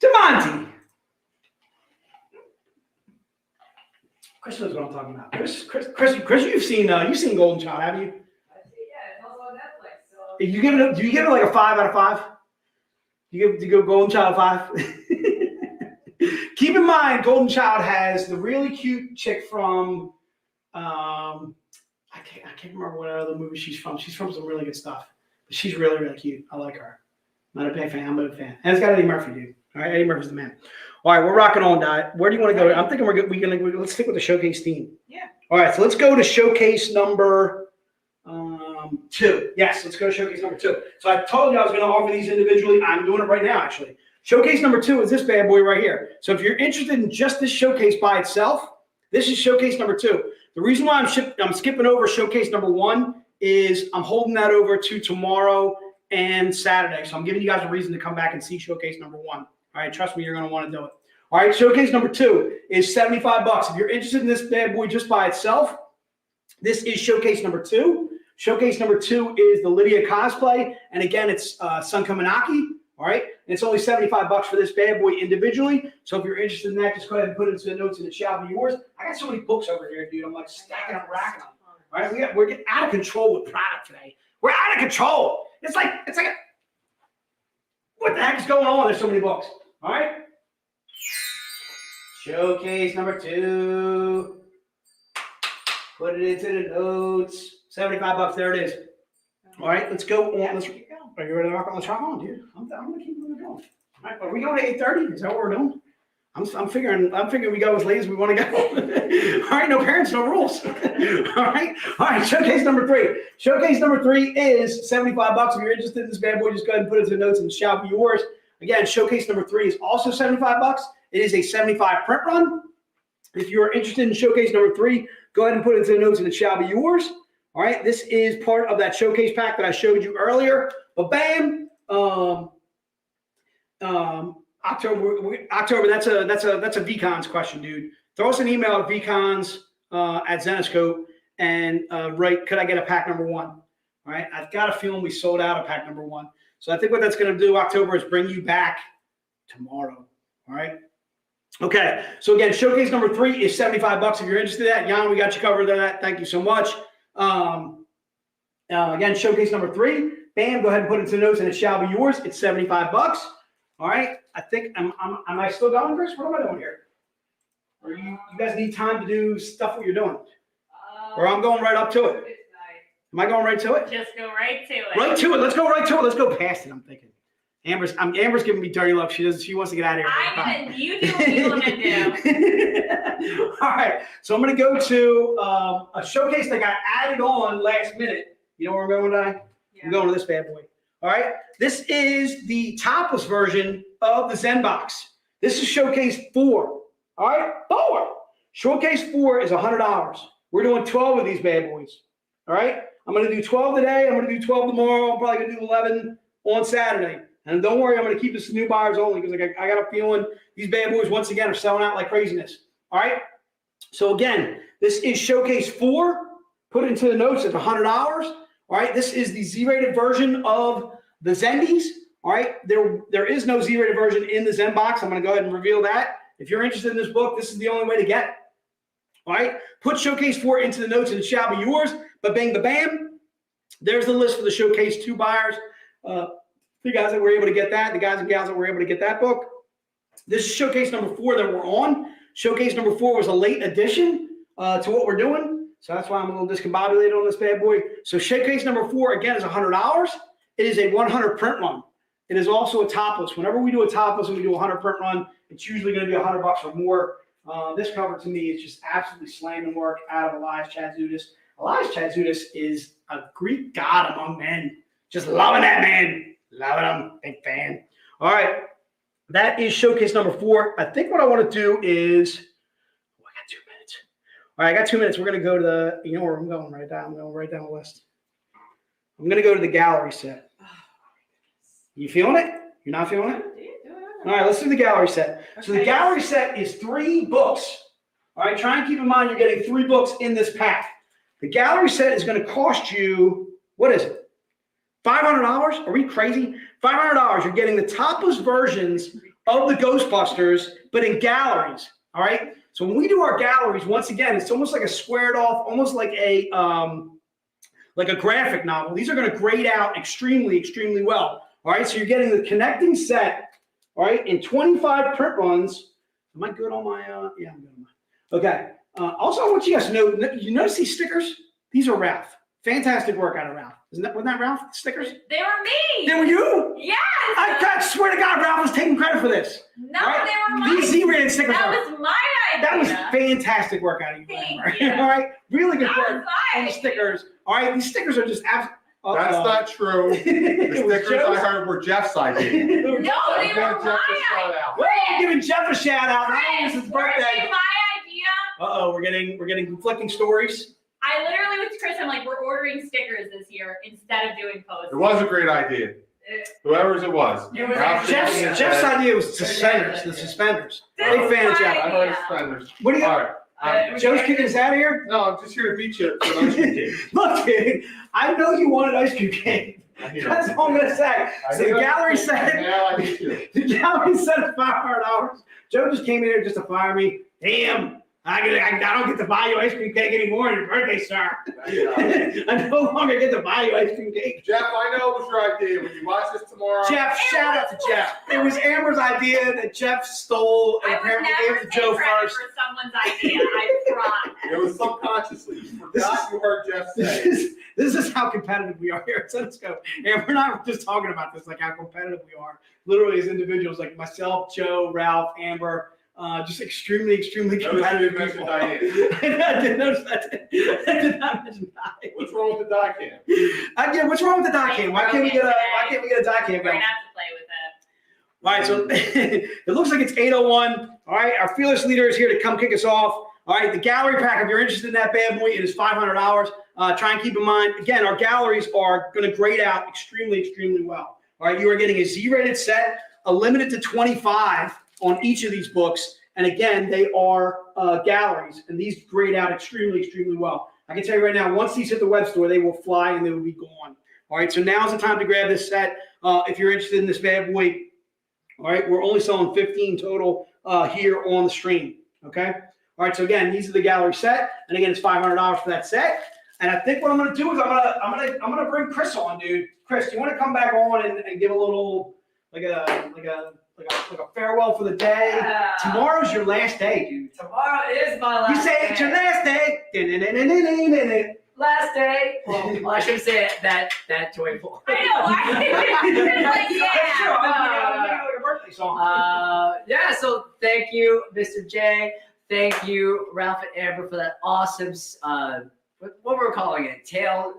to Monty. Chris knows what I'm talking about. Chris, you've seen Golden Child, haven't you? Yeah, it's also on Netflix. So. Do you give it like a 5 out of 5? Do you go Golden Child 5? Keep in mind, Golden Child has the really cute chick from can't remember what other movie she's from. She's from some really good stuff. But she's really, really cute. I like her. Not a big fan. I'm a big fan. And it's got Eddie Murphy, dude. All right, Eddie Murphy's the man. All right, we're rocking on, Di. Where do you want to go? I'm thinking let's stick with the showcase theme. Yeah. All right, so let's go to showcase number 2. Yes, let's go to showcase number 2. So I told you I was going to offer these individually. I'm doing it right now, actually. Showcase number 2 is this bad boy right here. So if you're interested in just this showcase by itself, this is showcase number 2. The reason why I'm skipping over showcase number 1 is I'm holding that over to tomorrow and Saturday. So I'm giving you guys a reason to come back and see showcase number 1. All right, trust me, you're going to want to do it. All right, showcase number 2 is $75. If you're interested in this bad boy just by itself, this is showcase number 2. Showcase number 2 is the Lydia cosplay. And again, it's Sun Kaminaki. All right, and it's only $75 for this bad boy individually. So if you're interested in that, just go ahead and put it into the notes and it shall be yours. I got so many books over here, dude. I'm like stacking up, racking them. All right, we're getting out of control with product today. We're out of control. It's like what the heck is going on? There's so many books. All right. Showcase number 2. Put it into the notes. $75. There it is. All right, let's go on. Are you ready to rock on? Let's rock on, dude. I'm gonna keep moving going. All right, are we going to 8:30? Is that what we're doing? I'm figuring we go as late as we want to go. All right, no parents, no rules. All right. Showcase number 3. Showcase number 3 is $75. If you're interested in this bad boy, just go ahead and put it in the notes and it shall be yours. Again, showcase number 3 is also $75. It is a 75 print run. If you're interested in showcase number 3, go ahead and put it into the notes and it shall be yours. All right, this is part of that showcase pack that I showed you earlier. But bam, October. That's a VCons question, dude. Throw us an email at VCons at Zenoscope and write, could I get a pack number 1? All right, I've got a feeling we sold out of pack number 1. So I think what that's going to do, October, is bring you back tomorrow. All right. Okay. So again, showcase number 3 is $75. If you're interested in that, Jan, we got you covered on that. Thank you so much. Again, showcase number 3. Bam, go ahead and put it into the notes and it shall be yours. It's $75. All right. I think am I still going, Chris? What am I doing here? Or you guys need time to do stuff what you're doing? Or I'm going right up to it. Am I going right to it? Just go right to it. Right to it. Let's go right to it. Let's go past it. I'm thinking. Amber's giving me dirty look. She wants to get out of here. You do what you want to do. All right. So I'm going to go to a showcase that got added on last minute. You know where I'm going, Di? Yeah. I'm going to this bad boy. All right. This is the topless version of the Zenbox. This is showcase 4. All right. 4. Showcase 4 is $100. We're doing 12 of these bad boys. All right. I'm going to do 12 today. I'm going to do 12 tomorrow. I'm probably going to do 11 on Saturday. And don't worry, I'm going to keep this to new buyers only because I got a feeling these bad boys, once again, are selling out like craziness. All right. So again, this is showcase 4. Put it into the notes at $100. All right. This is the Z-rated version of the Zendies. All right. There is no Z-rated version in the Zenbox. I'm going to go ahead and reveal that. If you're interested in this book, this is the only way to get it. All right. Put showcase 4 into the notes and it shall be yours. But bang, the bam. There's the list for the showcase 2 buyers. The guys that were able to get that, the guys and gals that were able to get that book. This is showcase number 4 that we're on. Showcase number 4 was a late addition to what we're doing. So that's why I'm a little discombobulated on this bad boy. So showcase number 4, again, is $100. It is a 100 print run. It is also a topless. Whenever we do a topless and we do a 100 print run, it's usually going to be $100 or more. This cover to me is just absolutely slamming work out of Elias Chatzoudas. Elias Chatzoudas is a Greek god among men. Just loving that man. Loving him. Big fan. All right. That is showcase number 4. I think what I want to do is, I got 2 minutes. All right, I got 2 minutes. We're going to go to the, you know where I'm going right down. I'm going right down the list. I'm going to go to the gallery set. You feeling it? You're not feeling it? All right, let's do the gallery set. Okay. So the gallery set is 3 books. All right, try and keep in mind you're getting 3 books in this pack. The gallery set is going to cost you, what is it? $500? Are we crazy? $500. You're getting the topless versions of the Ghostbusters, but in galleries. All right. So when we do our galleries, once again, it's almost like a squared off, almost like a graphic novel. These are going to grade out extremely, extremely well. All right. So you're getting the connecting set. All right. In 25 print runs. Am I good on my? Yeah, I'm good on mine. Okay. Also, I want you guys to know. You notice these stickers? These are Ralph. Fantastic work out of Ralph. Wasn't that Ralph? Stickers? They were me. They were you? Yes. I swear to God, Ralph was taking credit for this. No, All right? they were mine. These Z-rated stickers That are. was my idea. That was fantastic work out of you, Thank Amber. you. All right, really good That work was on the mine. stickers. All right, these stickers are just absolutely. That's not true. The It was stickers I Joe's. heard were Jeff's idea. No, they I'll were give Jeff a my shout idea. out. Well, we're giving Jeff a shout out. It's his Chris, birthday. weren't they my idea? We're getting conflicting stories. I literally went to Chris. I'm like, we're ordering stickers this year instead of doing posts. It was a great idea. Whoever's it was. It was Ralph Jeff's Jeff- Jeff's idea was suspenders. The suspenders. This Big is fan of my Jeff. I heard suspenders. What do you? All right. Joe's kicking us out of here. No, I'm just here to beat you. For ice cream cake. Look, dude, I know you wanted ice cream cake. I hear That's it. all I'm gonna say. I So the hear it. gallery And said. now I hate you. The gallery said $500. Joe just came in here just to fire me. Damn, I don't get to buy you ice cream cake anymore on your birthday, sir. I no longer get to buy you ice cream cake. Jeff, I know it was your idea. When you watch this tomorrow, Jeff, shout out to Jeff. It was Amber's idea that Jeff stole and I would apparently never gave it to take Joe credit first. for someone's idea. I promise. it was subconsciously. You This forgot is- you heard Jeff say. This is how competitive we are here at Zenbox. And we're not just talking about this, like how competitive we are. Literally as individuals, like myself, Joe, Ralph, Amber, just extremely, extremely Notice you competitive didn't people. mention Diane. I did notice that. I did not mention Diane. What's wrong with the die cam? Again, what's wrong with the die cam? Why can't we get a die cam We're going? gonna have to play with it. All right, so it looks like it's 8:01. All right, our fearless leader is here to come kick us off. All right, the gallery pack, if you're interested in that bad boy, it is $500. Try and keep in mind, again, our galleries are going to grade out extremely, extremely well. All right, you are getting a Z-rated set, a limited to 25 on each of these books. And again, they are galleries, and these grade out extremely, extremely well. I can tell you right now, once these hit the web store, they will fly and they will be gone. All right, so now's the time to grab this set. If you're interested in this bad boy, all right, we're only selling 15 total here on the stream. Okay. All right. So again, these are the gallery set, and again, it's $500 for that set. And I think what I'm going to do is I'm going to bring Chris on, dude. Chris, do you want to come back on and give a little like a farewell for the day? Yeah. Tomorrow's your last day, dude. Tomorrow is my last You say it's your last day. last day. Well, I shouldn't say it that joyful. I know. I like, yeah. Like a birthday song. Yeah, so thank you, Mr. J. Thank you, Ralph and Amber, for that awesome, what were we calling it? Scary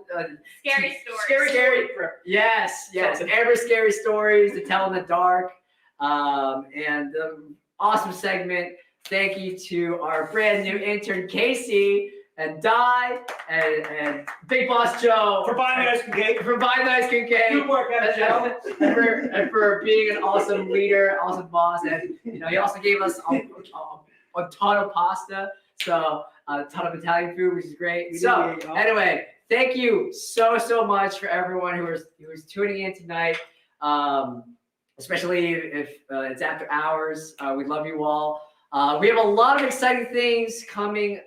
story. Scary. Yes. Amber scary stories to tell in the dark. And awesome segment. Thank you to our brand new intern, Casey, and Di, and Big Boss Joe. For buying the ice cream cake. For buying the ice cream cake. Good work, Joe. and for being an awesome leader, awesome boss, and he also gave us a ton of pasta, so a ton of Italian food, which is great. So anyway, thank you so much for everyone who is tuning in tonight, especially if it's after hours. We love you all. We have a lot of exciting things coming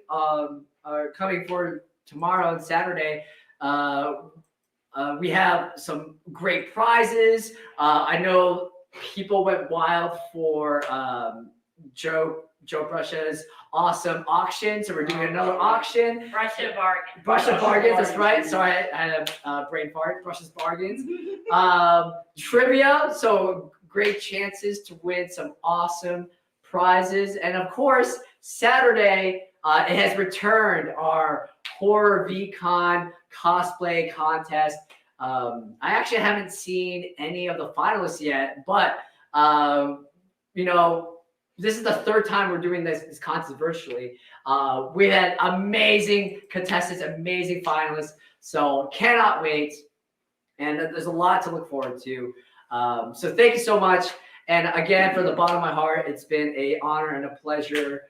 for tomorrow and Saturday. We have some great prizes. I know people went wild for Joe Brush's awesome auction. So we're doing another auction. Brush of bargain. Brush of bargains, that's right. Sorry, I had a brain fart. Brush's bargains. Trivia, so great chances to win some awesome prizes. And of course, Saturday, it has returned our Horror VCon cosplay contest. I actually haven't seen any of the finalists yet, but this is the third time we're doing this contest virtually. We had amazing contestants, amazing finalists, so cannot wait. And there's a lot to look forward to. So thank you so much. And again, from the bottom of my heart, it's been an honor and a pleasure.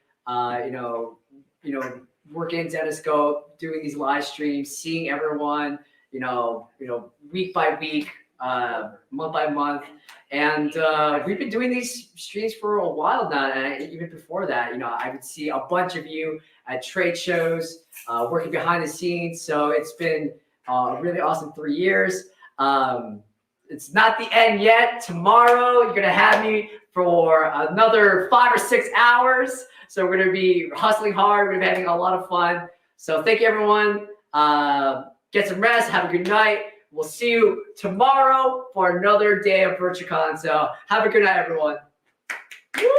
Working Zenoscope, doing these live streams, seeing everyone, week by week, month by month. And we've been doing these streams for a while now. And even before that, I would see a bunch of you at trade shows, working behind the scenes. So it's been a really awesome 3 years. It's not the end yet. Tomorrow, you're going to have me for another 5 or 6 hours. So we're going to be hustling hard. We're going to be having a lot of fun. So thank you, everyone. Get some rest. Have a good night. We'll see you tomorrow for another day of VirtuaCon. So have a good night, everyone. Woo!